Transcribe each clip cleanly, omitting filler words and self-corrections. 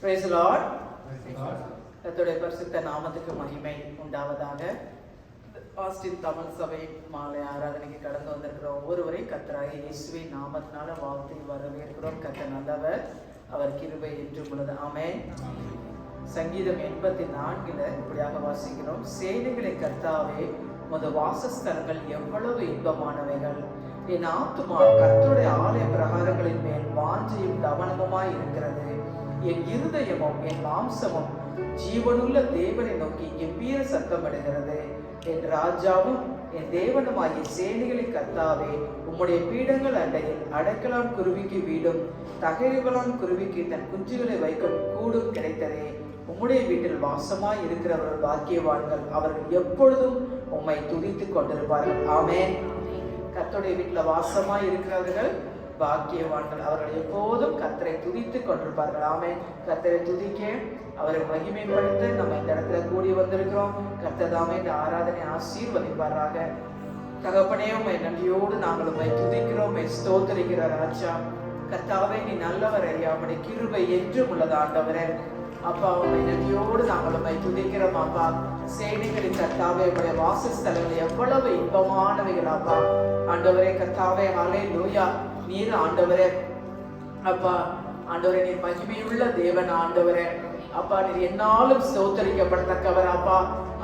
Praise the Lord. கர்த்தருடைய பரிசுத்த நாமத்துக்கு மகிமை உண்டாவதாக. ஆஸ்டின் தமிழ் சபை மாலை ஆராதனைக்கு கடந்து வந்திருக்கிற ஒவ்வொருவரையும் கர்த்தராகிய இயேசுவின் நாமத்தினால வாழ்த்தி வரவேற்கிறோம். கர்த்தர் நல்லவர், அவர் கிருபை என்றும் உள்ளது. ஆமென். சங்கீதம் 84 இப்படியாக வாசிக்கிறோம். சேனைகளை கர்த்தாவே, உமது வாசஸ்தலங்கள் எவ்வளவு இன்பமானவைகள். என் ஆத்துமா கர்த்தருடைய ஆலய பிரகாரங்களின் மேல் வாஞ்சையும் கவனமுமாய் இருக்கிறது. என் இருதயமும் என் மாம்சமும் ஜீவனுள்ள தேவனை நோக்கி கம்பீர சத்தமிடுகிறது. என் ராஜாவும் என் தேவனுமாகிய சேனைகளின் கர்த்தாவே, உம்முடைய பீடங்கள் அண்டையில் அடைக்கலான் குருவிக்கு வீடும் தகைவலான் குருவிக்கு தன் குஞ்சுகளை வைக்கும் கூடும் கிடைத்ததே. உம்முடைய வீட்டில் வாசமாய் இருக்கிறவர்கள் பாக்கியவான்கள், அவர்கள் எப்பொழுதும் உம்மை துதித்துக் கொண்டிருப்பார்கள். ஆமென். கர்த்தருடைய வீட்டில் வாசமாய் இருக்கிறவர்கள் பாக்கியவான்கள், அவர்கள் எப்போதும் கர்த்தரை துதித்துக் கொண்டிருப்பார்கள். ஆமென். கர்த்தரை துதிக்க, அவரை மகிமைப்படுத்த நம்ம இந்த இடத்துல கூடி வந்திருக்கிறோம். கர்த்தர் தாமே இந்த ஆராதனை ஆசீர்வதிப்பாராக. தகப்பனே, உம்மை நன்றியோடு நாங்கள் உம்மை துதிக்கிறோம், உம்மை ஸ்தோத்திரிக்கிற ராஜா. கர்த்தாவே, நீ நல்லவர் ஐயா, உம்முடைய கிருபை என்றும் உள்ளது ஆண்டவரே. அப்பா, உம்மை நன்றியோடு நாங்கள் உம்மை துதிக்கிறோம். அப்பா, சேனைகளின் கர்த்தாவே, உம்முடைய வாசஸ்தலங்கள் எவ்வளவு இன்பமானவைகள் அப்பா. ஆண்டவரே கர்த்தாவே, ஹல்லேலூயா. நீர் ஆண்டவரே அப்பா, ஆண்டவரே நீர் மகிமையுள்ள தேவன் ஆண்டவரே. அப்பா, நீர் என்னாலும் ஸ்தோத்தரிக்கப்படத்தக்கவர் அப்பா.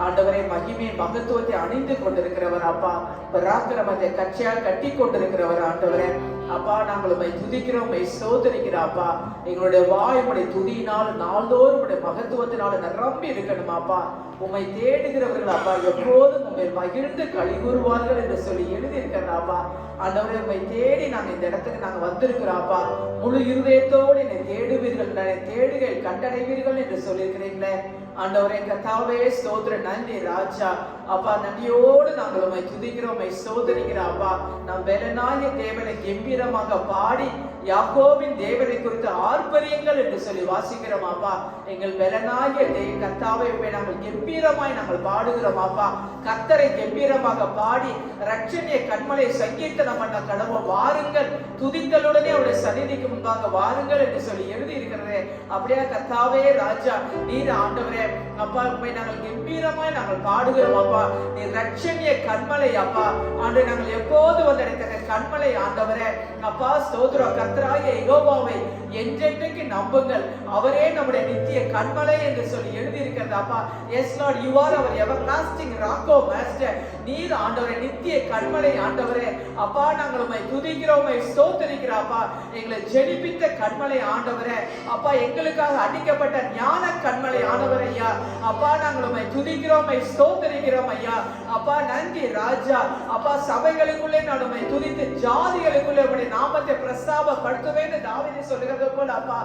ஆண்டவரே, மகிமை மகத்துவத்தை அணிந்து கொண்டிருக்கிறவர் அப்பா. பராக்கிரமத்தை கட்சியால் கட்டி கொண்டிருக்கிறவர் ஆண்டவரே. அப்பா, நாங்கள் உம்மை துதிக்கிறோம், உம்மை ஸ்தோத்தரிக்கிறோம் அப்பா. எங்களுடைய வாய் உம்முடைய துதியினால் நாள்தோறும் உம்முடைய மகத்துவத்தினால நிரம்பி இருக்கணும் அப்பா. உம்மை தேடுகிறவர்கள் அப்பா எப்போதும் உம்மை மகிழ்ந்து களி கூறுவார்கள் என்று சொல்லி எழுதியிருக்கிறேன் அப்பா. ஆண்டவரே, உம்மை தேடி நாங்கள் இந்த இடத்துக்கு நாங்கள் வந்திருக்கிறோம் அப்பா. முழு இருதயத்தோடு என்னை தேடுவீர்கள், தேடுகள் கண்டடைவீர்கள் என்று சொல்லியிருக்கிறீங்களே ஆண்டவரே. கர்த்தாவே ஸ்தோத்திர, நன்றி ராஜா. அப்பா, நன்றியோடு நாங்கள் உம்மை துதிக்கிறோம், உம்மை ஸ்தோத்திரிக்கிறோம் அப்பா. நாம் பெலனாகிய தேவனை கம்பீரமாக பாடி யாக்கோபின் தேவனை குறித்து ஆர்ப்பரியுங்கள் என்று சொல்லி வாசிக்கிறோம் அப்பா. எங்கள் பெலனாகிய கர்த்தாவை நாங்கள் கம்பீரமாய் நாங்கள் பாடுகிறோம் அப்பா. கர்த்தரை கம்பீரமாக பாடி ரட்சணிய கண்மலை சங்கீர்த்தனம் பண்ண கடவுள் வாருங்கள், துதித்தலுடனே அவருடைய சந்நிதிக்கு முன்பாக வாருங்கள் என்று சொல்லி எழுதி இருக்கிறதே. அப்படியே கர்த்தாவே ராஜா, நீர் ஆண்டவரே அப்பா, உம்மை நாங்கள் கம்பீரமாய் நாங்கள் பாடுகிறோம் அப்பா. நீ ரட்சணிய கண்மலை அப்பா. ஆண்டவரே, நாங்கள் எப்போது வந்தடைத்த கண்மலை ஆண்டவரே அப்பா. ஸ்தோத்திரம். கர்த்தராகிய யெகோவாவை என்றென்றைக்கு நம்புங்கள், அவரே நம்முடைய நித்திய கண்மலை என்று சொல்லி எழுதி இருக்கிறது அப்பா. Yes lord, you are our everlasting rock of master. நீர் ஆண்டவரே நித்திய கண்மலை ஆண்டவரே அப்பா. நாங்கள் உம்மை துதிக்கிறோம், உம்மை ஸ்தோத்திரிக்கிறோம் அப்பா. எங்களை ஜெனிப்பித்த கண்மலை ஆண்டவரே அப்பா. எங்களுக்காக அடிக்கப்பட்ட ஞான கண்மலை ஆண்டவரே ஐயா அப்பா. நாங்கள் உம்மை துதிக்கிறோம், உம்மை ஸ்தோத்திரிக்கிறோம் ஐயா அப்பா. நன்றி ராஜா அப்பா. சபைகளுக்குள்ளே நான் உம்மை துதித்து ஜாதிகளுக்குள்ளே உம்முடைய நாமத்தை பிரஸ்தாபப்படுத்துவேன்னு தாவீது சொல்லுகிறது போல அப்பா.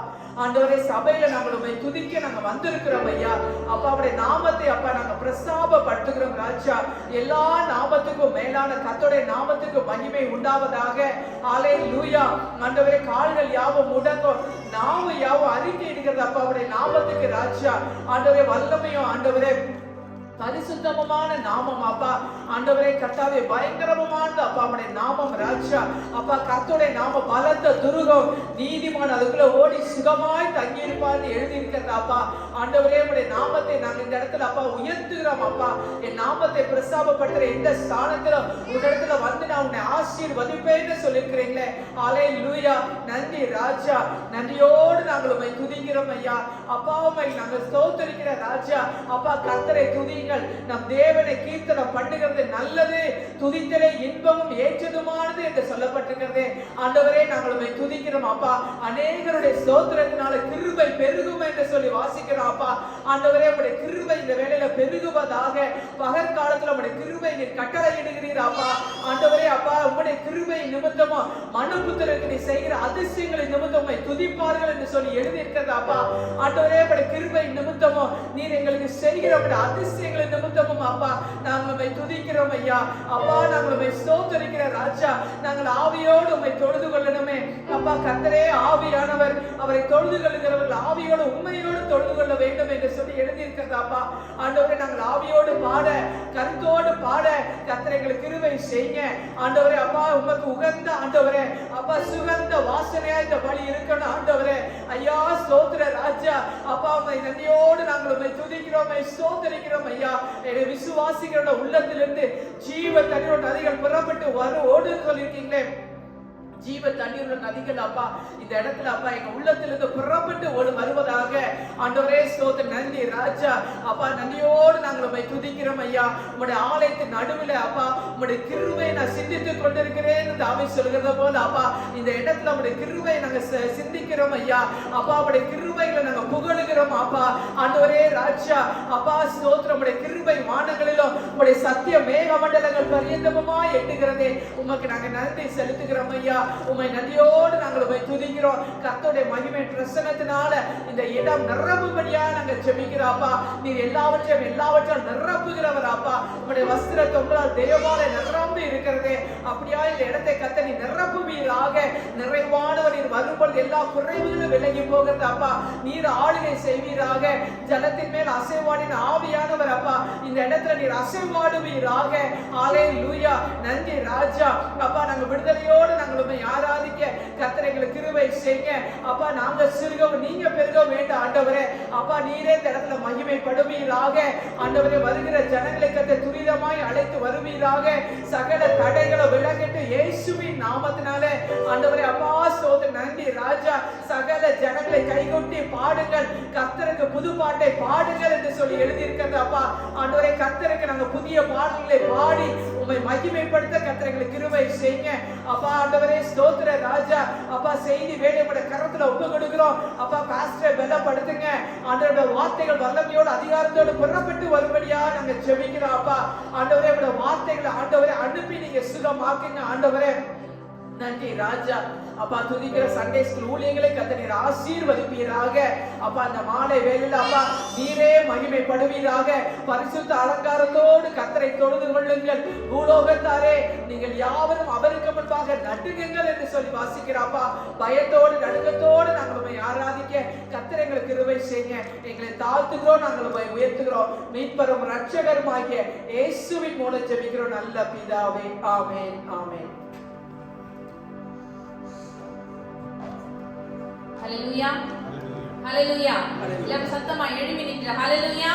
ஆண்டவரே, சபையில நாங்கள் உம்மை துதிக்க நாங்கள் வந்திருக்கிறோம் ஐயா அப்பா. உம்முடைய நாமத்தை அப்பா நாங்கள் பிரஸ்தாபப்படுத்துகிறோம் ராஜா. எல்லா நாமத்துக்கும் மேலான கர்த்தருடைய நாமத்துக்கு மகிமை உண்டாவதாக. ஹல்லேலூயா. ஆண்டவரே, கால்கள் யாவும் முடங்கும், நாவு யாவும் அறிக்கை இடுகிறது அப்பா உம்முடைய நாமத்துக்கு ராஜா. ஆண்டவரே, வல்லமையும் ஆண்டவரே பரிசுத்தமான நாமம் அப்பா. ஆண்டவரே கர்த்தாவே, பயங்கரமான அப்பா உம்முடைய நாமம் ராஜா அப்பா. கர்த்தருடைய நாமம் பலத்த துருகம், நீதிமான் அதுக்குள்ள ஓடி சுகமாய் தங்கி இருப்பார்னு எழுதி இருக்கிறது அப்பா. ஆண்டவரே, உம்முடைய நாமத்தை நாங்கள் இந்த இடத்துல அப்பா உயர்த்துகிறோம் அப்பா. என் நாமத்தை பிரஸ்தாபப்படுத்துற இந்த ஸ்தானத்துல ஒரு இடத்துல வந்து நான் உன்னை ஆசீர்வதிப்பேன்னு சொல்லியிருக்கிறீங்களே. ஹல்லேலூயா. நன்றி ராஜா. நன்றியோடு நாங்கள் உம்மை துதிக்கிறோம் ஐயா அப்பா. உம்மை நாங்கள் ஸ்தோத்திரிக்கிற ராஜா அப்பா. கர்த்தரை துதிங்க, நம் தேவனை கீர்த்தனம் பண்ணுகிறது நல்லது, துதித்தலே இன்பமும் ஏற்றதுமானது என்று சொல்லப்பட்டிருக்கிறது. ஆண்டவரே, நாங்கள் உம்மை துதிக்கிறோம் அப்பா. அநேகருடைய ஸ்தோத்திரத்தினால கிருபை பெருகும் என்று சொல்லி வாசிக்கிறோம் அப்பா. ஆண்டவரே, உம்முடைய கிருபை இந்த வேளையில பெருகுவதாக. பகற்காலத்துல உம்முடைய கிருபை நீர் கட்டளையிடுகிறீர் அப்பா. ஆண்டவரே அப்பா, உம்முடைய கிருபை நிமித்தமும் மனுபுத்திரருக்கு நீ செய்கிற அதிசயங்களின் நிமித்தம் உம்மை துதிப்பார்கள் என்று சொல்லி எழுதி இருக்கிறது அப்பா. ஆண்டவரே, உம்முடைய கிருபை நிமித்தமும் நீர் எங்களுக்கு செய்கிற அதிசயங்கள் நிமித்தமும் அப்பா நாங்கள் உம்மை துதிக்கிறோம் ஐயா அப்பா. நாங்கள் உம்மை ஸ்தோத்திரிக்கிற ராஜா. நாங்கள் ஆவியோடு உம்மை தொழுது கொள்ளணுமே அப்பா. அப்பா கர்த்தரே ஆவியானவர் அவரை தொழுது கொள்ளுகிறவர்கள் ஆவியோடு உண்மையோடு தொழுது கொள்ள வேண்டும் என்று சொல்லி எழுதியிருக்கிறது அப்பா. ஆண்டவரே நாங்கள் ஆவியோடு பாட கருத்தோடு பாட கர்த்தர் எங்களுக்கு கிருபை செய்யுங்க ஆண்டவரே. அப்பா உமக்கு உகந்த ஆண்டவரே அப்பா சுகந்த வாசனையா இந்த பலி இருக்கணும் ஆண்டவரே. ஐயா ஸ்தோத்திர ராஜா அப்பா உம்மை நன்றியோடு நாங்கள் உம்மை துதிக்கிறோம், உம்மை ஸ்தோத்திரிக்கிறோம் ஐயா. எங்கள் விசுவாசிகளோட உள்ளத்திலிருந்து ஜீவ தண்ணீரோட நதிகள் புறப்பட்டு வரும் ஓடுன்னு சொல்லியிருக்கீங்களே. ஜீவ தண்ணீருள்ள நதிகள் அப்பா இந்த இடத்துல அப்பா எங்க உள்ளத்திலிருந்து புறப்பட்டு ஓடு வருவதாக ஆண்டவரே ஸ்தோத்திரம். நன்றி ராஜா அப்பா, நன்றியோடு நாங்கள் உம்மை துதிக்கிறோம் ஐயா. உம்முடைய ஆலயத்தின் நடுவில் அப்பா உம்முடைய கிருபையை நான் சிந்தித்துக் கொண்டிருக்கிறேன் என்று தாவீது சொல்கிறத போல அப்பா இந்த இடத்துல உம்முடைய கிருபையை நாங்கள் சிந்திக்கிறோம் ஐயா. அப்பா உம்முடைய கிருபைகளை நாங்கள் புகழுகிறோம் அப்பா. ஆண்டவரே ராஜா அப்பா ஸ்தோத்திரம். உம்முடைய கிருபை வானங்களிலும் உம்முடைய சத்திய மேகமண்டலங்கள் பரியந்தமாய் எட்டுகிறதே. உமக்கு நாங்கள் நன்றி செலுத்துகிறோம் ஐயா. உம்மை நன்றியோடு நாங்கள் உம்மை துதிக்கிறோம். கர்த்தருடைய மகிமை பிரசன்னத்தினால இந்த இடம் நிரம்பும்படியா நாங்கள் ஜெபிக்கிறோம் அப்பா. நீர் எல்லாவற்றையும் நிரப்புகிறவர் அப்பா. உம்முடைய வஸ்திர தொங்கலால் தேவாலயம் நிரம்பி இருக்கிறதே. அப்படியா இந்த இடத்தை கர்த்தர் நீ நிரப்புவீராக. நிறைவானவர் நீர் வரும்பொழுது எல்லா குறைவுகளும் விலகி போகிறது அப்பா. நீர் ஆளுகை செய்வீராக. ஜலத்தின் மேல் அசைவாடின ஆவியானவர் அப்பா இந்த இடத்துல நீர் அசைவாடுவீராக. ஹல்லேலூயா. நன்றி ராஜா அப்பா. நாங்கள் விடுதலையோடு நாங்கள் உம்மை ஆராதிக்க கர்த்தர் எங்களுக்கு கிருபை செய்யுங்க அப்பா. நாங்க சிறுகவும் நீங்க பெருக வேண்டும் ஆண்டவரே. அப்பா நீரே இந்த இடத்துல மகிமைப்படுவீராக ஆண்டவரே. வருகிற ஜனங்களை கர்த்தர் துரிதமாய் அழைத்து வருவீராக. சகல தடைகளை விலகிட்டு இயேசுவின் நாமத்தினாலே ஆண்டவரே அப்பா ஸ்தோத்திரம். நன்றி ராஜா. சகல ஜனங்களை கைகொட்டி பாடுங்கள், கர்த்தருக்கு புது பாட்டை பாடுங்கள் என்று சொல்லி எழுதியிருக்கிறது அப்பா. ஆண்டவரே கர்த்தருக்கு நாங்க புதிய பாடல்களை பாடி உம்மை மகிமைப்படுத்த கர்த்தர் எங்களுக்கு கிருபை செய்யுங்க அப்பா. ஆண்டவரே ஸ்தோத்திர ராஜா அப்பா. செய்தி வேலையோட கரத்துல ஒப்பு கொடுக்கிறோம் அப்பா. பாஸ்டரை பலப்படுத்துங்க ஆண்டவருடைய வார்த்தைகள் வல்லமையோடு அதிகாரத்தோடு புறப்பட்டு வரும்படியா நாங்க ஜெபிக்கிறோம் அப்பா. ஆண்டவரே உங்களுடைய வார்த்தைகளை ஆண்டவரே அனுப்பி நீங்க சுகமாக்குங்க ஆண்டவரே. நன்றி ராஜா அப்பா. துதிக்கிற சண்டே ஸ்கூல் ஊழியர்களை கர்த்தர் நீர் ஆசீர்வதிப்பீராக அப்பா. அந்த மாலை வேளையில அப்பா நீரே மகிமைப்படுவீராக. பரிசுத்த அலங்காரத்தோடு கர்த்தரை தொழுது கொள்ளுங்கள் பூலோகத்தாரே. நீங்கள் யாவரும் அவருக்கு முன்பாக நடுங்குங்கள் என்று சொல்லி வாசிக்கிறாப்பா. பயத்தோடு நடுக்கத்தோடு நாங்கள் உம்மை ஆராதிக்க கர்த்தர் எங்களுக்கு கிருபை செய்யுங்க. எங்களை தாழ்த்துகிறோம், நாங்கள் உம்மை உயர்த்துகிறோம். மீட்பரும் ரட்சகருமாகிய இயேசுவின் மூலம் ஜெபிக்கிறோம் நல்ல பிதாவே. ஆமென் ஆமென். ஹல்லேலூயா ஹல்லேலூயா. எல்லாரும் சத்தமா எழுப்பி நின்று ஹல்லேலூயா.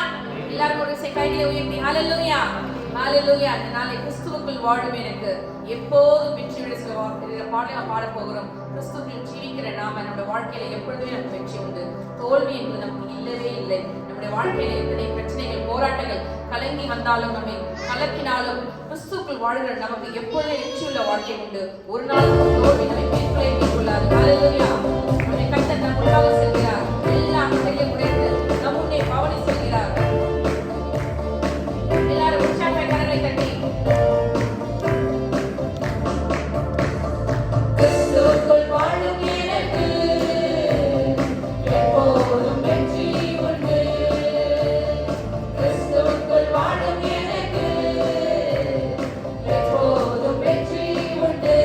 எல்லாரும் ஒரு கைகளை உயர்த்தி ஹல்லேலூயா ஹல்லேலூயா. இந்த நாளை கிறிஸ்துவுக்குள் வாழும் எனக்கு எப்போதும் வெற்றி விட பாடலை பாட போகிறோம். கிறிஸ்துவுக்குள் ஜீவிக்கிற நாம நம்முடைய வாழ்க்கையில எப்பொழுதுமே நமக்கு வெற்றி உண்டு. தோல்வி என்பது நமக்கு இல்லவே இல்லை. நம்முடைய வாழ்க்கையில எத்தனை பிரச்சனைகள் போராட்டங்கள் கலங்கி வந்தாலும் நம்மை கலக்கினாலும் கிறிஸ்துவுக்குள் வாழ்கிற நமக்கு எப்பொழுதும் வெற்றியுள்ள வாழ்க்கை உண்டு. ஒரு நாள் தோல்வி நம்மை மேற்கொள்ளே மேற்கொள்ளாது. ஹல்லேலூயா. நம்முடைய கர்த்தர் நம் முன்பாக செல்கிறார். எல்லாம் கையை உடைத்து நம் முன்னே பவனி செல்கிறார். எல்லாரும் உற்சாக கரங்களை தட்டி கிறிஸ்துவுக்குள் வாழும் எனக்கு எப்போதும் வெற்றி உண்டு. கிறிஸ்துவுக்குள் வாழும் எனக்கு எப்போதும் வெற்றி உண்டு.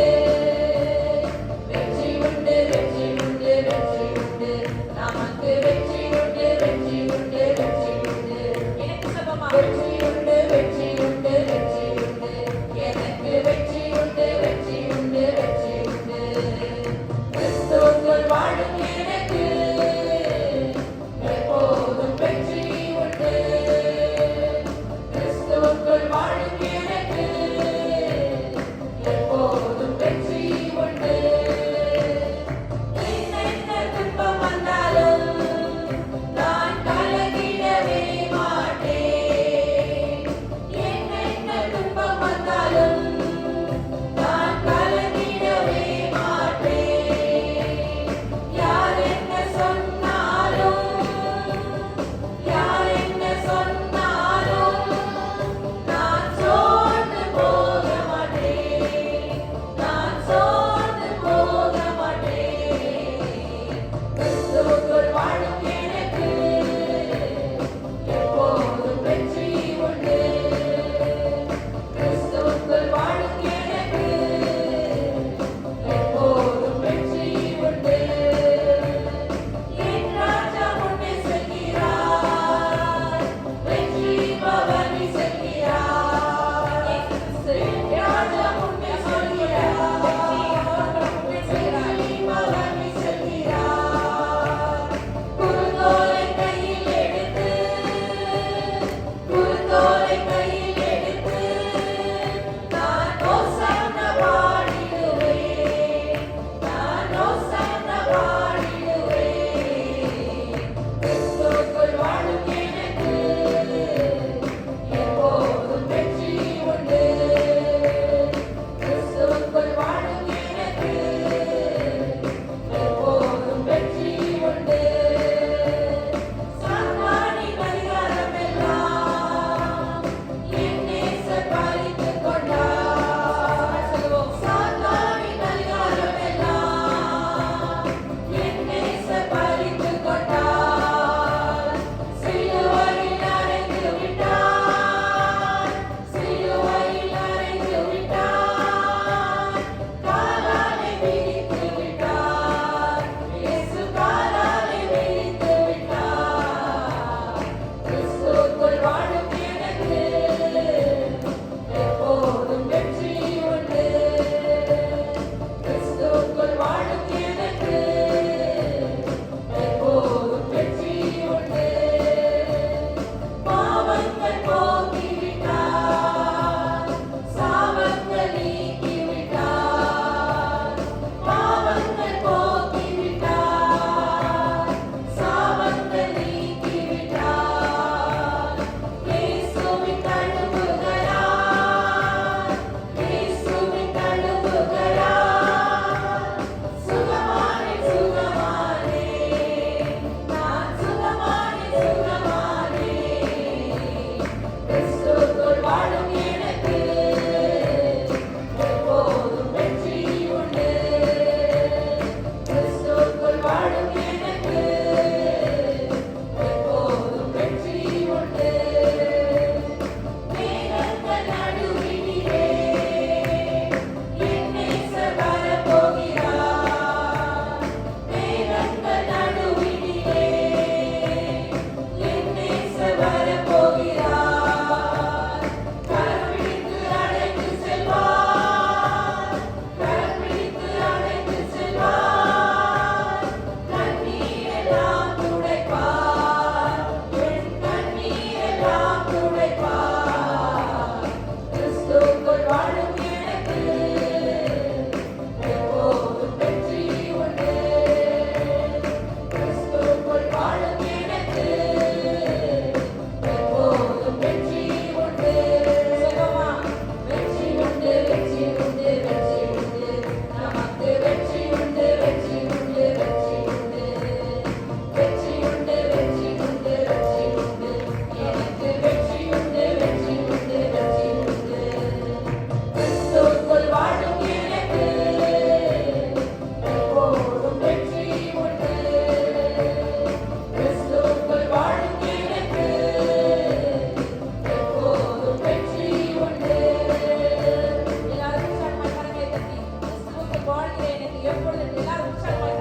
எப்பொழுதும் எல்லாரும் உற்சாகமாய்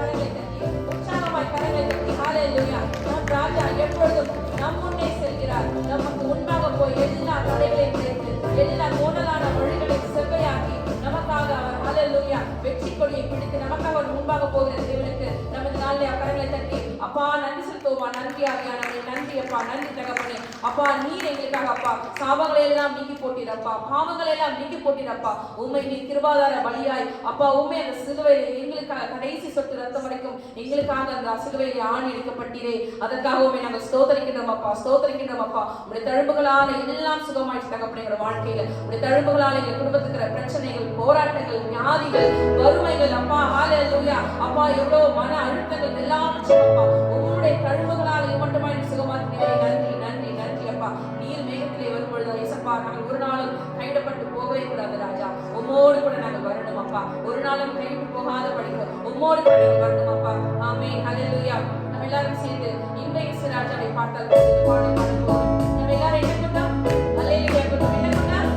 கரங்களை தட்டி ஹalleluya. நம் ராஜா எப்பொழுதும் நம் முன்னே செல்கிறார். நமக்கு முன்பாக போய் எல்லா தடைகளையும் உடைத்து எல்லா கோணலான வழிகளை செவ்வையாக்கி நமக்காக அவர் ஹalleluya வெற்றி கொடியை பிடித்து நமக்காக அவர் முன்பாக போகிற தேவனுக்கு நமது நாளிலே கரங்களை தட்டி அப்பா நன்றி செலுத்துவோமா. நன்றி ஆவியானவரே, நன்றி அப்பா, நன்றி தகப்பனே. அப்பா நீர் எங்களுக்காக அப்பா சாபங்களை எல்லாம் நீக்கி போட்டீரப்பா, பாவங்களை எல்லாம் நீக்கி போட்டீரப்பா. உண்மை நீ கிருபாதார பலியாய் அப்பா உண்மை அந்த சிலுவையில எங்களுக்காக கடைசி சொட்டு ரத்தம் வரைக்கும் எங்களுக்காக அந்த சிலுவையில ஆணி எடுக்கப்பட்டீரே. அதற்காக உண்மை நாங்கள் ஸ்தோத்தரிக்கின்றோம் அப்பா, ஸ்தோத்தரிக்கின்றோம் அப்பா. உடைய தழும்புகளால எல்லாம் சுகமாயிடுச்சு தகப்பனே. எங்களோட வாழ்க்கையில உடைய தழும்புகளால எங்கள் குடும்பத்துக்கு இருக்கிற பிரச்சனைகள், போராட்டங்கள், வியாதிகள், வறுமைகள் அப்பா ஹalleluya அப்பா எவ்வளவு மன அழுத்தங்கள் எல்லாம் அப்பா உங்களுடைய தழும்புகளால் மட்டுமாய் சுகமாக்கினீரே. நன்றி நன்றி நன்றி அப்பா. நீர் மேகத்திலே வரும்பொழுது இயேசப்பா நாங்கள் ஒரு நாளும் கைவிடப்பட்டு போகவே கூடாது ராஜா. உம்மோடு கூட நாங்கள் வரணும் அப்பா. ஒரு நாளும் கைவிட்டு போகாத படிக்கும் உம்மோடு கூட நாங்கள் வரணும் அப்பா. ஆமென் ஹalleluya. நம்ம எல்லாரும் சேர்ந்து இந்த இயேசு ராஜாவை பார்த்தால் பாடி பாடுவோம். நம்ம எல்லாரும் என்ன பண்ணோம்? ஹalleluya பண்ணோம். என்ன பண்ணோம்?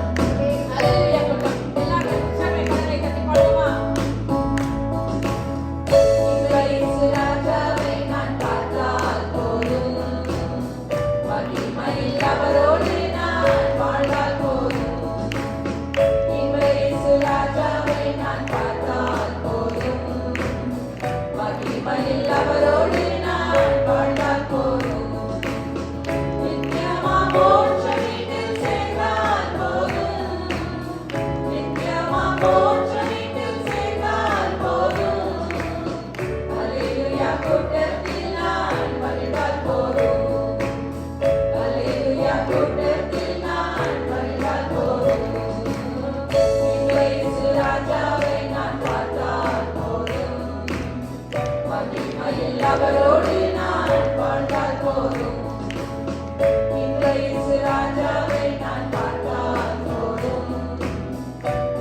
ஹalleluya பண்ணோம். எல்லாரும் உற்சாகமாய் கரங்களை தட்டி பாடுவோமா? இந்த இயேசு ராஜாவை நான் பார்த்தால் போதும், மகிமையில் அவரோடு நான் வாழ்ந்தால் போதும். இந்த இயேசு ராஜாவை நான் பார்த்தால் போதும், மகிமையில் அவரோடு நான் வாழ்ந்தால் போதும். நித்தியமா மோட்ச வீட்டில் சேர்ந்தால் போதும், நித்தியமா மோட்ச வீட்டில் சேர்ந்தால் போதும். ஹalleluya கூட்டத்தில் நான் மகிழ்ந்தால் போதும், ஹalleluya கூட்டத்தில் நான் மகிழ்ந்தால் போதும். இந்த இயேசு ராஜாவை நான் பார்த்தால் போதும், மகிமையில் அவரோடு நான் வாழ்ந்தால் போதும். இந்த இயேசு ராஜாவை நான் பார்த்தால் போதும்,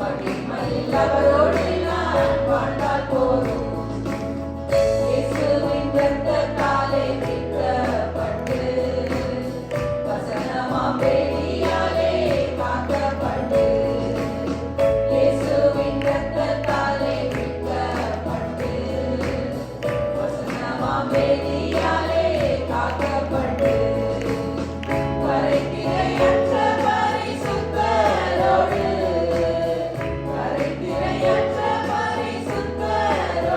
மகிமையில் அவரோடு நான் வாழ்ந்தால் போதும். இயேசுவின் இரத்தத்தாலே மீட்கப்பட்டு, வசனமாம் வேலியாலே காக்கப்பட்டு, இயேசுவின் இரத்தத்தாலே மீட்கப்பட்டு, வசனமாம் வேலியாலே காக்கப்பட்டு, கரைதிரையற்ற பரிசுத்தரோடு, கரைதிரையற்ற பரிசுத்தரோடு,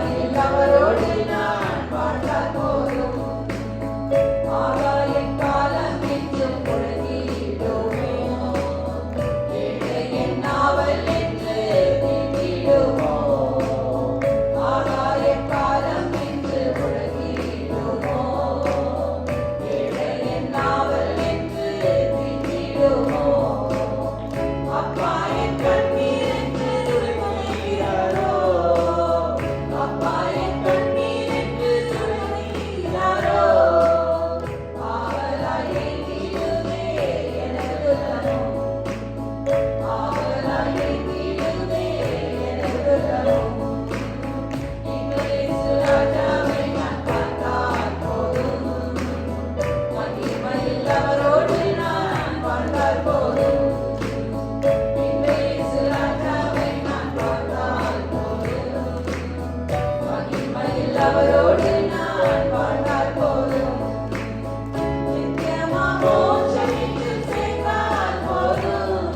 மகிமையில் அவரோடு நான் வாழ்ந்தால் போதும். ஆகாய காலம் என்றும் பொழுதிடுமே, ஏழை என் நாவல் என்று திட்டிடுமோ. ஆகாய காலம் என்று பொழுதிடுமோ, ஏழை என் நாவல் என்று திட்டிடுமோ. அப்பா என் கண்ணீர் என்று துடைக்கிறாரோ, அப்பா என் கண்ணீர் என்று துடைக்கிறாரோ. ஆவலாய் ஏங்கிடுமே எனக்கு தரும், ஆவலாய் ஏங்கிடுமே எனக்கு தரும். எங்கள் இயேசு ராஜாவை நான் பார்த்தால் போதும், மகிமையில் அவரோடு நான் வாழ்ந்தால் போதும். எங்கள் இயேசு ராஜாவை நான் பார்த்தால் போதும், மகிமையில் அவரோடு நான் வாழ்ந்தால் போதும். நித்தியமா மோட்சத்தில் சேர்ந்தால் போதும்,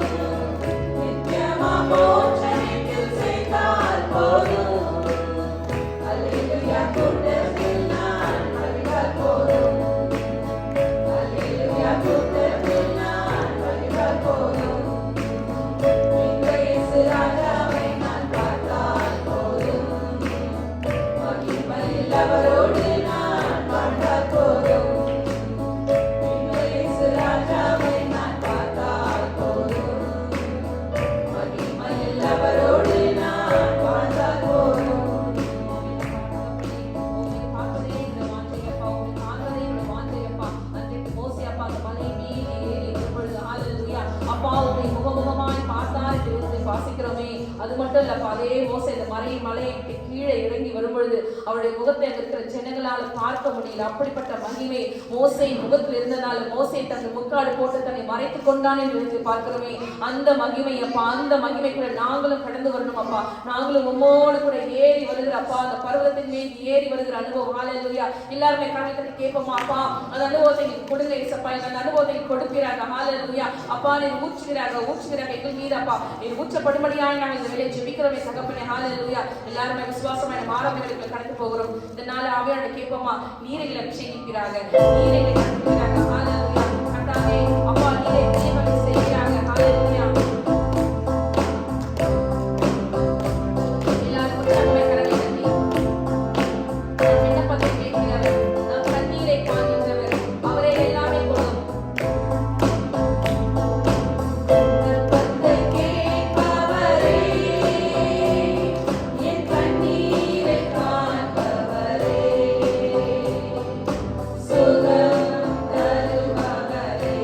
நித்தியமா மோட்சத்தில் சேர்ந்தால் போதும். அல்லேலூயா கூட்டத்தில் நான் மகிழ்ந்தால் போதும், அல்லேலூயா கூட்டத்தில் நான் மகிழ்ந்தால் போதும். எங்கள் இயேசு ராஜாவை நான் பார்த்தால் போதும், மகிமையில் அவரோடு நான் வாழ்ந்தால் போதும். எங்கள் இயேசு ராஜாவை நான் பார்த்தால் போதும், மகிமையில் அவரோடு நான் வாழ்ந்தால் போதும். வாசிக்கிறோமே, அது மட்டும் இல்லப்பா, அதே மோசே இந்த மலையை விட்டு கீழே இறங்கி வரும்பொழுது அவருடைய முகத்தை அங்க இருக்கிற ஜனங்களால பார்க்க முடியல. அப்படிப்பட்ட மகிமை மோசேயின் முகத்தில் இருந்தனால மோசே தன்னுடைய முக்காடு போட்டு தன்னை மறைத்துக் கொண்டான் என்று பார்க்கிறோமே. அந்த மகிமை அப்பா, அந்த மகிமைக்குள்ள நாங்களும் கடந்து வரணும் அப்பா. நாங்களும் உம்மோடு கூட ஏறி வருகிற அப்பா, அந்த பர்வதத்தின் மீது ஏறி வருகிற அனுபவம். ஹல்லேலூயா. எல்லாருமே கண்ணை தட்டி கேட்போமா அப்பா, அந்த அனுபவத்தை நீங்க கொடுங்க ஏசப்பா, அந்த அனுபவத்தை கொடுக்கிறாங்க. ஹல்லேலூயா. அப்பா நீ ஊற்றுகிறாங்க எங்கள் மீது அப்பா, நீ ஊற்றப்படும்படியாய் நாங்கள் இந்த வேலையை ஜெபிக்கிறோமே தகப்பனே. ஹல்லேலூயா. எல்லாருமே விசுவாசமான மாறவர்களுக்கு கடந்து போகிறோம். இந்த நாள் ஆவியானவரை கேட்போமா, நீரைகளை அபிஷேகிக்கிறாங்க, நீரைகளை கடத்துகிறாங்க. ஹல்லேலூயா. கர்த்தாவே அப்பா, நீரை பிரியமாக செய்கிறாங்க. ஹல்லேலூயா. எல்லாரும் தன்மை கரங்களை தட்டி விண்ணப்பத்தை கேட்கிறவர், நாம் கண்ணீரை காண்கின்றவர், அவரே எல்லாமே கொடுக்கும். சுகம் தருபவரே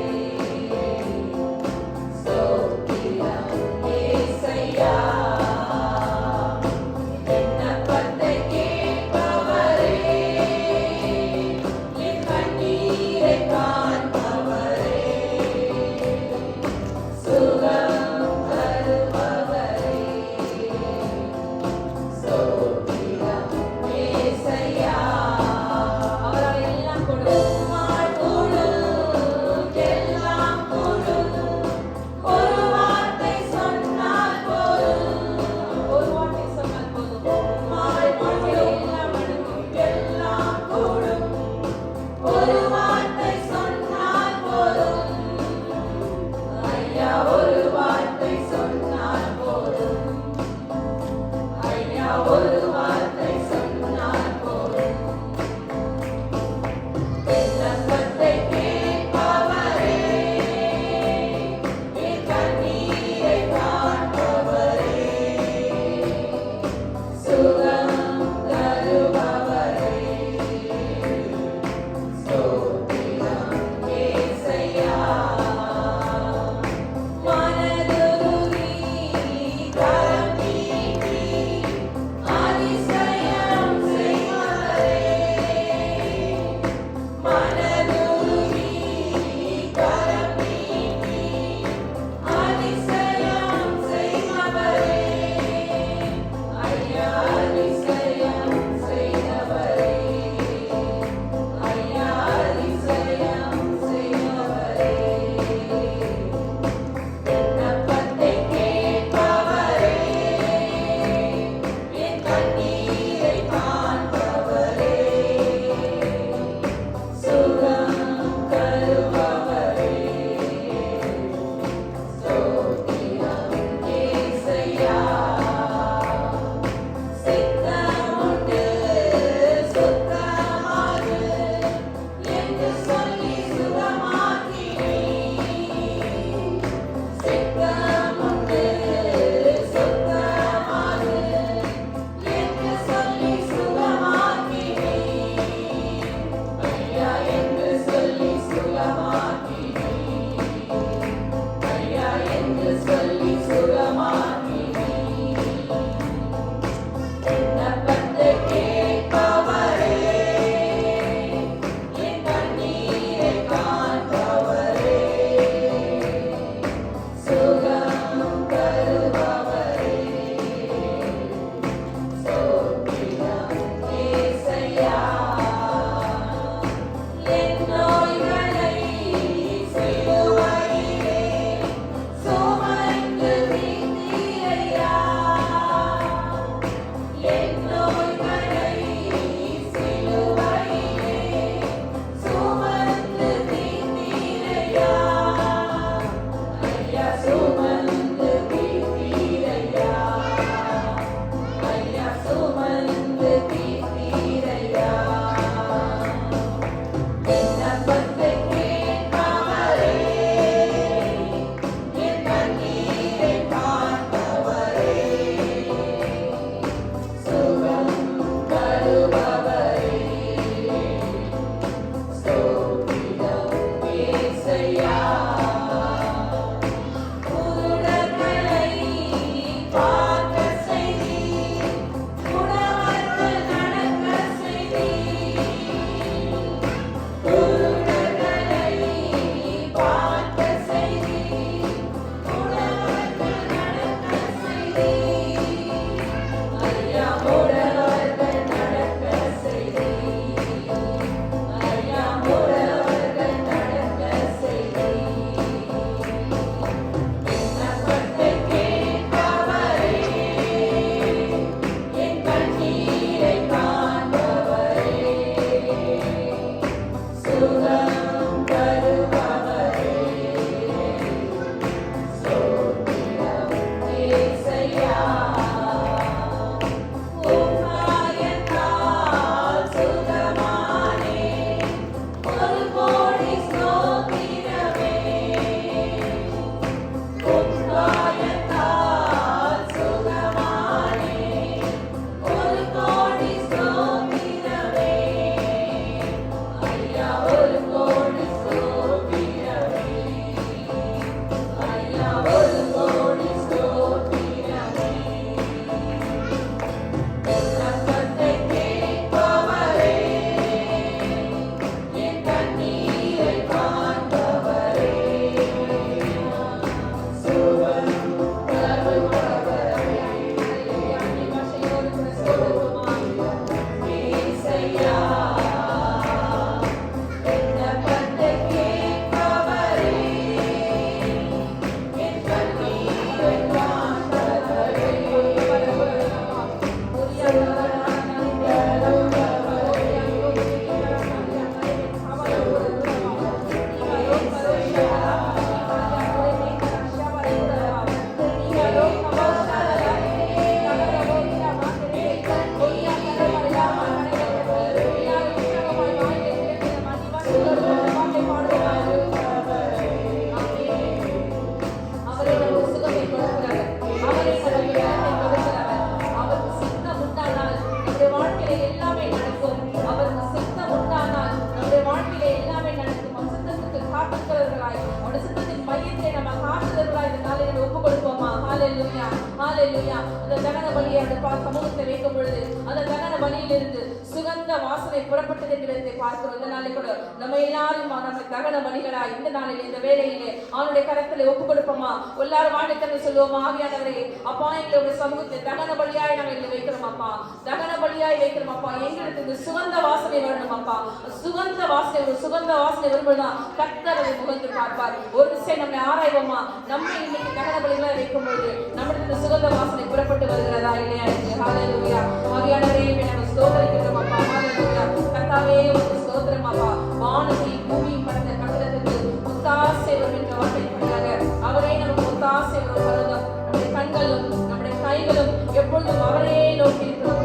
ஹalleluya ஹalleluya. அந்த தகன பலியை சமூகத்தை வைக்கும் பொழுது அந்த தகன பலியிலிருந்து சுகந்த வாசனை புறப்பட்டது என்கிறதை பார்க்கிறோம். இந்த நாளை கூட நம்ம எல்லாரும் நம்ம தகன பலிகளா இந்த நாளில் இந்த வேளையிலே அவனுடைய கரத்திலே ஒப்பு கொடுப்போமா? எல்லாரும் வாணித்தனை சொல்லுவோமா? ஆவியானவரே அப்பா, எங்களுடைய சமூகத்தை தகன பலியாய் நாங்கள் எங்களை வைக்கிறோம் அப்பா, தகன பலியாய் வைக்கிறோம் அப்பா. எங்களுக்கு இந்த சுகந்த வாசனை வரணும் அப்பா. சுகந்த வாசனை, ஒரு சுகந்த வாசனை வரும்போதுதான் கர்த்தர் அதை முகந்து பார்ப்பார். ஒரு விஷயம் நம்மை ஆராய்வோமா? நம்ம இன்னைக்கு தகன பலிகளை வைக்கும் பொழுது நம்மளுக்கு இந்த சுகந்த வாசனை புறப்பட்டு வருகிறதா இல்லையா? ஹalleluya. ஆவியானவரே நாங்கள் ஸ்தோத்திரிக்கிறோம் அப்பா. ஹalleluya. கர்த்தாவே உமக்கு ஸ்தோத்திரம் அப்பா. வானத்தை பூமி படைத்த கர்த்தருக்கு ஒத்தாசை வரும் என்ற வார்த்தைப்படியாக அவரே நமக்கு ஒத்தாசை வரும் பருவம். நம்முடைய கண்களும் நம்முடைய கைகளும் எப்பொழுதும் அவரே நோக்கி இருக்கிறோம்.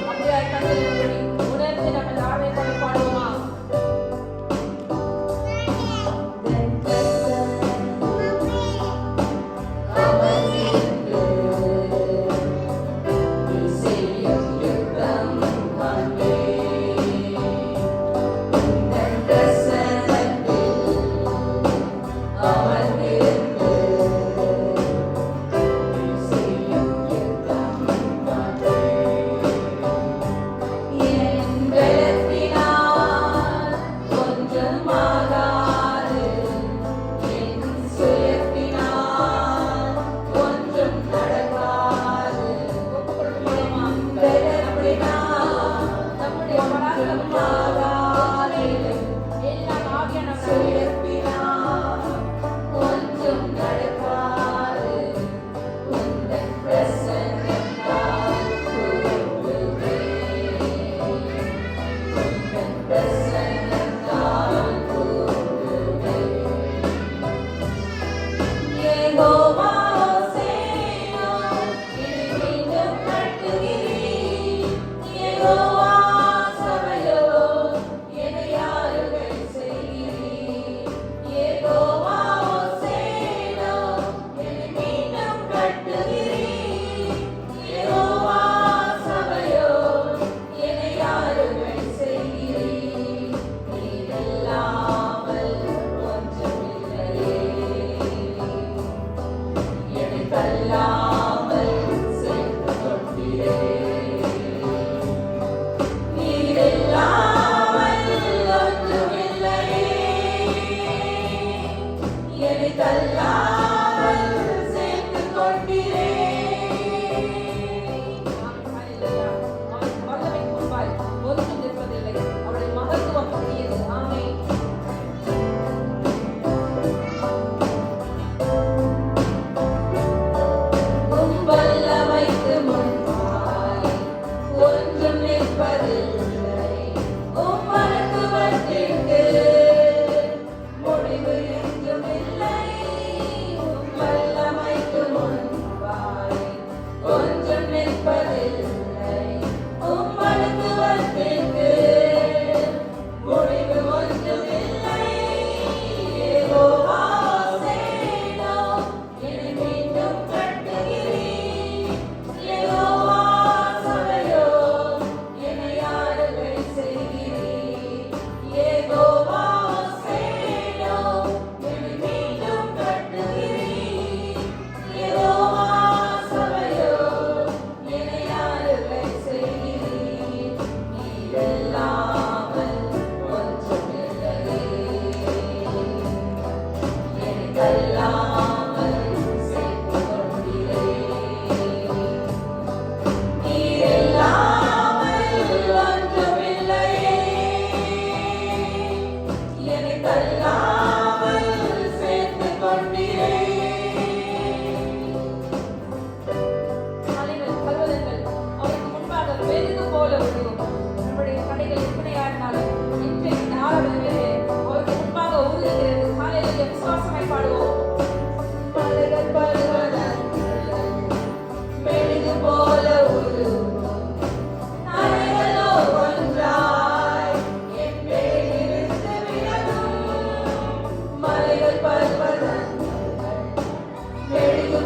அப்படியே கண்கள் உணர்ந்து நம்ம தாழ்மை பண்ணி பாடுவோமா?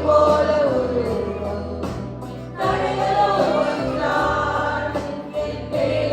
போல ஒரு தடைகளோ ஒன்றாய் என்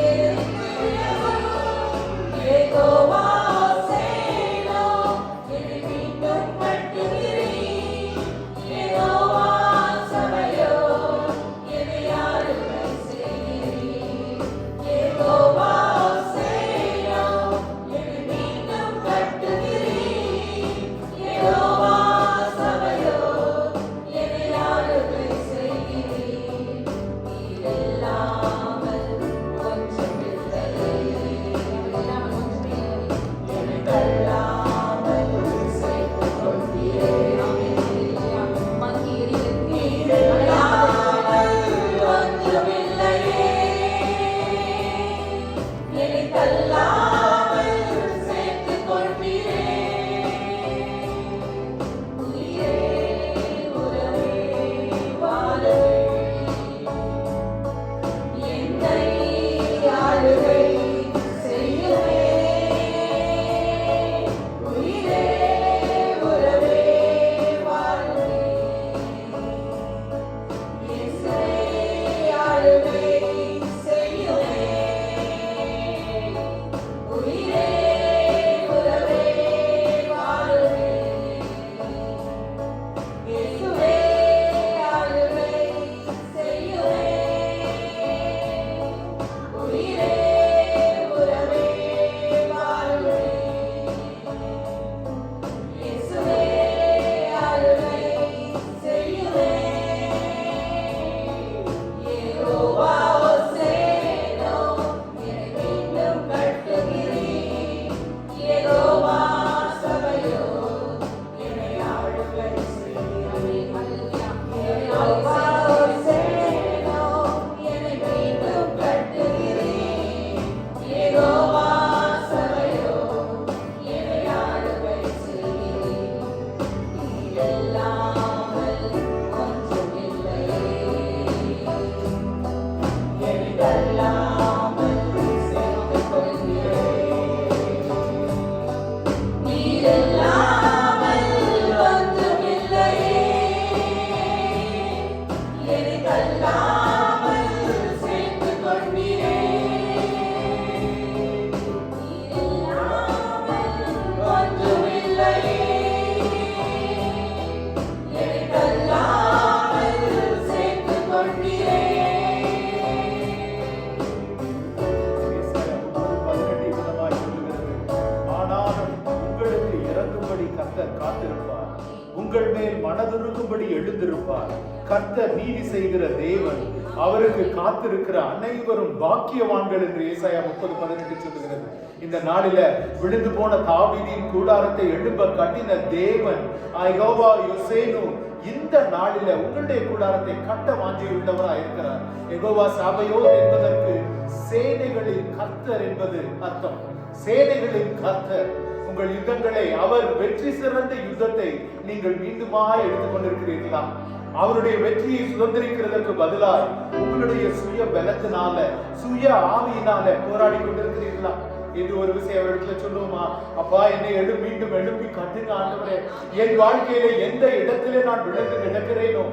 உங்கள் மேல் மனதுருகும்படி எழுந்திருப்பார். கர்த்தர் நீதி செய்கிற தேவன், அவருக்கு காத்திருக்கிற அனைவரும் பாக்கியவான்கள் என்று ஏசாயா 30:18 சொல்லுகிறது. இந்த நாளில விழுந்து போன தாவீதின் கூடாரத்தை எழும்ப கட்டின தேவன் யெகோவா யோசேனு இந்த நாளில உங்களுடைய கூடாரத்தை கட்ட வாஞ்சியுள்ளவராக இருக்கிறார். யெகோவா சாபையோத் என்பதற்கு சேனைகளின் கர்த்தர் என்பது அர்த்தம். சேனைகளின் கர்த்தர். உங்கள் யுத்தங்களை, அவர் வெற்றி சிறந்த யுத்தத்தை நீங்கள் மீண்டுமாக எடுத்துக் கொண்டிருக்கிறீர்களா? அவருடைய வெற்றியை சுதந்திரிக்கிறதற்கு பதிலாக உங்களுடைய சுய பலத்தினால, சுய ஆவியினால போராடி கொண்டிருக்கிறீர்களா என்று ஒரு விஷயம் அவரிடத்துல சொல்லுவோமா? அப்பா, என்னை மீண்டும் எழுப்பி கட்டுங்க ஆண்டவரே. என் வாழ்க்கையில எந்த இடத்துல நான் விழுந்து கிடக்கிறேனோ,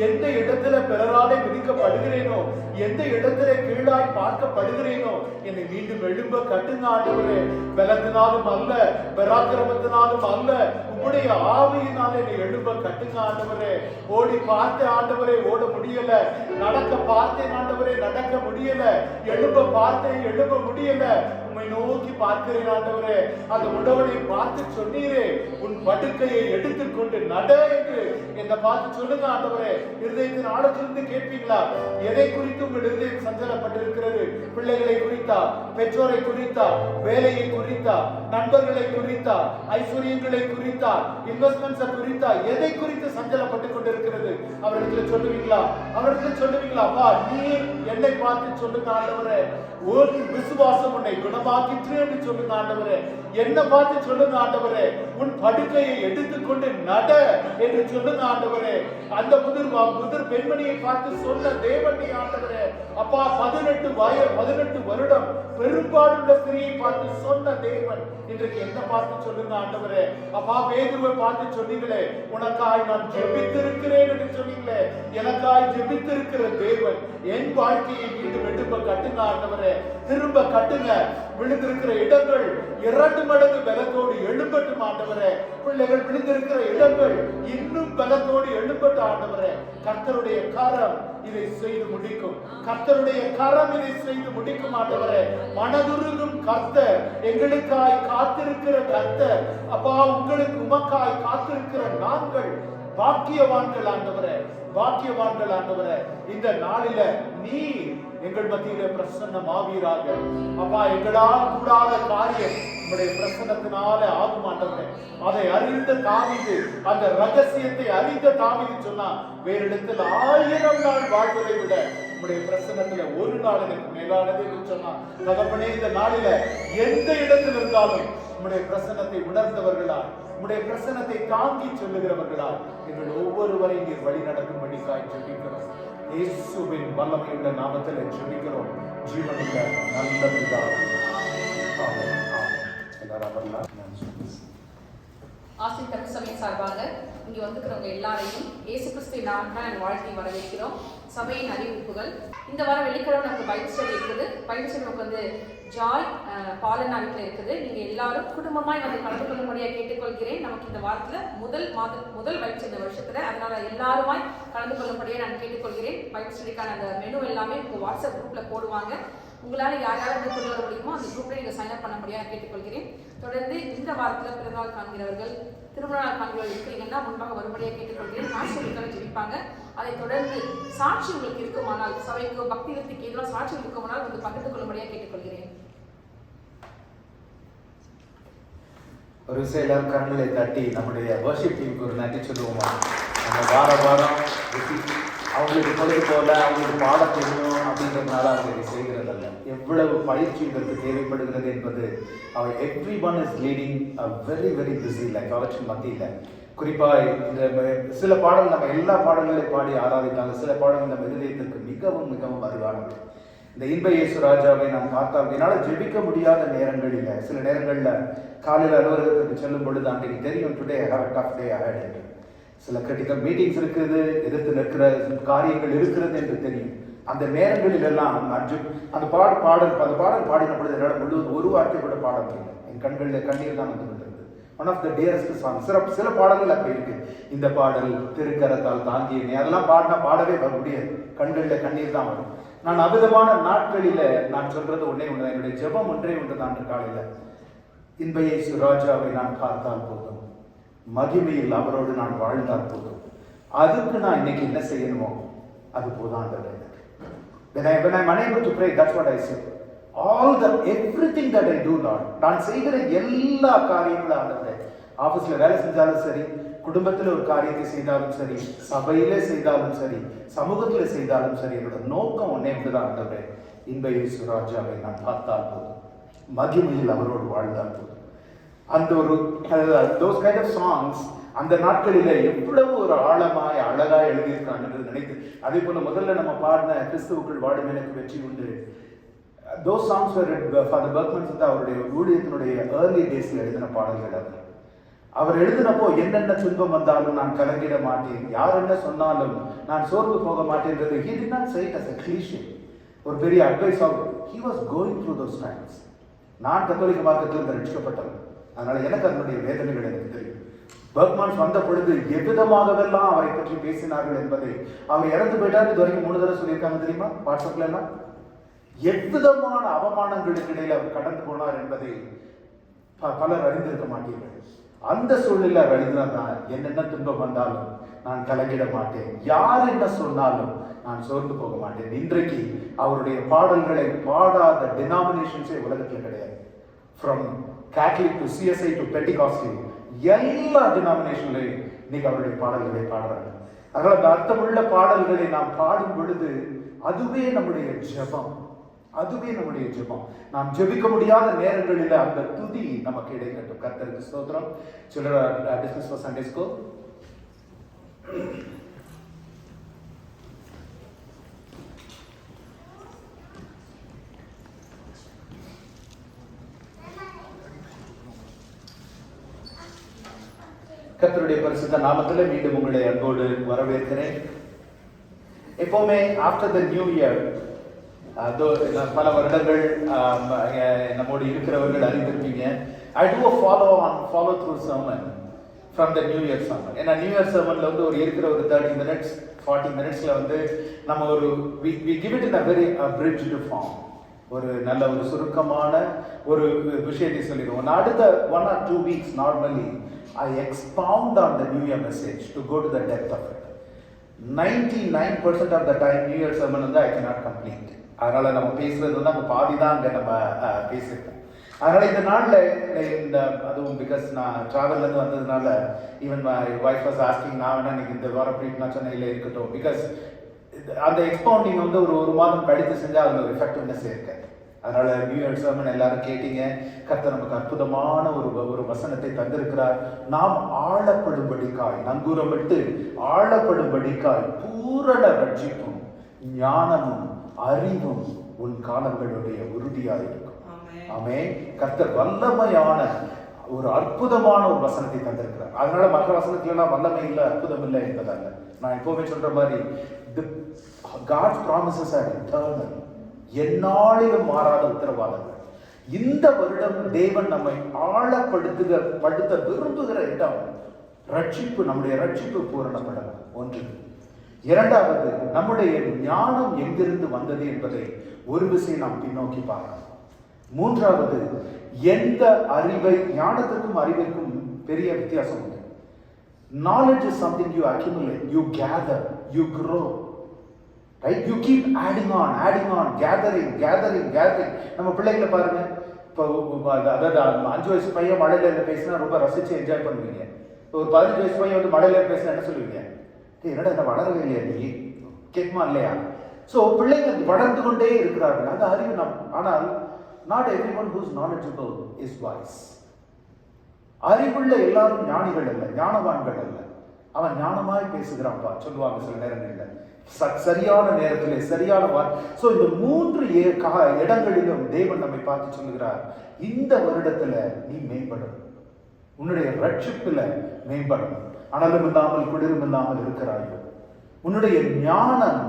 எந்த இடத்துல பிறராலே மிதிக்கப்படுகிறேனோ, எந்த இடத்துல கீழாய் பார்க்கப்படுகிறேனோ, என்னை மீண்டும் எழும்ப கட்டுங்க ஆண்டவரே. பலத்தினாலும் அல்ல, பராக்கிரமத்தினாலும் அல்ல, உங்களுடைய ஆவியினால என்னை எழும்ப கட்டுங்க ஆண்டவரே. ஓடி பார்த்தேன் ஆண்டவரே, ஓட முடியல. நடக்க பார்த்தேன் ஆண்டவரே, நடக்க முடியல. எழும்ப பார்த்தேன், எழும்ப முடியல. உம்மை நோக்கி பார்க்கிறேன் ஆண்டவரே. அந்த உடவனை பார்த்து சொன்னீரே, உன் படுக்கையை எடுத்துக்கொண்டு நட என்று என்னை பார்த்து சொல்லுங்க ஆண்டவரே. இருதயத்தின் ஆழத்திலிருந்து கேட்பீங்களா? எதை குறித்து உங்கள் இருதயம் சஞ்சலப்பட்டிருக்கிறது? பிள்ளைகளை குறித்தா, பெற்றோரை குறித்தா, வேலையை குறித்தா, நண்பர்களை குறித்தா, ஐஸ்வர்யங்களை குறித்தா, இன்வெஸ்ட்மெண்ட்ஸை குறித்தா, எதை குறித்து சஞ்சலப்பட்டு கொண்டிருக்கிறது? அவரிடத்துல சொல்லுவீங்களா? அவரிடத்துல சொல்லுவீங்களா? அப்பா, நீர் என்னை பார்த்து சொல்லுங்க ஆண்டவரே. ஒரு விசுவாசம் உன்னை குணமாக்கிற்று என்று சொல்லுங்க ஆண்டவரே. என்ன பார்த்து சொல்லுங்க ஆண்டவரே. உன் படுக்கையை எடுத்துக்கொண்டு நட என்று சொல்லுங்க ஆண்டவரே. அந்த முதிர் பெண்மணியை பார்த்து சொன்ன தேவன் நீ ஆண்டவரே. அப்பா, 18 வருடம் பெரும்பாலுள்ள ஸ்திரியை பார்த்து சொன்ன தேவன் இன்றைக்கு என்ன பார்த்து சொல்லுங்க ஆண்டவரே. அப்பா, பேதுருவை பார்த்து சொன்னீங்களே, உனக்காய் நான் ஜெபித்திருக்கிறேன் என்று சொன்னீங்களே. எனக்காய் ஜெபித்திருக்கிற தேவன் என் வாழ்க்கையை மீண்டும் எடுப்ப கட்டுங்க ஆண்டவரே. திரும்ப கட்டுங்க. விழுந்திருக்கிற இடங்கள் 2 மடங்கு பலத்தோடு எழும்பட்டும் ஆண்டவரே. பிள்ளைகள் விழுந்திருக்கிற இடங்கள் இன்னும் பலத்தோடு எழும்பட்டும் ஆண்டவரே. கர்த்தருடைய கரம் இதை செய்து முடிக்கும். கர்த்தருடைய கரம் இதை செய்து முடிக்கும் ஆண்டவரே. மனதுருகும் கர்த்தர், எங்களுக்காய் காத்திருக்கிற கர்த்தர். அப்பா, உங்களுக்கு உமக்காய் காத்திருக்கிற நாங்கள் பாக்கியவான்கள் ஆண்டவரே, பாக்கியவான்கள் ஆண்டவரே. இந்த நாளில நீ எங்கள் மத்தியிலே பிரசன்னமாவீராக. அப்பா, எங்களால் கூடாத காரியம் உங்களுடைய பிரசன்னத்தினால ஆகும் ஆண்டவரே. அதை அறிந்த தாவீது, அந்த ரகசியத்தை அறிந்த தாவீது சொன்னா, வேறு இடத்தில் 1000 நாள் வாழ்வதை விட உங்களுடைய பிரசன்னத்துல ஒரு நாள் எனக்கு மேலானது என்று சொன்னா, தகப்பனே, இந்த நாளில எந்த இடத்தில் இருந்தாலும் உங்களுடைய பிரசன்னத்தை உணர்ந்தவர்களா, உங்களுடைய பிரசன்னத்தை தாங்கி சொல்லுகிறவர்களா எங்கள் ஒவ்வொருவரையும் நீர் வழி நடக்கும்படிக்காய் ஜெபிக்கிறோம். இயேசுவின் வல்லமையுள்ள நாமத்தில் ஜெபிக்கிறோம். ஜீவனுள்ள நல்ல பிதாவே. ஆமென். ஆசிரியர் தமிழ் சபையின் சார்பாக இங்கே வந்துக்கிறவங்க எல்லாரையும் இயேசு கிறிஸ்துவின் நாமத்தில் வாழ்த்தி வரவேற்கிறோம். சபையின் அறிவிப்புகள். இந்த வாரம் வெள்ளிக்கிழமை நமக்கு பைபிள் ஸ்டடி இருக்குது. பைபிள் ஸ்டடி நமக்கு வந்து ஜாய் பாலநாட்டில் இருக்குது. நீங்கள் எல்லாரும் குடும்பமாய் வந்து கலந்து கொள்ளும்படியாக கேட்டுக்கொள்கிறேன். நமக்கு இந்த வாரத்தில் முதல் பைபிள் இந்த வருஷத்தில், அதனால எல்லாருமாய் கலந்து கொள்ளும்படியாக நான் கேட்டுக்கொள்கிறேன். பைபிள் ஸ்டடிக்கான அந்த மெனு எல்லாமே உங்கள் வாட்ஸ்அப் குரூப்பில் போடுவாங்க. உங்களால் யாராவது கொண்டு வர முடியுமோ அந்த குரூப்பில் நீங்கள் சைன் அப் பண்ண முடியாது கேட்டுக்கொள்கிறேன். தொடர்ந்து இந்த வாரத்தில் பிறந்தநாள் காண்கிறவர்கள், திருமண நாள் காண்கிறவர்கள் இருக்கிறீங்கன்னா முன்பாக வரும்படியாக கேட்டுக்கொள்கிறேன். ஆசிரியர்கள் ஜெபிப்பாங்க. அதை தொடர்ந்து சாட்சி உங்களுக்கு இருக்குமானால், சபைக்கு பக்தி விருத்திக்கு எதுவும் சாட்சி இருக்குமானால் வந்து பகிர்ந்து கொள்ளும்படியாக கேட்டுக்கொள்கிறேன். ஒரு விஷயம் எல்லாரும் கரங்களை தட்டி நம்முடைய வர்ஷிப் டீமுக்கு ஒரு நன்றி சொல்லுவோமா? நம்ம வாரம் அவங்களுக்கு பொழுது போல அவங்களுக்கு பாடம் தெரியும் அப்படின்றதுனால அவங்க இதை செய்கிறதல்ல. எவ்வளவு பயிற்சி இதற்கு தேவைப்படுகிறது என்பது அவர் every one is leading a very very busy life. அவற்றின் மத்தியில் குறிப்பாக இந்த சில பாடல் நம்ம எல்லா பாடல்களையும் பாடி ஆராதித்தாங்க. சில பாடல்கள் நம்ம இருதயத்திற்கு மிகவும் மிகவும் அருகானது. இந்த இன்ப இயேசு ராஜாவை நான் பார்த்தால் என்னால் ஜெபிக்க முடியாத நேரங்களில் சில நேரங்களில் காலையில் அலுவலகத்துக்கு செல்லும் பொழுது அன்றைக்கு தெரியும் today I have a tough day ahead என்று. சில கிரிட்டிக்கல் மீட்டிங்ஸ் இருக்குது, எதிர்த்து நிற்கிற காரியங்கள் இருக்கிறது என்று தெரியும். அந்த நேரங்களில் எல்லாம் அந்த பாடல் பாடின பொழுது என்னால் முழுவதும் ஒரு வார்த்தை கூட பாட முடியல. என் கண்களில் கண்ணீர் தான் வந்து கொண்டிருந்தது. One of the dearest song. சில பாடல்கள் அப்படி இருக்கு. இந்த பாடல் திருக்கரத்தால் தாங்கிய அதெல்லாம் பாடவே முடியாது, கண்களில் கண்ணீர் தான் வரும். நான் அவிதமான நாட்களில நான் சொல்றது ஒன்றே ஒன்று, என்னுடைய ஜெபம் ஒன்றே ஒன்று தான். காலையில இன்ப இயேசு ராஜாவை நான் பார்த்தால் போதும், மகிமையில் அவரோடு நான் வாழ்ந்தால் போதும், அதுக்கு நான் இன்னைக்கு என்ன செய்யணுமோ அது போதாண்டது. When I'm unable to pray, that's what I say. Everything that I do, Lord, நான் செய்கிற எல்லா காரியங்களும் ஆண்டவரே, ஆபீஸ்ல வேலை செஞ்சாலும் சரி, குடும்பத்தில் ஒரு காரியத்தை செய்தாலும் சரி, சபையிலே செய்தாலும் சரி, சமூகத்தில் செய்தாலும் சரி, என்னோட நோக்கம் ஒன்னே ஒன்றுதான் ஆண்டவரே, இன்ப இயேசு ராஜாவை நான் பார்த்தால் போதும், மகிமையில் அவரோடு வாழ்ந்தால் போதும். அந்த ஒரு those kind of songs அந்த நாட்களில எவ்வளவு ஒரு ஆழமாய் அழகாய் எழுதியிருக்காங்க என்று நினைத்து, அதே போல முதல்ல நம்ம பாடின கிறிஸ்துவுக்குள் வாடும் எனக்கு வெற்றி உண்டு, those songs were Father Berkman வந்து அவருடைய ஊழியத்தினுடைய early daysல எழுதின பாடல்கள். அது அவர் எழுதினப்போ என்னென்ன துன்பம் வந்தாலும் நான் கலங்கிட மாட்டேன், யார் என்ன சொன்னாலும் நான் சோர்ந்து போக மாட்டேன்றது. he did not say it as a cliche, ஒரு பெரிய advice of he was going through those times. நான் கத்தோலிக்க மார்க்கத்திலிருந்து ரட்சிக்கப்பட்டவன், அதனால எனக்கு அதனுடைய வேதனைகள் எனக்கு தெரியும். பர்க்மான்ஸ் வந்த பொழுது எவ்விதமாகவெல்லாம் அவரை பற்றி பேசினார்கள் என்பதை, அவர் இறந்து போயிட்டாரு இது வரைக்கும் 3 தடவை சொல்லியிருக்காங்க தெரியுமா வாட்ஸ்அப்ல எல்லாம். எவ்விதமான அவமானங்களுக்கு இடையில அவர் கடந்து போனார் என்பதை பலர் அறிந்திருக்க மாட்டீர்கள். அந்த சூழ்நிலை அவர் எழுதினதான், என்னென்ன துன்பம் வந்தாலும் நான் கலங்கிட மாட்டேன், யார் என்ன சொன்னாலும் நான் சோர்ந்து போக மாட்டேன். இன்றைக்கு அவருடைய பாடல்களை பாடாத டினாமினேஷன்ஸே உலகத்தில் கிடையாது. From Catholic to CSI to Pentecostal, எல்லா டினாமினேஷன்லையும் இன்னைக்கு அவருடைய பாடல்களை பாடுறாங்க. அதனால அந்த அர்த்தமுள்ள பாடல்களை நாம் பாடும் பொழுது அதுவே நம்முடைய ஜெபம், அதுவே நம்முடைய ஜெபம். நாம் ஜெபிக்க முடியாத நேரங்களில் அந்த துதி நமக்கு கிடைக்கட்டும். கர்த்தருக்கு ஸ்தோத்திரம். சிலர் டிஸ்மிஸ் ஃபார் சண்டே ஸ்கூல். கர்த்தருடைய பரிசுத்த நாமத்தில் மீண்டும் உங்களை அன்போடு வரவேற்கிறேன். எப்பவுமே ஆஃப்டர் த நியூ இயர், பல வருடங்கள் நம்மோடு இருக்கிறவர்கள் அறிந்திருப்பீங்க, I do a follow through sermon from the New Year sermon. ஏன்னா நியூ இயர் சர்மன்ல வந்து ஒரு இருக்கிற ஒரு 30 minutes 40 minutesல வந்து நம்ம ஒரு we give it in a very abridged form, ஒரு நல்ல ஒரு சுருக்கமான ஒரு விஷயத்தை சொல்லிடுவோம். அடுத்த 1 or 2 weeks normally I expound on the New Year message to go to the depth of it. 99% of the time New Year sermon வந்து I cannot complete. அதனால நம்ம பேசுறது வந்து அங்கே பாதி தான் அங்கே நம்ம பேசியிருக்கோம். அதனால இந்த நாளில் இந்த அதுவும் பிகாஸ் நான் ட்ராவல்லேருந்து வந்ததுனால even my wife was asking, நான் வேணா இன்னைக்கு இந்த வாரம் ப்ரீட் நான் சென்னையில் இருக்கட்டும், பிகாஸ் அந்த எக்ஸ்பவுண்டிங் வந்து ஒரு மாதம் கழித்து செஞ்சால் அதில் ஒரு எஃபெக்டிவ்னஸ் இருக்கு. அதனால நியூ இயர் சர்மன் எல்லாரும் கேட்டீங்க. கர்த்தர் நமக்கு அற்புதமான ஒரு வசனத்தை தந்திருக்கிறார். நாம் ஆளப்படும்படிக்காய், நங்கூரமிட்டு ஆளப்படும்படிக்காய் பூரண ரட்சிப்பும் ஞானமும் அறிவும் உன் காலங்களுடைய உறுதியாயிருக்கும். ஆமென். கர்த்தர் வல்லமையான ஒரு அற்புதமான ஒரு வசனத்தை தந்திருக்கிறார். அதனால மற்ற வசனத்துல வல்லமை இல்லை, அற்புதம் இல்லை என்பதல்ல. நான் எப்பவுமே சொல்ற மாதிரி God's promises are eternal, எந்நாளிலும் மாறாத உத்தரவாதங்கள். இந்த வருடம் தேவன் நம்மை ஆழப்படுத்த விரும்புகிற இடம் ரட்சிப்பு, நம்முடைய ரட்சிப்பு பூரணப்படலாம். ஒன்று. இரண்டாவது, நம்முடைய ஞானம் எங்கிருந்து வந்தது என்பதை ஒரு விஷயம் நாம் பின்னோக்கி பார்க்கலாம். மூன்றாவது, எந்த அறிவை, ஞானத்திற்கும் அறிவிற்கும் பெரிய வித்தியாசம் உண்டு. Knowledge is something you accumulate, you gather, you grow. Right? You keep adding on, gathering. நம்ம பிள்ளைங்களை பாருங்க, இப்போ அதாவது 5 வயசு பையன் மழையில பேசினா ரொம்ப ரசிச்சு என்ஜாய் பண்ணுவீங்க. ஒரு 15 வயசு பையன் வந்து மழையில பேசினா என்ன சொல்லுவீங்க? என்னடா என்ன வளரவே இல்லையா நீ, கேட்குமா இல்லையா? ஸோ பிள்ளைங்க வளர்ந்து கொண்டே இருக்கிறார்கள், அந்த அறிவு நாம். ஆனால் not everyone who is knowledgeable is wise. அறிவுள்ள எல்லாரும் ஞானிகள் அல்ல, ஞானவான்கள் அல்ல. அவன் ஞானமாய் பேசுகிறான்ப்பா சொல்லுவாங்க சில நேரங்களில். சரியான நேரத்திலே சரியான சோ இந்த 3 இடங்களிலும் தேவன் நம்மை பார்த்து சொல்லுகிறார், இந்த வருடத்துல நீ மேம்படும், உன்னுடைய ரட்சிப்புல மேம்படும். அனலும் இல்லாமல் குளிரும் இல்லாமல் இருக்கிறாயோ, உன்னுடைய ஞானம்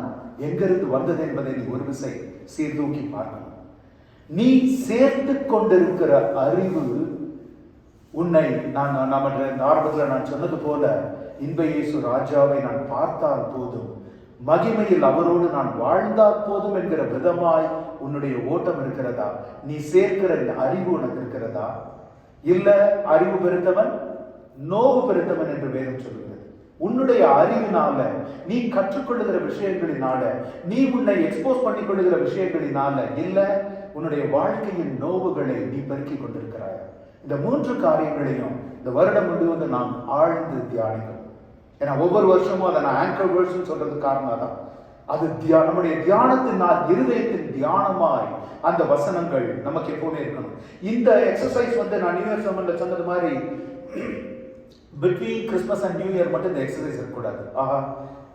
எங்கிருந்து வந்தது என்பதை நீ ஒரு விசை சீர்தூக்கி பார்க்கணும். நீ சேர்த்து கொண்டிருக்கிற அறிவு உன்னை, நான் ஆரம்பத்தில் நான் சொன்னது போல, இன்ப இயேசு ராஜாவை நான் பார்த்தால் போதும், மகிமையில் அவரோடு நான் வாழ்ந்தால் போதும் என்கிற விதமாய் உன்னுடைய ஓட்டம் இருக்கிறதா? நீ சேர்க்கிற அறிவு உனக்கு இருக்கிறதா? இல்ல அறிவு பெருத்தவன் நோவு பெருத்தவன் என்று வேதம் சொல்லுகிறது. உன்னுடைய அறிவினால, நீ கற்றுக்கொள்ளுகிற விஷயங்களினால, நீ உன்னை எக்ஸ்போஸ் பண்ணிக் கொள்ளுகிற விஷயங்களினால, இல்ல உன்னுடைய வாழ்க்கையின் நோவுகளை நீ பெருக்கிக் கொண்டிருக்கிறாய். இந்த 3 காரியங்களையும் இந்த வருடம் முழுவதும் நாம் ஆழ்ந்து தியானிக்கணும். ஏன்னா ஒவ்வொரு வருஷமும் அதை நான் ஆங்கர் வேர்ட்ஸ் சொல்றது காரணம் தான். அது நம்முடைய தியானத்தினால், இருதயத்தின் தியானமாய் அந்த வசனங்கள் நமக்கு எப்பவுமே இருக்கணும். இந்த எக்ஸசைஸ் நான் நியூ இயர் சம்மன்ல சொன்னது மாதிரி, between Christmas and new year மட்டும் இந்த எக்ஸசைஸ் இருக்கக்கூடாது. ஆஹா,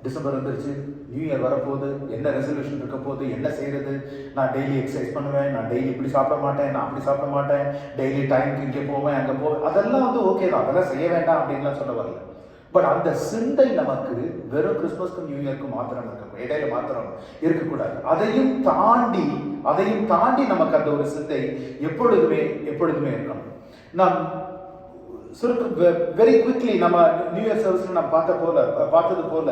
டிசம்பர் வந்துருச்சு, நியூ இயர் வரப்போகுது, என்ன ரெசல்யூஷன் இருக்க போகுது, என்ன செய்யறது, நான் டெய்லி எக்ஸசைஸ் பண்ணுவேன், நான் டெய்லி இப்படி சாப்பிட மாட்டேன், நான் அப்படி சாப்பிட மாட்டேன், டெய்லி டைமுக்கு இங்கே போவேன் அங்கே போவேன், அதெல்லாம் ஓகே தான், அதெல்லாம் செய்ய வேண்டாம் அப்படின்லாம் சொல்ல வரல. பட் அந்த சிந்தை நமக்கு வெறும் கிறிஸ்மஸ்க்கும் நியூ இயர்க்கும் மாத்திரம் இருக்கும், இடையில மாத்திரம் இருக்கக்கூடாது. அதையும் தாண்டி நமக்கு அந்த ஒரு சிந்தை எப்பொழுதுமே இருக்கணும். நாம் வெரி குவிக்லி நம்ம நியூ இயர் சர்வீஸ்ல நாம் பார்த்தது போல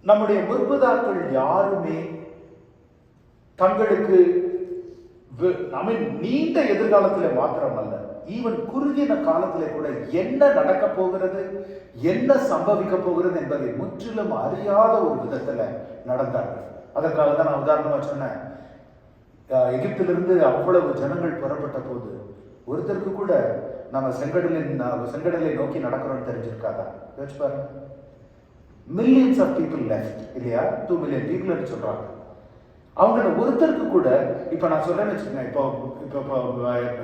நம்முடைய முற்பதாக்கள் யாருமே தங்களுக்கு நீண்ட எதிர்காலத்திலே மாத்திரம் அல்ல, ஈவன் குறுகிய காலத்திலே கூட என்ன நடக்க போகிறது, என்ன சம்பவிக்க போகிறது என்பதை முற்றிலும் அறியாத ஒரு விதத்துல நடந்தார்கள். அதற்காக தான் நான் உதாரணமா சொன்னேன், எகிப்திலிருந்து அவ்வளவு ஜனங்கள் புறப்பட்ட போது ஒருத்தருக்கு கூட நம்ம செங்கடலை நோக்கி நடக்கிறோம்னு தெரிஞ்சிருக்காதா? யோசிச்சு பாருங்க. மில்லியன்ஸ் ஆஃப் பீப்புள் லெஃப்ட், இல்லையா? 2 மில்லியன் பீப்புள் சொல்றாங்க. அவங்க ஒருத்தருக்கு கூட, இப்ப நான் சொல்றேன்னு வச்சுக்கோங்க,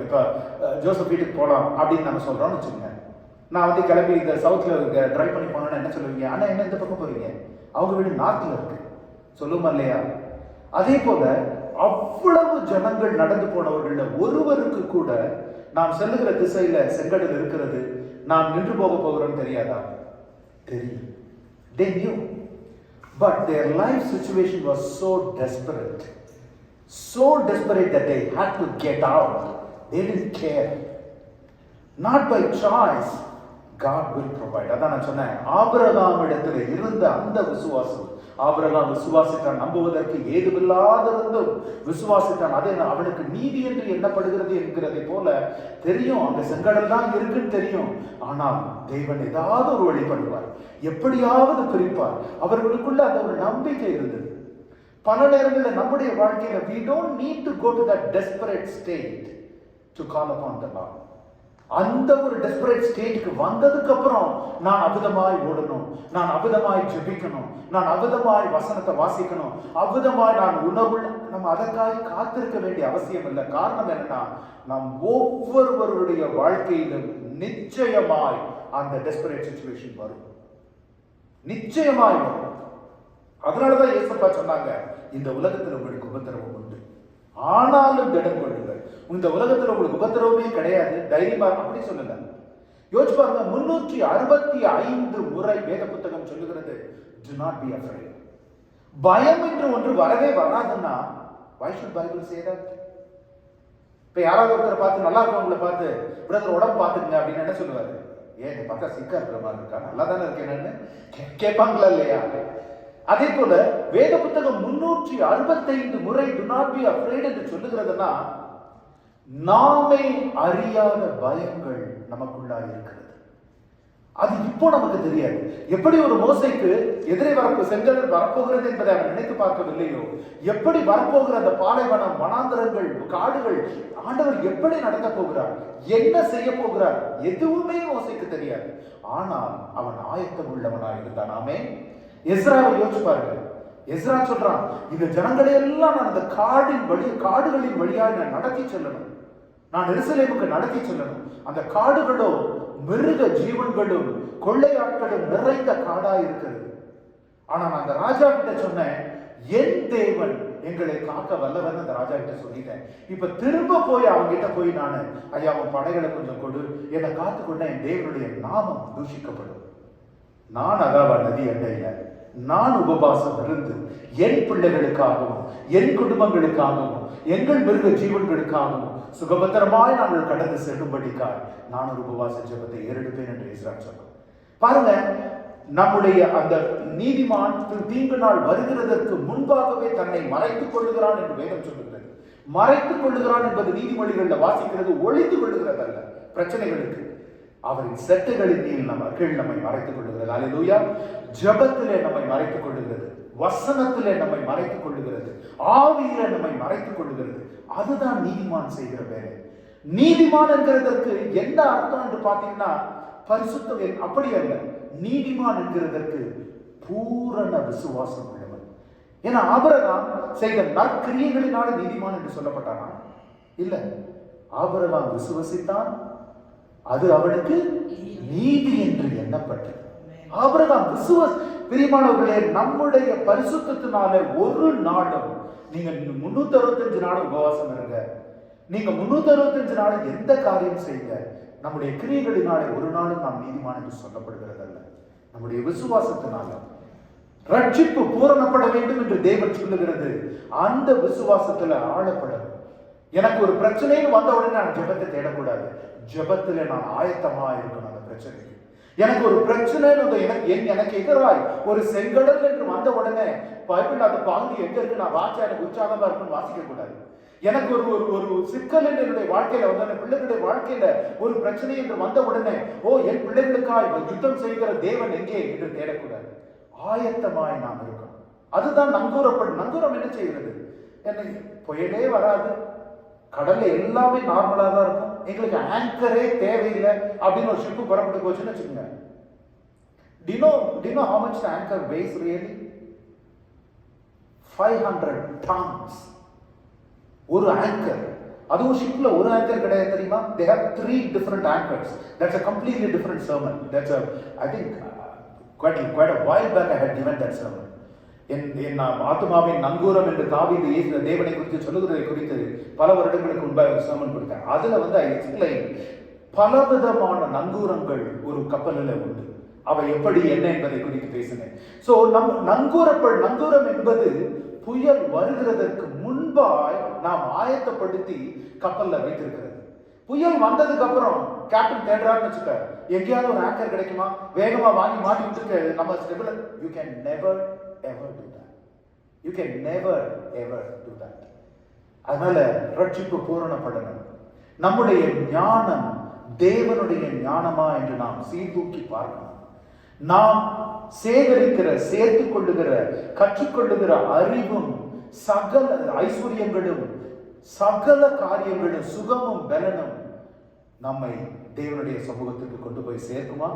இப்போ ஜோசப் வீட்டுக்கு போகலாம் அப்படின்னு நம்ம சொல்றோம்னு வச்சுக்கோங்க. நான் கிளம்பி இந்த சவுத்ல டிரைவ் பண்ணி போனோம்னா என்ன சொல்லுவீங்க? ஆனா என்ன இந்த பக்கம் போறீங்க? அவங்க வீடு நார்த்ல இருக்கு சொல்லுமா இல்லையா? அதே போல அவ்வளவு ஜனங்கள் நடந்து போனவர்கள் ஒருவருக்கு கூட நாம் செல்லுகிற திசையில செங்கடல் இருக்கிறது, நாம் நின்று போக போகிறோம் தெரியாதா? தெரியும். They knew. But their life situation was so desperate that they had to get out. They didn't care. Not by choice, God will provide. அதான் நான் சொன்னேன், ஆபிரகாமிடத்தில் இருந்த அந்த விசுவாசம், ஆபிரகாம் விசுவாசித்தான், நம்புவதற்கு ஏதுமில்லாதிருந்தும் விசுவாசித்தான், அதே அவனுக்கு நீதி என்று எண்ணப்படுகிறது என்கிறதை போல தெரியும், அங்க செங்கடல் தான் இருக்குன்னு தெரியும். ஆனால் தேவன் ஏதாவது ஒரு வழி பண்ணுவார், எப்படியாவது பிரிப்பார். அவர்களுக்குள்ள அந்த ஒரு நம்பிக்கை இருந்தது. பல நேரங்களில் நம்முடைய வாழ்க்கையில we don't need to go to that desperate state to call upon the Lord. அந்த ஒரு டெஸ்பரேட் ஸ்டேஜ்க்கு வந்ததுக்கு அப்புறம் நான் அபுதமாய் ஓடணும், நான் அபுதமாய் ஜெபிக்கணும், நான் அபுதமாய் வசனத்தை வாசிக்கணும், அபுதமாய் நான் உணவு, நம்ம அதற்காக காத்திருக்க வேண்டிய அவசியம் இல்லை. காரணம் என்னன்னா, நம் ஒவ்வொருவருடைய வாழ்க்கையிலும் நிச்சயமாய் அந்த டெஸ்பரேட் சிச்சுவேஷன் வரும், நிச்சயமாய் வரும். அதனாலதான் இயேசுப்பா சொன்னாங்க, இந்த உலகத்தில் உங்களுக்கு உபத்திரவம் உண்டு, ஆனாலும் திடம் கொள்ளுங்கள். இந்த உலகத்துல உங்களுக்கு உபத்திரவமே கிடையாது, தைரியமா அப்படி சொல்லல. யோசிச்சு பாருங்க, 365 முறை வேத புத்தகம் சொல்லுகிறது, do not be afraid. பயம் என்று ஒன்று வரவே வராதுன்னா why should Bible say that? இப்ப யாராவது ஒருத்தரை பார்த்து, நல்லா இருக்கவங்களை பார்த்து, பிரதர் உடம்பு பார்த்துங்க அப்படின்னு என்ன சொல்லுவாரு? ஏன் பார்த்தா சிக்கா இருக்கிற மாதிரி இருக்கா, நல்லா தானே இருக்கேன்னு கேட்பாங்களா இல்லையா? அதே போல வேத புத்தகம் 365 முறை do not be afraid என்று சொல்லுகிறதுனா, நாமே அறியாத பயங்கள் நமக்குள்ளா இருக்கிறது. அது இப்போ நமக்கு தெரியாது. எப்படி ஒரு மோசைக்கு எதிரே செங்கடல் வரப்போகிறது என்பதை அவன் நினைத்து பார்க்கவில்லையோ, எப்படி வரப்போகிற அந்த பாலைவனம், வனாந்தரங்கள், காடுகள், ஆண்டவர் எப்படி நடத்த போகிறார், என்ன செய்ய போகிறார், எதுவுமே மோசைக்கு தெரியாது. ஆனால் அவன் ஆயத்தம் உள்ளவனாய் இருந்தான். ஆமே. எஸ்ராவை யோசிச்சு பாருங்க. எஸ்ரா சொல்றான், இந்த ஜனங்களை எல்லாம் நான் அந்த காடுகளின் வழியாக நான் நடத்தி செல்லணும், நான் எருசலேமுக்கு நடத்தி செல்லணும். அந்த காடுகளோ மிருக ஜீவன்களும் கொள்ளையாட்களும் நிறைந்த காடா இருக்கிறது. ஆனா நான் அந்த ராஜா கிட்ட சொன்னேன், என் தேவன் எங்களை காக்க வல்லவன் அந்த ராஜா கிட்ட சொல்லிட்டேன். இப்ப திரும்ப போய் அவங்க கிட்ட போய் நான், ஐயா அவன் படைகளை கொஞ்சம் கொடு, என்னை காத்துக்கொண்ட என் தேவனுடைய நாமம் தூஷிக்கப்படும். நான் அகாவா நதி எண்டையில நான் உபவாசம் இருந்து என் பிள்ளைகளுக்காகவும் என் குடும்பங்களுக்காகவும் எங்கள் மிருக ஜீவன்களுக்காகவும் சுகபத்திரமாய் நாங்கள் கடந்து செல்லும்படிக்காய் நான் ஒரு உபவாச ஜெபத்தை ஏறெடுப்பேன் என்று இஸ்ராயேல் சொன்னார். பாருங்க, நம்முடைய அந்த நீதிமான் தீங்கு நாள் வருகிறதற்கு முன்பாகவே தன்னை மறைத்துக் கொள்ளுகிறான் என்று வேதம் சொல்லுகிறது. மறைத்துக் கொள்ளுகிறான் என்பது நீதிமொழிகளில் வாசிக்கிறது ஒளிந்து கொள்ளுகிறதல்ல, பிரச்சனைகளுக்கு அவரின் செட்டுகளின் கீழ் நம்மை மறைத்துக் கொள்ளுகிறது. அல்லேலூயா. ஜெபத்திலே நம்மை மறைத்துக் கொள்ளுகிறது, வசனத்திலே நம்மை மறைத்துக் கொள்ளுகிறது, ஆவியிலே நம்மை மறைத்துக் கொள்ளுகிறது. அதுதான் நீதிமான் செய்கிற வேலை. நீதிமான் என்கிறதற்கு என்ன அர்த்தம் என்று பார்த்தீங்கன்னா, பரிசுத்தம் அப்படி அல்ல. நீதிமான் என்கிறதற்கு பூரண விசுவாசம் உள்ளவன். ஏன்னா ஆபிரகாம் செய்த நற்கிரியைகளினால நீதிமான் என்று சொல்லப்பட்டானா? இல்ல, ஆபிரகாம் விசுவசித்தான், அது அவனுக்கு நீதி என்று எண்ணப்பட்டது. ஆபிரகாம் பிரியமானவர்களே, நம்முடைய பரிசுத்தத்தினால ஒரு நாளும் நீங்க 365 நாள் உபவாசம் இருங்க, நீங்க 365 நாள் எந்த காரியம் செய்யுங்க, நம்முடைய கிரியைகளினாலே ஒரு நாளும் நாம் நீதிமான் என்று சொல்லப்படுகிறது அல்ல. நம்முடைய விசுவாசத்தினால ரட்சிப்பு பூரணப்பட வேண்டும் என்று தேவன் சொல்லுகிறது. அந்த விசுவாசத்துல ஆழப்படணும். எனக்கு ஒரு பிரச்சனைன்னு வந்த உடனே நான் ஜெபத்தை தேடக்கூடாது. ஜெபத்துல நான் ஆயத்தமா இருக்கணும். அந்த பிரச்சனைக்கு எனக்கு ஒரு பிரச்சனை எனக்கு எதிராய் ஒரு செங்கடல் என்று வந்த உடனே பைபிள் அந்த பாங்கு எங்க இருக்கு நான் வாச்சா எனக்கு உற்சாகமா இருக்குன்னு வாசிக்க கூடாது. எனக்கு ஒரு சிக்கல் என்று என்னுடைய வாழ்க்கையில வந்து பிள்ளைகளுடைய வாழ்க்கையில ஒரு பிரச்சனை என்று வந்த உடனே என் பிள்ளைகளுக்காய் யுத்தம் செய்கிற தேவன் எங்கே என்று தேடக்கூடாது. ஆயத்தமாய் நாம் இருக்கணும். அதுதான் நங்கூரப்படும். நங்கூரம் என்ன செய்கிறது? என்னை புயலே வராது, கடல்ல எல்லாமே நார்மலா தான் இருக்கும், எங்களுக்கு ஆங்கரே தேவையில்லை அப்படின்னு ஒரு ஷிப்பு புறப்பட்டு போச்சுன்னு வச்சுக்கோங்க. Do you know how much the anchor weighs really? 500 tons. ஒரு ஆங்கர். அதுவும் ஷிப்ல ஒரு ஆங்கர் கிடையாது தெரியுமா? They have 3 different anchors. That's a completely different sermon. That's I think quite a while back I had given that sermon. என் ஆத்துமாவின் நங்கூரம் என்று தாவீது தேவனை குறித்து சொல்லுகிறதை குறித்து பல வருடங்களுக்கு முன்பாக ஒரு சர்மன் கொடுத்தேன். அதுல வந்து ஐ எக்ஸ்பிளைன் பலவிதமான நங்கூரங்கள் ஒரு கப்பலில் உண்டு, அவை எப்படி என்ன என்பதை குறித்து பேசினேன். சோ நங்கூரம் என்பது புயல் வருகிறதற்கு முன்பாய் நாம் ஆயத்தப்படுத்தி கப்பல்ல வைத்திருக்கிறது. புயல் வந்ததுக்கு அப்புறம் கேப்டன் தேடுறாருன்னு வச்சுக்க, எங்கேயாவது ஒரு ஆங்கர் கிடைக்குமா, வேகமா வாங்கி மாட்டி விட்டுட்டு நம்ம stable. You can never ever do that. You can never ever do that. அதனால ரட்சிப்பு பூரணப்படணும். நம்முடைய ஞானம் தேவனுடைய ஞானமா என்று நாம் சீர்தூக்கி பார்க்கணும். நாம் சேர்த்துக் கொள்ளுகிற கற்றுக்கொள்ளுகிற அறிவும் சகல ஐஸ்வர்யங்களும் சகல காரியங்களும் சுகமும் பலனும் நம்மை தேவனுடைய சமூகத்துக்கு கொண்டு போய் சேர்க்குமா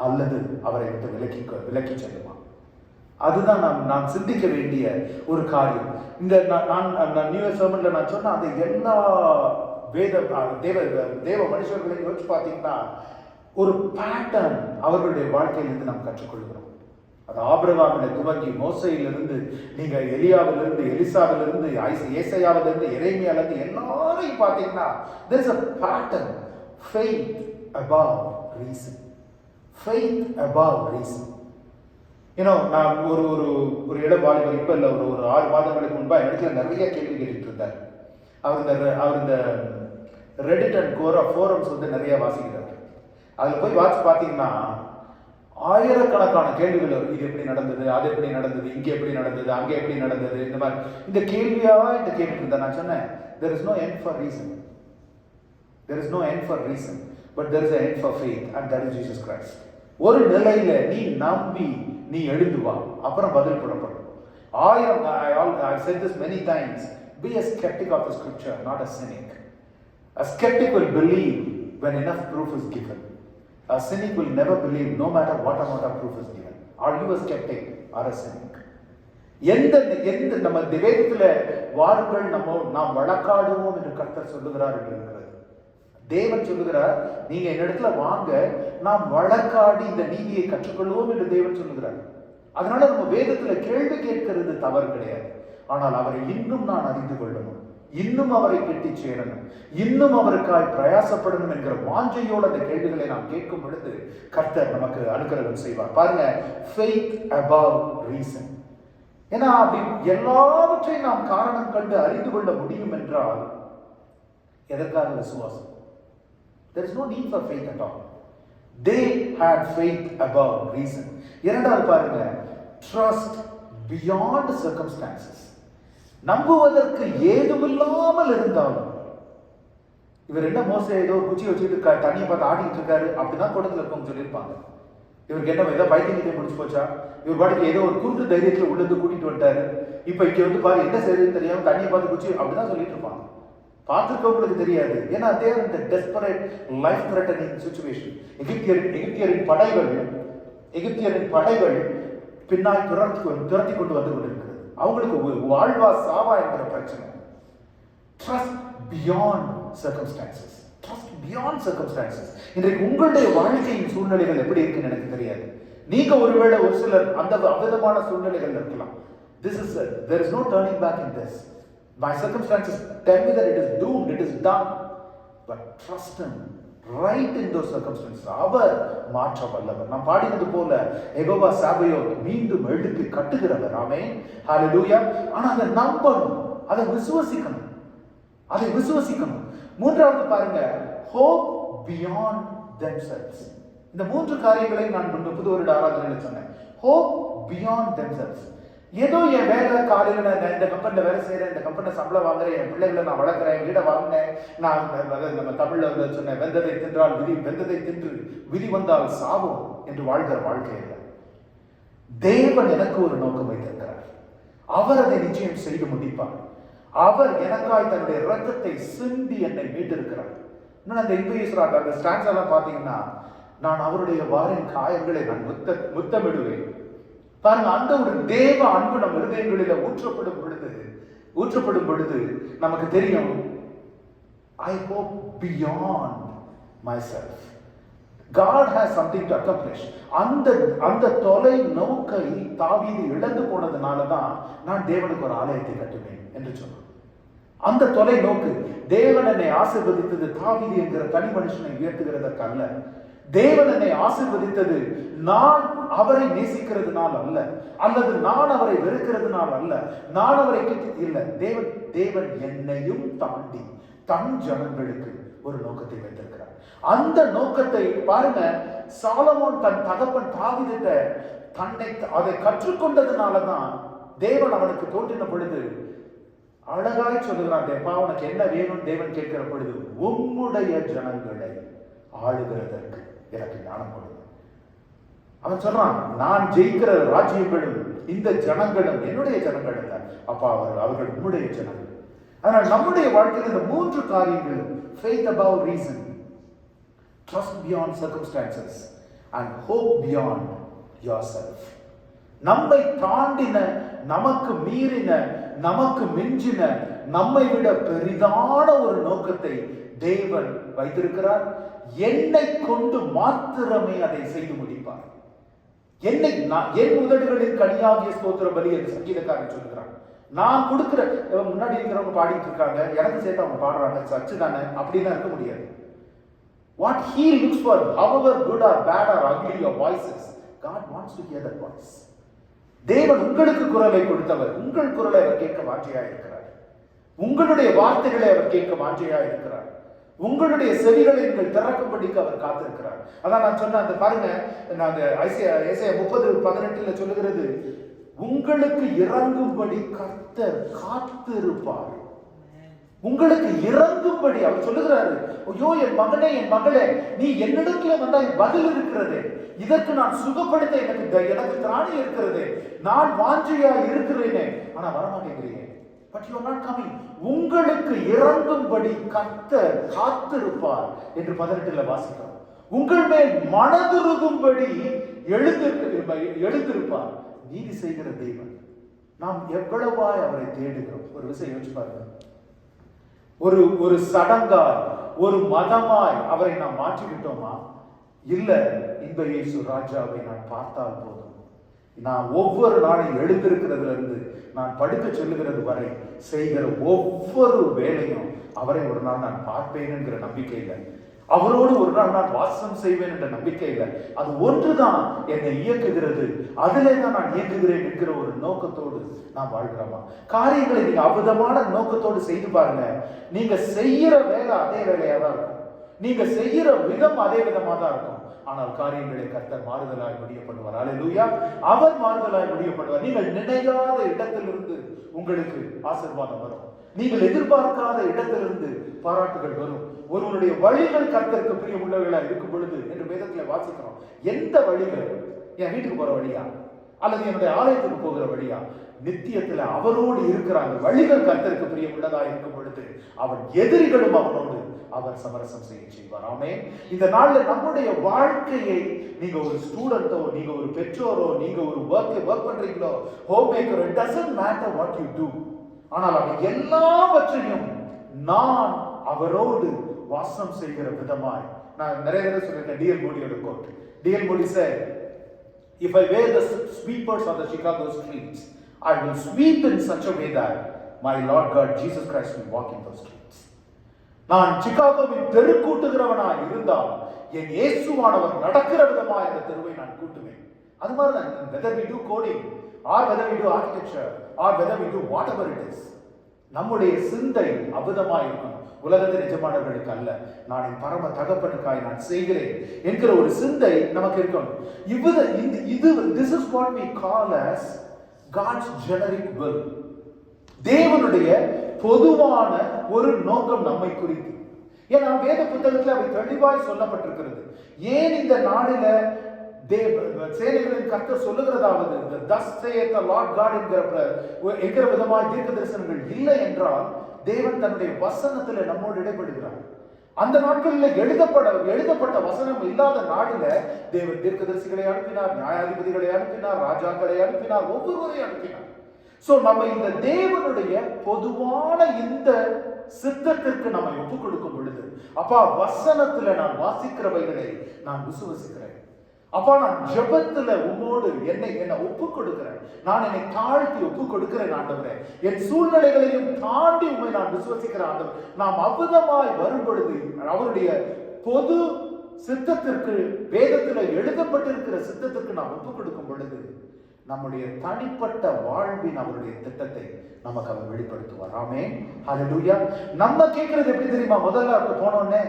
அல்லது அவரை விட்டு விலக்கி செல்லுமா? அதுதான் நாம் சிந்திக்க வேண்டிய ஒரு காரியம். இந்த நியூ சர்மன்ல நான் சொன்ன அந்த எல்லா தேவ மனுஷர்களையும் யோசிச்சு பார்த்தீங்கன்னா ஒரு பேட்டர்ன் அவர்களுடைய வாழ்க்கையிலிருந்து நாம் கற்றுக்கொள்கிறோம். அது ஆபிரகாமில துவங்கி மோசையிலிருந்து நீங்க எலியாவிலிருந்து எலிசாவிலிருந்து ஏசாயாவிலிருந்து எரேமியாவிலிருந்து எல்லாரையும் பார்த்தீங்கன்னா there is a pattern. Faith above reason. Faith above reason. நான் ஒரு இளவாலிபர் இப்ப இல்ல ஒரு 6 மாதங்களுக்கு முன்பா இடத்துல நிறைய கேள்வி கேட்டுட்டு இருந்தார். அவர் இந்த ரெடிட் அண்ட் கோரா ஃபோரம்ஸ் வந்து நிறைய வாசிக்கிறார். அதுல போய் வாட்சி பார்த்தீங்கன்னா ஆயிரக்கணக்கான கேள்விகள் வரும். இது எப்படி நடந்தது, அது எப்படி நடந்தது, இங்க எப்படி நடந்தது, அங்கே எப்படி நடந்தது, இந்த மாதிரி இந்த கேள்வியாவா இந்த கேட்டுட்டு இருந்தா. நான் சொன்னேன், there is no end for reason. There is no end for reason, but there is an end for faith, and that is Jesus Christ. ஒரு நிலையில நீ நம்பி நீ எழுந்து வா, அப்புறம் பதில் புறப்படும். I said this many times, be a skeptic of the scripture, not a cynic. A skeptic will believe when enough proof is given. A cynic will never believe no matter what amount of proof is given. Are you a skeptic or a cynic? எந்த நம்ம வேதத்துல வாருங்கள் நாம் வழக்காடுவோம் என்று கர்த்தர் சொல்லுகிறார் என்று இருக்கிறது. தேவன் சொல்லுகிறார், நீங்க என்னிடத்துல வாங்க, நாம் வழக்காடி இந்த நீதியை கற்றுக்கொள்வோம் என்று தேவன் சொல்லுகிறார். அதனால நம்ம வேதத்துல கேள்வி கேட்கிறது தவறு கிடையாது. ஆனால் அவரை இன்னும் நான் அறிந்து கொள்ளணும், இன்னும் அவரை கெட்டி சேரணும், இன்னும் அவருக்காய் பிரயாசப்படணும் என்கிற வாஞ்சையோடு அந்த கேள்விகளை நாம் கேட்கும் பொழுது கர்த்தர் நமக்கு அனுகிரகம் செய்வார். பாருங்க, faith above reason. ஏன்னா அப்படி எல்லாவற்றையும் நாம் காரணம் கண்டு அறிந்து கொள்ள முடியும் என்றால் எதற்காக விசுவாசம்? There is no need for faith at all. They had faith above reason. இரண்டாவது பாருங்க, trust beyond circumstances. நம்புவதற்கு ஏதுமில்லாமல் இருந்தாலும், இவர் என்ன மோசே ஏதோ குச்சி வச்சுட்டு தண்ணியை பார்த்து ஆடிட்டு இருக்காரு அப்படிதான் கூட்டத்தில் இருக்கவங்க சொல்லியிருப்பாங்க. இவருக்கு என்ன ஏதோ பைத்தியத்தை முடிச்சு போச்சா, இவர் பாட்டுக்கு ஏதோ ஒரு குருட்டு தைரியத்துல உள்ளது கூட்டிட்டு வந்துட்டாரு, இப்ப இங்க வந்து பாரு என்ன செய்யுதுன்னு தெரியாம தண்ணியை பார்த்து குச்சி அப்படிதான் சொல்லிட்டு இருப்பாங்க. பார்த்துருக்கவங்களுக்கு தெரியாது. ஏன்னா தேர் இந்த டெஸ்பரேட் லைஃப் த்ரெட்டனிங் சிச்சுவேஷன். எகிப்தியரின் படைகள் பின்னாய் துரத்தி கொண்டு வந்து கொண்டிருக்கிறது. அவங்களுக்கு வாழ்வா சாவா என்கிற பிரச்சனை. Trust beyond circumstances. Trust beyond circumstances. இன்றைக்கு உங்களுடைய வாழ்க்கையின் சூழ்நிலைகள் எப்படி இருக்குன்னு எனக்கு தெரியாது. நீங்க ஒருவேளை ஒரு சிலர் அந்த அவிதமான சூழ்நிலைகள் இருக்கலாம். There is no turning back in this. My circumstances tell me that it is doomed, it is done. But trust Him right in those circumstances. அவர் மாற்ற வல்லவர். நாம் பாடினது போல யெகோவா சாபயோத் மீண்டும் எழுப்பி கட்டுகிறவர். ஆமென், ஹalleluya. ஆனா அதை நம்பணும், அதை விசுவசிக்கணும். மூன்றாவது பாருங்க, hope beyond themselves. இந்த மூன்று காரியங்களை நான் புது வருட ஆராதனையில் சொன்னேன். hope beyond themselves. ஏதோ என் வேலை காலையில் நான் இந்த கம்பெனியில் வேலை செய்கிறேன், இந்த கம்பெனியில் சம்பளம் வாங்குறேன், என் பிள்ளைகளை நான் வளர்க்குறேன், வீடை வாங்கினேன், நான் நம்ம தமிழில் சொன்னேன், வெந்ததை தின்றால் விதி, வெந்ததை தின்று விதி வந்தால் சாவும் என்று வாழ்கிற வாழ்க்கையில் தேவன் எனக்கு ஒரு நோக்கம் வைத்திருக்கிறார். அவர் அதை நிச்சயம் செய்து முடிப்பார். அவர் எனக்காய் தன்னுடைய இரத்தத்தை சிந்தி என்னை மீட்டிருக்கிறார். இன்னும் அந்த இன்பேஸ்வராக அந்த ஸ்டாண்ட்ஸ் எல்லாம் பார்த்தீங்கன்னா, நான் அவருடைய வாரின் காயங்களை நான் முத்தமிடுவேன். பாருங்க, அந்த ஒரு தேவ அன்பு நம் இருதயங்களில் ஊற்றப்படும் பொழுது நமக்கு தெரியும், I hope beyond myself. God has something to accomplish. அந்த தொலை நோக்கை தாவீது இழந்து போனதுனால தான் நான் தேவனுக்கு ஒரு ஆலயத்தை கட்டுவேன் என்று சொன்னான். அந்த தொலை நோக்கு தேவன் என்னை ஆசீர்வதித்தது தாவீது என்கிற தனி மனுஷனை உயர்த்துகிறதற்கு அல்ல. தேவன் என்னை ஆசீர்வதித்தது நான் அவரை நேசிக்கிறதுனால் அல்ல, அல்லது நான் அவரை வெறுக்கிறதுனால் அல்ல, நான் அவரை இல்லை. தேவன் என்னையும் தாண்டி தன் ஜனங்களுக்கு ஒரு நோக்கத்தை வைத்திருக்கிறார். அந்த நோக்கத்தை பாருங்க, சாலமோன் தன் தகப்பன் தாவீதிட்ட அதை கற்றுக்கொண்டதுனாலதான் தேவன் அவனுக்கு தோன்றின பொழுது அழகாய் சொல்லுகிறான், தேவா உனக்கு என்ன வேணும் தேவன் கேட்கிற பொழுது, உம்முடைய ஜனங்களை ஆளுகிறதற்கு எனக்கு ஞானம் கொடுங்க. அவன் சொல்றான், நான் ஜெயிக்கிற ராஜ்யங்களும் இந்த ஜனங்களும் என்னுடைய ஜனங்கள் அல்ல அப்பா, அவர்கள் உம்முடைய ஜனங்கள். அதனால் நம்முடைய வாழ்க்கையில் இந்த மூன்று காரியங்களும், faith above reason, trust beyond circumstances and hope beyond yourself. நம்மை தாண்டின, நமக்கு மீறின, நமக்கு மிஞ்சின, நம்மை விட பெரிதான ஒரு நோக்கத்தை தேவன் வைத்திருக்கிறார். என்னை கொண்டு மாத்திரமே அதை செய்து முடிப்பார். என் உதடுகளின் கனியாகிய ஸ்தோத்திர பலி என்று சங்கீதக்காரன் சொல்லுகிறான். நான் கொடுக்கிற, முன்னாடி இருக்கிறவங்க பாடிட்டு இருக்காங்க, எனக்கு சேர்த்து அவங்க பாடுறாங்க, சர்ச்சு தானே, அப்படிலாம் இருக்க முடியாது. What he looks for, however good or bad or ugly your voices, God wants to hear that voice. தேவன் உங்களுக்கு குரலை கொடுத்தவர், உங்கள் குரலை அவர் கேட்க வாஞ்சையா இருக்கிறார். உங்களுடைய வார்த்தைகளை அவர் கேட்க வாஞ்சையா இருக்கிறார். உங்களுடைய செவிகளை நீங்கள் திறக்கும்படிக்கு அவர் காத்திருக்கிறார். அதான் நான் சொன்ன அந்த பாருங்க, நான் ஏசாயா 30:18 சொல்லுகிறது, உங்களுக்கு இறங்கும்படி கர்த்தர் காத்திருப்பார். உங்களுக்கு இறங்கும்படி அவர் சொல்லுகிறாரு, ஐயோ என் மகனே, என் மகளே, நீ என்னிடத்துல வந்தா பதில் இருக்கிறது, இதற்கு நான் சுகப்படுத்த எனக்கு திராணி இருக்கிறது, நான் வாஞ்சையா இருக்கிறேனே, ஆனா வரமாட்டேங்கிறீங்க. But you are not coming. உங்களுக்கு இறங்கும்படி கர்த்தர் காத்திருப்பார் என்று 18 வாசிக்கிறோம். உங்கள் மேல் மனதுருகும்படி எழுந்திருப்பார். நீதி செய்கிற தெய்வன். நாம் எவ்வளவாய் அவரை தேடுகிறோம். ஒரு விஷயம் யோசிச்சு பாருங்க. ஒரு சடங்காய், ஒரு மதமாய் அவரை நாம் மாற்றிவிட்டோமா? இல்ல, இந்த இயேசு ராஜாவை நான் பார்த்தால் போதும், நான் ஒவ்வொரு நாளும் எழுந்திருக்கிறதுல இருந்து நான் படுக்க சொல்லுகிறது வரை செய்கிற ஒவ்வொரு வேலையும் அவரை ஒரு நாள் நான் பார்ப்பேன் என்கிற நம்பிக்கையில, அவரோடு ஒரு நாள் நான் வாசம் செய்வேன் என்ற நம்பிக்கையில, அது ஒன்றுதான் என்னை இயக்குகிறது, அதிலே தான் நான் இயக்குகிறேன் என்கிற ஒரு நோக்கத்தோடு நான் வாழ்கிறோமா? காரியங்களை நீங்க அபுதமான நோக்கத்தோடு செய்து பாருங்க. நீங்க செய்யற வேலை அதே வேலையா தான் இருக்கும், நீங்க செய்யற விதம் அதே விதமா தான் இருக்கும். ஆனால் காரியங்களை கர்த்தர் மாறுதலாய் முடியப்படுவார். அல்லேலூயா. அவர் மாறுதலாய் முடியப்படுவார். நீங்கள் நினைக்காத இடத்திலிருந்து உங்களுக்கு ஆசீர்வாதம் வரும். நீங்கள் எதிர்பார்க்காத இடத்திலிருந்து பாராட்டுகள் வரும். ஒருவருடைய வழிகள் கர்த்தருக்கு பிரியமுள்ளவர்களா இருக்கும் பொழுது என்று வேதத்துல வாசிக்கிறோம். எந்த வழிகள்? என் வீட்டுக்கு போற வழியா அல்லது என்னுடைய ஆலயத்துக்கு போகிற வழியா? நித்தியத்துல அவரோடு இருக்கிற அந்த வழிகள் கர்த்தருக்கு பிரியமுள்ளதா இருக்கும் பொழுது அவன் எதிரிகளும் அவனோடு அவர் சமரசம் செய்வார். ஆமென். இந்த நாள்ல நம்முடைய வாழ்க்கையை, நீங்க ஒரு ஸ்டூடெண்டோ, நீங்க ஒரு பெற்றோரோ, நீங்க ஒரு ஒர்க் பண்றீங்களோ, ஹோம் மேக்கரோ, it doesn't matter what you do. ஆனால் அவன் எல்லாவற்றையும் நான் அவரோடு வாசம் செய்கிற விதமாய், நான் நிறைய தடவை சொல்லிருக்கேன் டிஎல் மோடியோட கோட். D L Moody said, if I wear the sweepers on the Chicago streets, I will sweep in such a way that my Lord God Jesus Christ will walk in those streets. நான் சிகாகோவின் தெரு கூட்டுகிறவனாய் இருந்தால் என் இயேசுவானவர் நடக்கிற விதமாய் அந்த தெருவை நான் கூட்டுவேன். அது மாதிரி தான் whether we do coding or whether we do architecture or whether we do whatever it is, நம்முடைய சிந்தை அபுதமாய் இருக்கணும். உலகத்தின் எஜமானர்களுக்கு அல்ல, நான் என் பரம தகப்பனுக்காய் நான் செய்கிறேன் என்கிற ஒரு சிந்தை நமக்கு இருக்கணும். This is what we call as God's generic will. தேவனுடைய பொதுவான ஒரு நோக்கம் நம்மை குறித்து. ஏன்னா வேத புத்தகத்தில் அவை தெளிவாய் சொல்லப்பட்டிருக்கிறது. ஏன் இந்த நாளில சேனைகளின் கர்த்தர் சொல்லுகிறதாவது thus saith the Lord God என்கிற விதமாய் தீர்க்க தரிசனங்கள் இல்லை என்றால், தேவன் தன்னுடைய வசனத்தில் நம்மோடு இடைப்படுகிறார். அந்த நாட்களில் எழுதப்பட்ட வசனம் இல்லாத நாளில தேவன் தீர்க்கதரிசிகளை அனுப்பினார், நியாயாதிபதிகளை அனுப்பினார், ராஜாக்களை அனுப்பினார், ஒவ்வொருவரையும் அனுப்பினார். சோ நம்ம இந்த தேவனுடைய பொதுவான இந்த சித்தத்திற்கு நம்மை ஒப்புக் கொடுக்கும் பொழுது, அப்பா வசனத்துல நான் வாசிக்கிறவைகளை நான் விசுவசிக்கிறேன், அப்பா நான் ஜெபத்துல உம்மோடு என்னை ஒப்புக் கொடுக்கிறேன், நான் என்னை தாழ்த்தி ஒப்புக் கொடுக்கிறேன் ஆண்டவரே, என் சூழ்நிலைகளையும் தாண்டி உண்மை நான் விசுவசிக்கிற ஆண்டவர். நாம் அபுதமாய் வரும் பொழுது அவருடைய பொது சித்தத்திற்கு, வேதத்துல எழுதப்பட்டிருக்கிற சித்தத்திற்கு நாம் ஒப்புக் கொடுக்கும் பொழுது நம்முடைய தனிப்பட்ட வாழ்வின் அவருடைய திட்டத்தை நமக்கு அவர் வெளிப்படுத்துவார். ஆமென். ஹல்லேலூயா. நம்ம கேட்கறது எப்படி தெரியுமா? முதல்ல போனோடனே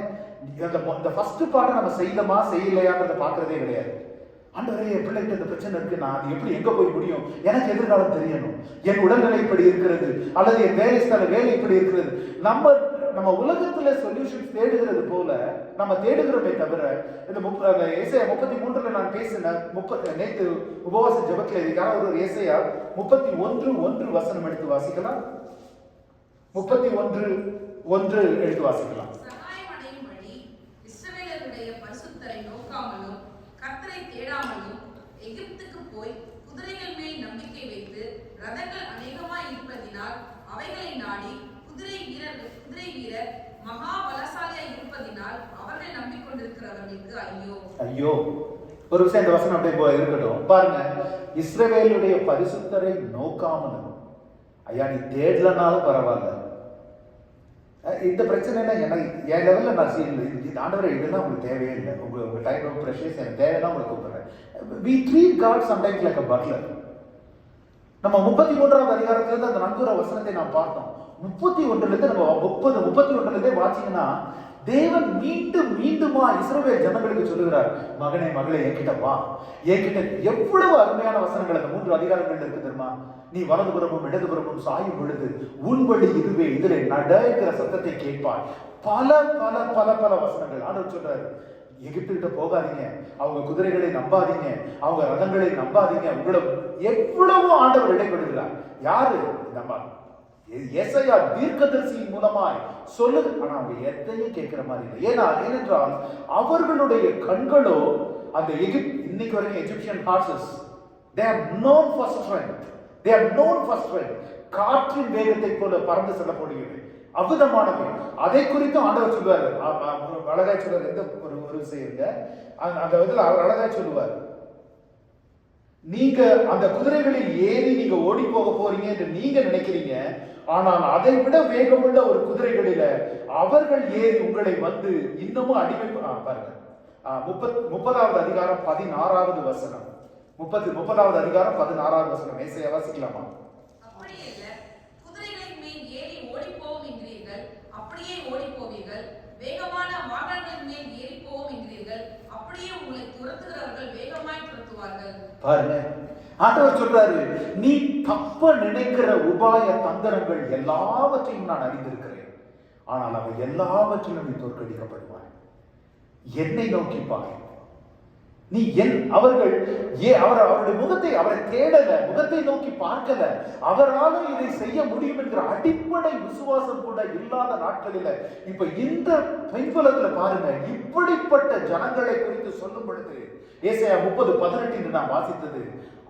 இந்த ஃபர்ஸ்ட் பார்ட் நம்ம செய்யலாமா செய்யலையான்றதை பார்க்கறதே கிடையாது. ஆண்டவரே, என் பிள்ளைகிட்ட இந்த பிரச்சனை இருக்கு, நான் அது எப்படி எங்க போய் முடியும், எனக்கு எதிர்காலம் தெரியணும், என் உடல்நிலை இப்படி இருக்கிறது, அல்லது என் வேலை இப்படி இருக்கிறது. நம்ம உலகத்துல சொல்யூஷன் தேடுகிறது போல நம்ம தேடுகிறோமே தவிர, இந்த ஏசாயா 33 நான் பேசின நேற்று உபவாச ஜெபத்துல இதுக்கான ஒரு ஏசாயா 31:1 வசனம் எடுத்து வாசிக்கலாம். 31:1 எடுத்து வாசிக்கலாம். தேடாமலும் எகிப்துக்கு போய் குதிரைகள் மேல் நம்பிக்கை வைத்து ரதங்கள் அநேகமாய் இருப்பதினால் அவைகளை நாடி குதிரை வீரர் மகா பலசாலியாய் இருப்பதினால் அவர்களை நம்பிக்கொண்டிருக்கிறவர்களுக்கு ஐயோ ஐயோ. ஒரு விஷயம் இந்த வசனம் அப்படியே இருக்கட்டும். பாருங்க, இஸ்ரவேலுடைய பரிசுத்தரை நோக்காமலும், ஐயா நீ தேடலனாலும் பரவாயில்ல, இந்த பிரச்சனை எனக்கு என் லெவலில் நான் ஆண்டவரை இதெல்லாம் உங்களுக்கு தேவையே இல்லை, உங்க டைம் ஆஃப் ப்ரெஷர்ஸ் எனக்கு தேவைன்னா உங்களுக்கு கூப்பிடுறேன். we treat God sometimes like a butler. நம்ம 33வது அதிகாரத்திலிருந்து அந்த நங்கூர வசனத்தை நாம் பார்த்தோம். 31லேருந்து நம்ம 31லேருந்தே வாசிங்கன்னா தேவன் மீண்டுமா இஸ்ரவேல் ஜனங்களுக்கு சொல்லுகிறார், மகனே மகளே என்கிட்ட வா, என்கிட்ட. எவ்வளவு அருமையான வசனங்கள் அந்த 3 அதிகாரங்கள் இருக்கு தெரியுமா? நீ வலதுபுறமும் இடதுபுறமும் சாயும் பொழுது உன் வழி இதுவே, இதிலே நடக்கிற சத்தத்தை கேட்பாய். பல பல பல பல வசனங்கள் ஆண்டவர் சொல்றாரு. எகிப்துகிட்ட போகாதீங்க, அவங்க குதிரைகளை நம்பாதீங்க, அவங்க ரதங்களை நம்பாதீங்க. உங்களை எவ்வளவோ ஆண்டவர் இடைப்படுகிறார். யாரு? நம்ம எசையா தீர்க்கதரிசியின் மூலமாய் சொல்லுது. ஆனா அவங்க எதையும் கேட்கிற மாதிரி இல்லை. ஏனென்றால் அவர்களுடைய கண்களோ அந்த இன்னைக்கு வரைக்கும் Egyptian horses, they are known for strength. காற்றின் வேகத்தை போல பறந்து செல்லப்படுகிறது, அபுதமானது. அதை குறித்து ஆண்டவர் சொல்லுவார், அழகாய் சொல்லுவார். எந்த ஒரு விஷயம் அந்த விதத்தில் அவர் அழகாய் சொல்லுவார். நீங்க அந்த குதிரைகளில் ஏறி நீங்க ஓடி போக போறீங்க என்று நீங்க நினைக்கிறீங்க. ஆனால் அதை விட வேகமுள்ள ஒரு குதிரைகளில அவர்கள் ஏறி உங்களை வந்து இன்னமும் அடிமை பாருங்க. 30வது அதிகாரம் 16வது வசனம். 30வது அதிகாரம் 16வது வசனம். ஏசாயா வாசிக்கலாமா? அப்படியே இல்ல, குதிரைகளின் மேல் ஏறி ஓடி போவோம் என்கிறீர்கள், அப்படியே ஓடி போவீர்கள். வேகமான வாகனங்களின் மேல் ஏறி போவோம் என்கிறீர்கள், அப்படியே உங்களை துரத்துகிறவர்கள் வேகமாய் துரத்துவார்கள். பாருங்க, ஆண்டவர் சொல்றாரு, நீ தப்ப நினைக்கிற உபாய தந்திரங்கள் எல்லாவற்றையும் நான் அறிந்திருக்கிறேன். ஆனால் அவை எல்லாவற்றிலும் நீ தோற்கடிக்கப்படுவாய். என்னை நோக்கி பார். நீ அவருடைய முகத்தை அவரை தேடல, முகத்தை நோக்கி பார்க்கல. அவராலும் இதை செய்ய முடியும் என்கிற அடிப்படை விசுவாசம் கூட இல்லாத நாட்களில இப்ப இந்த பின்புலத்துல பாருங்க, இப்படிப்பட்ட ஜனங்களை குறித்து சொல்லும் பொழுது ஏசாயா 30:18 நான் வாசித்தது,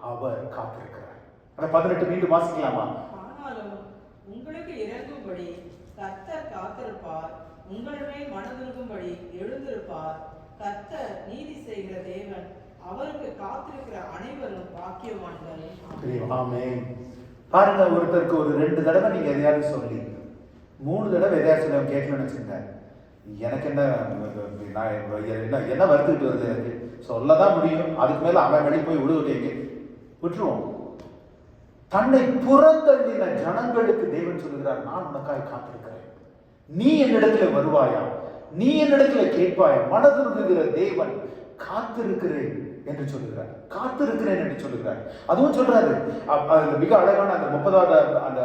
அவர் காத்திருக்கிறார். அந்த 18 மீண்டும் வாசிக்கலாமா? ஆனாலும் உங்களுக்கு இறங்கும்படி கர்த்தர் காத்திருப்பார், உங்கள் மேல் மனதுருகும்படி எழுந்திருப்பார். கர்த்தர் நீதி செய்கிற தேவன், அவருக்கு காத்திருக்கிற அனைவரும் பாக்கியவான்கள். ஆமென். பாருங்க, ஒருத்தருக்கு ஒரு 2 தடவை நீங்க எதையாவது சொல்லி 3 தடவை எதையாவது சொல்லி கேட்கணும்னு வச்சுங்க, எனக்கு என்ன வருத்துக்கிட்டு வருது, எனக்கு சொல்லதான் முடியும். அதுக்கு மேல அவன் வெளியே போய் விட்டுருவோம். தன்னை புறந்தள்ளின ஜனங்களுக்கு தேவன் சொல்லுகிறார், நான் உனக்காக காத்திருக்கிறேன், நீ என்னிடத்துல வருவாயா, நீ என்னிடத்துல கேட்பாயா. மனதுருகுகிற தேவன் காத்திருக்கிறேன் என்று சொல்லுகிறார், காத்திருக்கிறேன் என்று சொல்லுகிறார். அதுவும் சொல்றாரு. அதுல மிக அழகான அந்த 30வது அந்த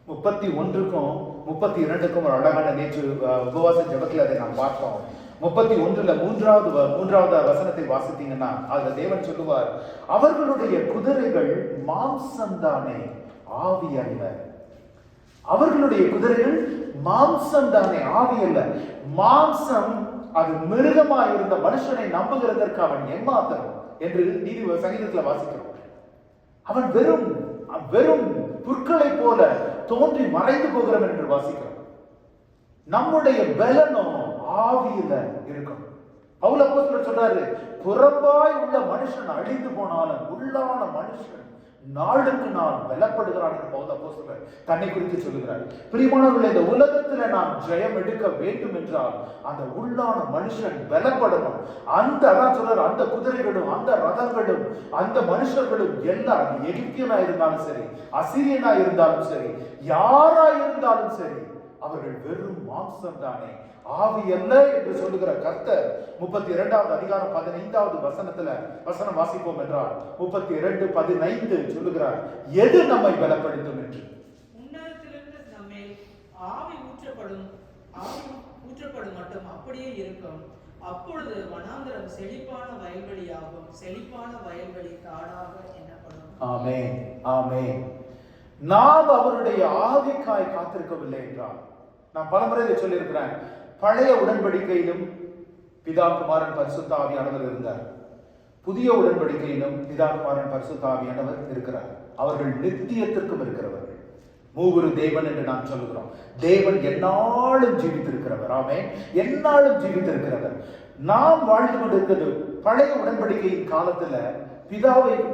31க்கும் 32க்கும் ஒரு அழகான நேற்று உபவாச ஜெபத்தில் அதை நாம் பார்த்தோம். 31ல மூன்றாவது வசனத்தை வாசித்தீங்கன்னா அதுல தேவன் சொல்லுவார், அவர்களுடைய குதிரைகள் மாம்சம்தானே, ஆவி அல்ல. அவர்களுடைய குதிரைகள் மாம்சம் தானே, ஆவி அல்ல. மாம்சம் அது மிருகமா இருந்த மனுஷனை நம்புகிறதற்கு அவன் ஏமாத்தணும் என்று நீதி சங்கீதத்துல வாசிக்கிறோம். அவன் வெறும் வெறும் புற்களை போல தோன்றி மறைந்து போகிறவன் என்று வாசிக்கிறோம். நம்முடைய பலனும் ஆவியில இருக்கும். பவுல் அப்போஸ்தலர் சொல்றாரு, புறம்பாய் உள்ள மனுஷன் அழிந்து போனாலும் உள்ளான மனுஷன் நாளுக்கு நாள் பலப்படுகிறான் என்று பவுல் அப்போஸ்தலர் தன்னை குறித்து சொல்லுகிறார். பிரியமானவர்களே, இந்த உலகத்துல நாம் ஜெயம் எடுக்க வேண்டும் என்றால் அந்த உள்ளான மனுஷன் பலப்படணும். அதான் சொல்றாரு, அந்த குதிரைகளும் அந்த ரதங்களும் அந்த மனுஷர்களும் எல்லாம் எகிப்தியனா இருந்தாலும் சரி, அசீரியனா இருந்தாலும் சரி, யாரா இருந்தாலும் சரி, அவர்கள் வெறும் மாம்சம் தானே, ஆவி அல்ல என்று சொல்லுகிற கர்த்தர் 32வது அதிகாரம் 15வது வசனம் வாசிப்போம் என்றால் 32:15 சொல்லுகிறார், எது நம்மை பலப்படுத்தும் என்று. உன்னதத்திலிருந்து நம்மை ஆவி ஊற்றப்படும் மட்டும் அப்படியே இருக்கும். அப்பொழுது வனாந்தரம் செழிப்பான வயல்வெளியாகும், செழிப்பான வயல்வெளி காடாக எண்ணப்படும். ஆமென், ஆமென். நாம் அவருடைய ஆவிக்காய் காத்திருக்கவில்லை என்றால், நான் பலமுறை இதை சொல்லியிருக்கிறேன், பழைய உடன்படிக்கையிலும் பிதா குமாரன் பரிசுத்த ஆவியானவர் இருந்தார், புதிய உடன்படிக்கையிலும் பிதா குமாரன் பரிசுத்த ஆவியானவர் இருக்கிறார். அவர்கள் நித்தியத்திற்கும் இருக்கிறவர்கள். மூவரு தேவன் என்று நாம் சொல்லுகிறோம். தேவன் எந்நாளும் ஜீவித்திருக்கிறவர். ஆமென், எந்நாளும் ஜீவித்திருக்கிறவர். நாம் வாழ்ந்து கொண்டிருக்கிறது பழைய உடன்படிக்கையின் காலத்துல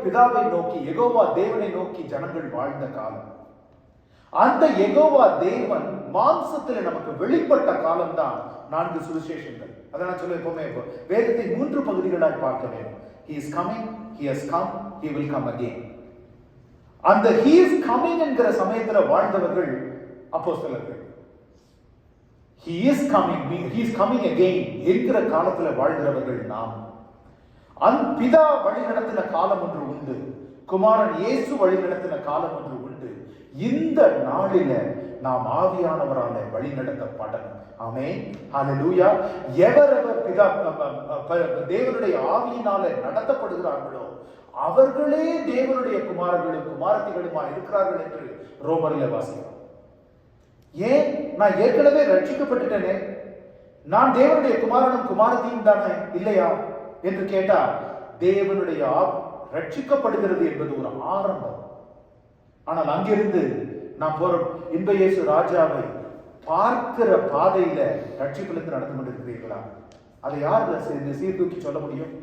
பிதாவை நோக்கி, யெகோவா தேவனை நோக்கி ஜனங்கள் வாழ்ந்த காலம். அந்த யெகோவா தேவன் மாம்சத்துல நமக்கு வெளிப்பட்ட காலம் தான் 4 சுவிசேஷங்கள். அதான் நான் சொல்ல எப்பவுமே, வேதத்தை 3 பகுதிகளாக பார்க்க வேண்டும். He is coming, he has come, he will come again. அந்த he is coming என்கிற சமயத்துல வாழ்ந்தவர்கள் அப்போஸ்தலர்கள். He is coming again என்கிற காலத்துல வாழ்கிறவர்கள் நாம். பிதா வழி நடத்தின காலம் ஒன்று உண்டு, குமாரன் இயேசு வழி நடத்தின காலம் ஒன்று உண்டு. இந்த நாளில நாம் ஆவியானவரால வழி நடத்தப்படணும். ஆமென், ஹல்லேலூயா. எவரவர் தேவனுடைய ஆவியினால நடத்தப்படுகிறார்களோ அவர்களே தேவனுடைய குமாரர்களும் குமாரத்திகளுமா இருக்கிறார்கள் என்று ரோமரில் வாசிக்கிறோம். ஏன்? நான் ஏற்கனவே ரட்சிக்கப்பட்டுட்டேனே, நான் தேவனுடைய குமாரனும் குமாரத்தியும் தானே இல்லையா என்று கேட்டால், தேவனுடைய ரட்சிக்கப்படுகிறது என்பது ஒரு ஆரம்பம். ஆனால் அங்கிருந்து நாம் போற இன்ப இயேசு ராஜாவை பார்க்கிற பாதையில ரட்சிப்பிலிருந்து நடந்து கொண்டிருக்கிறீர்களா? அதை யார் சீர்தூக்கி சொல்ல முடியும்?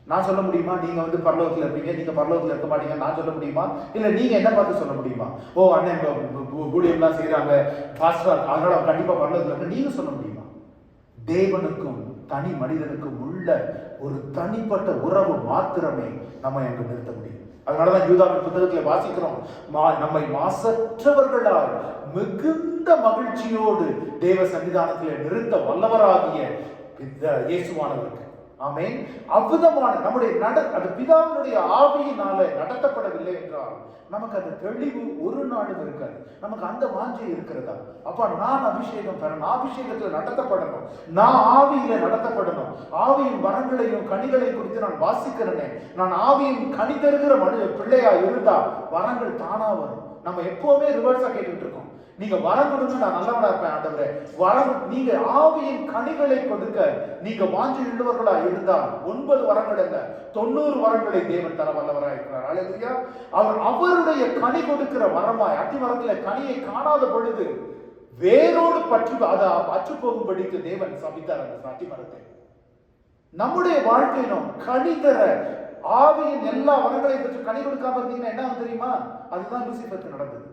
நான் சொல்ல முடியுமா நீங்க வந்து பரலோகத்துல இருப்பீங்க, நீங்க பரலோகத்துல இருக்க மாட்டீங்க நான் சொல்ல முடியுமா? இல்ல நீங்க என்ன பார்த்து சொல்ல முடியுமா? ஓ அண்ணன் ஊழியம்லாம் செய்யறாங்க பாஸ்டர் அதனால கண்டிப்பா பரலோகத்துல இருக்க நீங்க சொல்ல முடியுமா? தேவனுக்கும் தனி மனிதனுக்கும் உள்ள ஒரு தனிப்பட்ட உறவு மாத்திரமே நம்ம எங்க நிறுத்த முடியும். அதனாலதான் யூதாவின் புத்தகத்துல வாசிக்கிறோம், நம்மை மாசற்றவர்களால் மிகுந்த மகிழ்ச்சியோடு தேவ சன்னிதானத்திலே நிறுத்த வல்லவராகிய இயேசுவானவருக்கு ஆமென். அற்புதமான நம்முடைய அது பிதாவினுடைய ஆவியினால நடத்தப்படவில்லை என்றால் நமக்கு அந்த தெளிவு ஒரு நாளும் இருக்காது. நமக்கு அந்த வாஞ்சை இருக்கிறதா? அப்ப நான் அபிஷேகம் பெறணும், அபிஷேகத்தில் நடத்தப்படணும், நான் ஆவியில நடத்தப்படணும், ஆவியின் வரங்களையும் கனிகளையும் குறித்து நான் வாசிக்கிறேனே, நான் ஆவியின் கனி தருகிற பிள்ளையா இருந்தா வரங்கள் தானா வரும். நம்ம எப்பவுமே ரிவர்ஸா கேட்டுட்டு இருக்கோம், நீங்க வரம் கொடுங்க நான் நல்லவனா இருப்பேன் ஆண்டவரே, வரம் நீங்க ஆவியின் கனிகளை கொடுக்க நீங்க வாஞ்சி உள்ளவர்களா இருந்தால் 9 வரங்கள் அல்ல 90 வரங்களை தேவன் தர வல்லவராக இருக்கிறார். அல்லேலூயா. அவர் அவருடைய கனி கொடுக்கிற வரமாய் அத்தி மரத்துல கனியை காணாத பொழுது வேரோடு பற்றி அதை அற்று போகும்படிக்கு தேவன் சபித்தார் அந்த அத்தி மரத்தை. நம்முடைய வாழ்க்கையிலும் கனி தர ஆவியின் எல்லா வரங்களையும் பெற்று கனி கொடுக்காம இருந்தீங்கன்னா என்ன தெரியுமா? அதுதான் லூசிபருக்கு நடந்தது.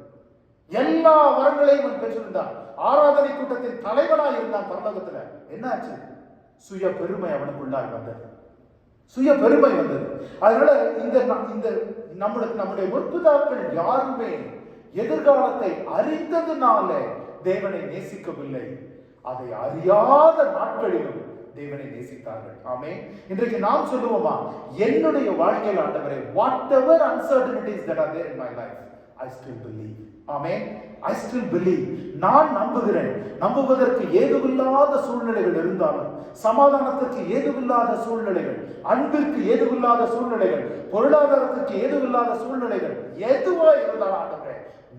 எல்லா வரங்களையும் பெற்றிருந்தான், ஆராதனை கூட்டத்தின் தலைவனாய் இருந்தான் பரலோகத்துல. என்னாச்சு? சுய பெருமை அவனுக்குள்ளாய் வந்தது, சுய பெருமை வந்தது. அதனால இந்த நம்முடைய முற்பிதாக்கள் யாருமே எதிர்காலத்தை அறிந்ததுனால தேவனை நேசிக்கவில்லை, அதை அறியாத நாட்களிலும் தேவனை நேசித்தார்கள். ஆமென். இன்றைக்கு நாம் சொல்லுவோமா, என்னுடைய வாழ்க்கையில் ஆண்டவரே whatever uncertainties that are there in my life I still believe. Amen. I still believe. நான் நம்புகிறேன். நம்புவதற்கு ஏதுவில்லாத சூழ்நிலைகள் இருந்தாலும், சமாதானத்திற்கு ஏதுவில்லாத சூழ்நிலைகள், அன்பிற்கு ஏதுவில்லாத சூழ்நிலைகள், பொருளாதாரத்திற்கு ஏதுவில்லாத சூழ்நிலைகள் எதுவா இருந்தாலும் ஆண்டவரே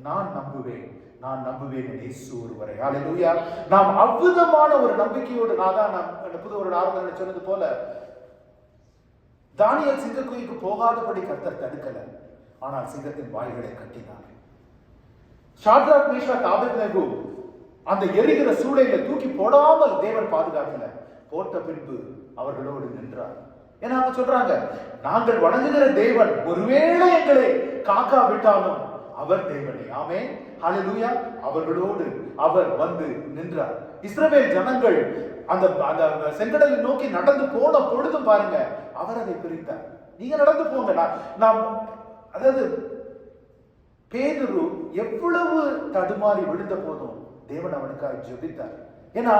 நான் நம்புவேன், நான் நம்புவேன் இயேசு ஒருவரை. ஹல்லேலூயா. நாம் அற்புதமான ஒரு நம்பிக்கையோடு நான் புது ஒரு ஆராதனை சொன்னது போல தானியேல் சிங்கக்குழிக்கு போகாதபடி கர்த்தர் தடுக்கல, ஆனால் சிங்கத்தின் வாய்களை கட்டினார். ஷாத்ராக் மேஷாக் ஆபேத்நேகோ அந்த எரிகிற சூளையில தூக்கி போடாமல் தேவன் பாதுகாக்கல, போட்ட பின்பு அவர்களோடு நின்றார். ஏன்னா அவங்க சொல்றாங்க, நாங்கள் வணங்குகிற தேவன் ஒருவேளை எங்களை காக்காவிட்டாலும் அவர் தேவனே. ஆமென். ஹல்லேலூயா. அவர்களோடு அவர் வந்து நின்றார். இஸ்ரவேல் ஜனங்கள் அந்த செங்கடலை நோக்கி நடந்து போன பொழுதும் பாருங்க, அவர் அதை பிரித்தார். நீங்க நடந்து போங்க, நாம் அதாவது பேதுரு எவ்வளவு தடுமாறி விழுந்த போதும் தேவன் அவனுக்காக ஜெபித்தார். ஏன்னா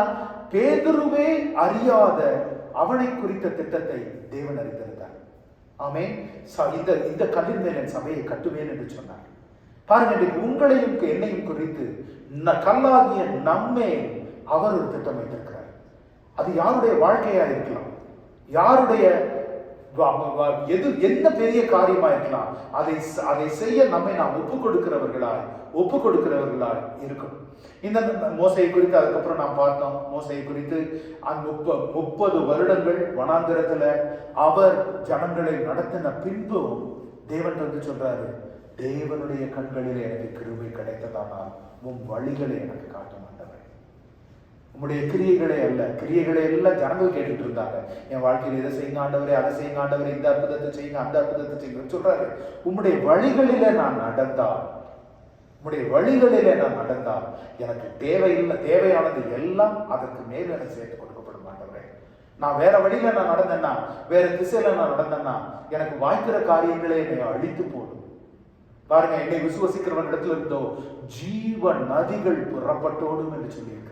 பேதுருவே அறியாத அவனை குறித்த திட்டத்தை தேவன் அறிந்திருந்தார். ஆமென். இந்த கல்லின் மேல் என் சபையை கட்டுவேன் என்று சொன்னார். பாருங்க, உங்களையும் என்னையும் குறித்து கல்லாகிய நம்மே அவர் ஒரு திட்டம் வைத்திருக்கிறார். அது யாருடைய வாழ்க்கையா இருக்கலாம், யாருடைய என்ன பெரிய காரியமா இருக்கலாம், அதை செய்ய நம்மை நாம் ஒப்புக் கொடுக்கிறவர்களாய் இருக்கும். இந்த மோசையை குறித்து அதுக்கப்புறம் நாம் பார்த்தோம். மோசையை குறித்து 30 வருடங்கள் வனாந்திரத்துல அவர் ஜனங்களை நடத்தின பின்பும் தேவன் வந்து சொல்றாரு, தேவனுடைய கண்களிலே எனக்கு கிருபை கிடைத்ததானால் உன் வழிகளை எனக்கு காட்ட மாட்டவர், உங்களுடைய கிரியைகளே அல்ல. கிரியைகளை எல்லாம் ஜனங்கள் கேட்டுட்டு இருந்தாங்க, என் வாழ்க்கையில் இதை செய்யுங்க ஆண்டவரே, அதை செய்யுங்க ஆண்டவரே, இந்த அற்புதத்தை செய்யுங்க, அந்த அற்புதத்தை செய்யுங்க சொல்றாரு. உம்முடைய வழிகளிலே நான் நடந்தால், உம்முடைய வழிகளிலே நான் நடந்தால் எனக்கு தேவையானது எல்லாம் அதற்கு மேல் எனக்கு சேர்த்து கொடுக்கப்படும் ஆண்டவரே. நான் வேற வழியில நான் நடந்தேன்னா, வேற திசையில நான் நடந்தேன்னா எனக்கு வாய்க்கிற காரியங்களே என்னை அழித்து போடும். பாருங்க, என்னை விசுவசிக்கிறவன் இடத்துல இருந்தோ ஜீவ நதிகள் புறப்பட்டோடும் என்று சொல்லியிருக்கிறது.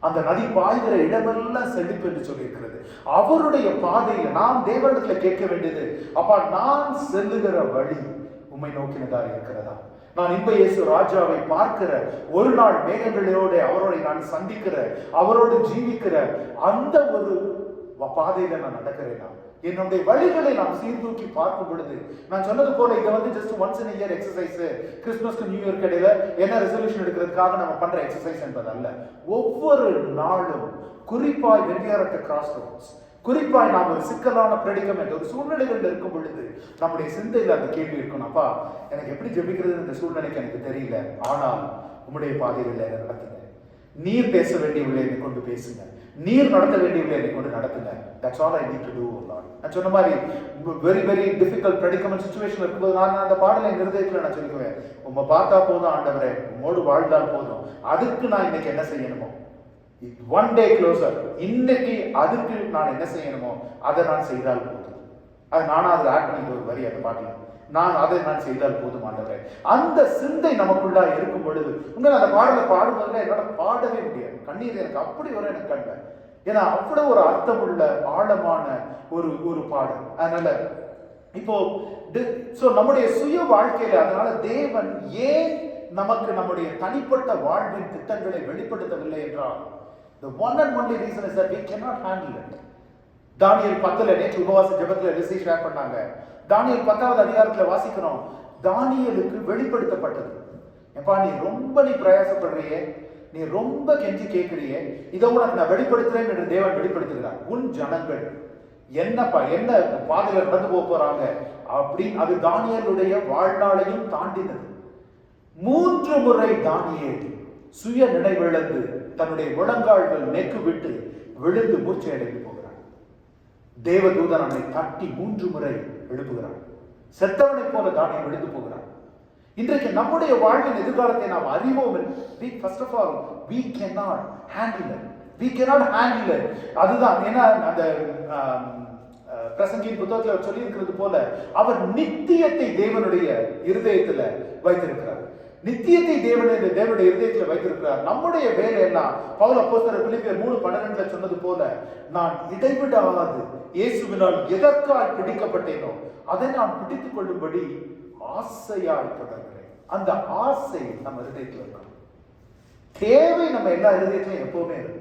அந்த நதி பாய்கிற இடமெல்லாம் செழிப்பு என்று சொல்லியிருக்கிறது. அவருடைய பாதையில் நாம் தேவனிடத்துல கேட்க வேண்டியது, அப்பா நான் செல்லுகிற வழி உம்மை நோக்கினதா இருக்கிறதா? நான் இன்ப இயேசு ராஜாவை பார்க்கிற ஒரு நாள் மேகங்களோட அவரோட நான் சந்திக்கிற, அவரோடு ஜீவிக்கிற அந்த ஒரு பாதையில நான் நடக்கிறேனா? என்னுடைய வழிகளை நாம் சீர்தூக்கி பார்க்கும் பொழுது, நான் சொன்னது போல இதை வந்து just once in year exercise, கிறிஸ்துமஸ்க்கு நியூ இயர் இடையில என்ன ரெசல்யூஷன் எடுக்கிறதுக்காக நம்ம பண்ற எக்ஸசைஸ் என்பது அல்ல. ஒவ்வொரு நாளும் குறிப்பாய் வெவ்வேறு கிராஸ் ரோட்ஸ், குறிப்பாய் நாம் ஒரு சிக்கலான பிரெடிகமெண்ட், ஒரு சூழ்நிலைகள் இருக்கும் பொழுது நம்முடைய சிந்தையில் அந்த கேள்வி இருக்கணும், அப்பா எனக்கு எப்படி ஜெபிக்கிறது இந்த சூழ்நிலைக்கு எனக்கு தெரியல, ஆனால் உம்முடைய பாதையில் நடத்துங்க. நீர் பேச வேண்டியவர்களை என்னை கொண்டு பேசுங்க, நீர் நடத்த வேண்டியவர்களை என்னை கொண்டு நடத்துங்க. That's all I need to to Lord. நான் சொன்ன மாதிரி வெரி வெரி டிஃபிகல்ட் ப்ரெடிகமெண்ட் சிச்சுவேஷன் இருக்கும்போது நான் அந்த பாடலை என் இருதயத்தில் நான் சொல்லிக்குவேன், உங்க பார்த்தா போதும் ஆண்டவரே, உம்மோடு வாழ்ந்தால் போதும், அதுக்கு நான் இன்னைக்கு என்ன செய்யணுமோ, ஒன் டே க்ளோசர், இன்னைக்கு அதுக்கு நான் என்ன செய்யணுமோ அதை நான் செய்தால் போதும். அது நானா அதில் ஆட் பண்ணிட்டு ஒரு வரி அந்த பாட்டில், நான் அதை நான் செய்தால் போதும் ஆண்டவரே. அந்த சிந்தை நமக்குள்ளா இருக்கும் பொழுது உண்மையில அந்த பாடலை பாடும்போதுல என்னால பாடவே முடியாது, கண்ணீர் எனக்கு அப்படி வர எனக்கு கண்ட, ஏன்னா அவ்வளவு ஒரு அர்த்தமுள்ள ஆழமான ஒரு பாடல். அதனால இப்போ நம்முடைய சுய வாழ்க்கையில அதனால தேவன் ஏன் நமக்கு நம்முடைய தனிப்பட்ட வாழ்வின் திட்டங்களை வெளிப்படுத்தவில்லை என்றால், the one and only reason is that we cannot handle it. தானியேல் 10ல நேற்று உபவாச ஜெபத்துல ரிசி ஷேர் பண்ணாங்க. தானியேல் 10வது அதிகாரத்துல வாசிக்கிறோம், தானியேலுக்கு வெளிப்படுத்தப்பட்டது. எப்பா நீ ரொம்ப பிரயாசப்படுறியே, நீ ரொம்ப கெஞ்சி கேட்கிறியே, இதை உனக்கு நான் வெளிப்படுத்துறேன் என்று தேவன் வெளிப்படுத்துகிறார். உன் ஜனங்கள் என்ன பாதையில நடந்து போறாங்க அப்படி அது தானியேலுடைய வாழ்நாளையும் தாண்டினது. 3 முறை தானியேல் சுய நினைவிழந்து தன்னுடைய முழங்கால்கள் நெக்கு விட்டு விழுந்து மூர்ச்சை அடைந்து போகிறார். தேவதூதன் அவனை தட்டி 3 முறை எழுப்புகிறார். செத்தவனை போல தானியேல் விழுந்து போகிறார். இன்றைக்கு நம்முடைய வாழ்வின் எதிர்காலத்தை நாம் அறிவோம். First of all, we cannot handle it. We cannot handle it. அதுதான் ஏன்னா அந்த பிரசங்கியின் புத்தகத்தில் சொல்லி இருக்கிறது போல அவர் நித்தியத்தை தேவனுடைய இருதயத்துல வைத்திருக்கிறார். நித்தியத்தை தேவனுடைய இருதயத்தில் வைத்திருக்கிறார். நம்முடைய வேலை எல்லாம் பவுல் அப்போஸ்தலர் பிலிப்பியர் 3:12 சொன்னது போல, நான் இடைவிடாது இயேசுவினால் எதற்காய் பிடிக்கப்பட்டேனோ அதை நான் பிடித்துக் கொள்ளும்படி ஆசையாய் தொடர்கிறேன். அந்த ஆசை நம்ம இருதயத்தில் இருக்கணும். தேவை நம்ம எல்லா இருதயத்திலும் எப்பவுமே இருக்கு.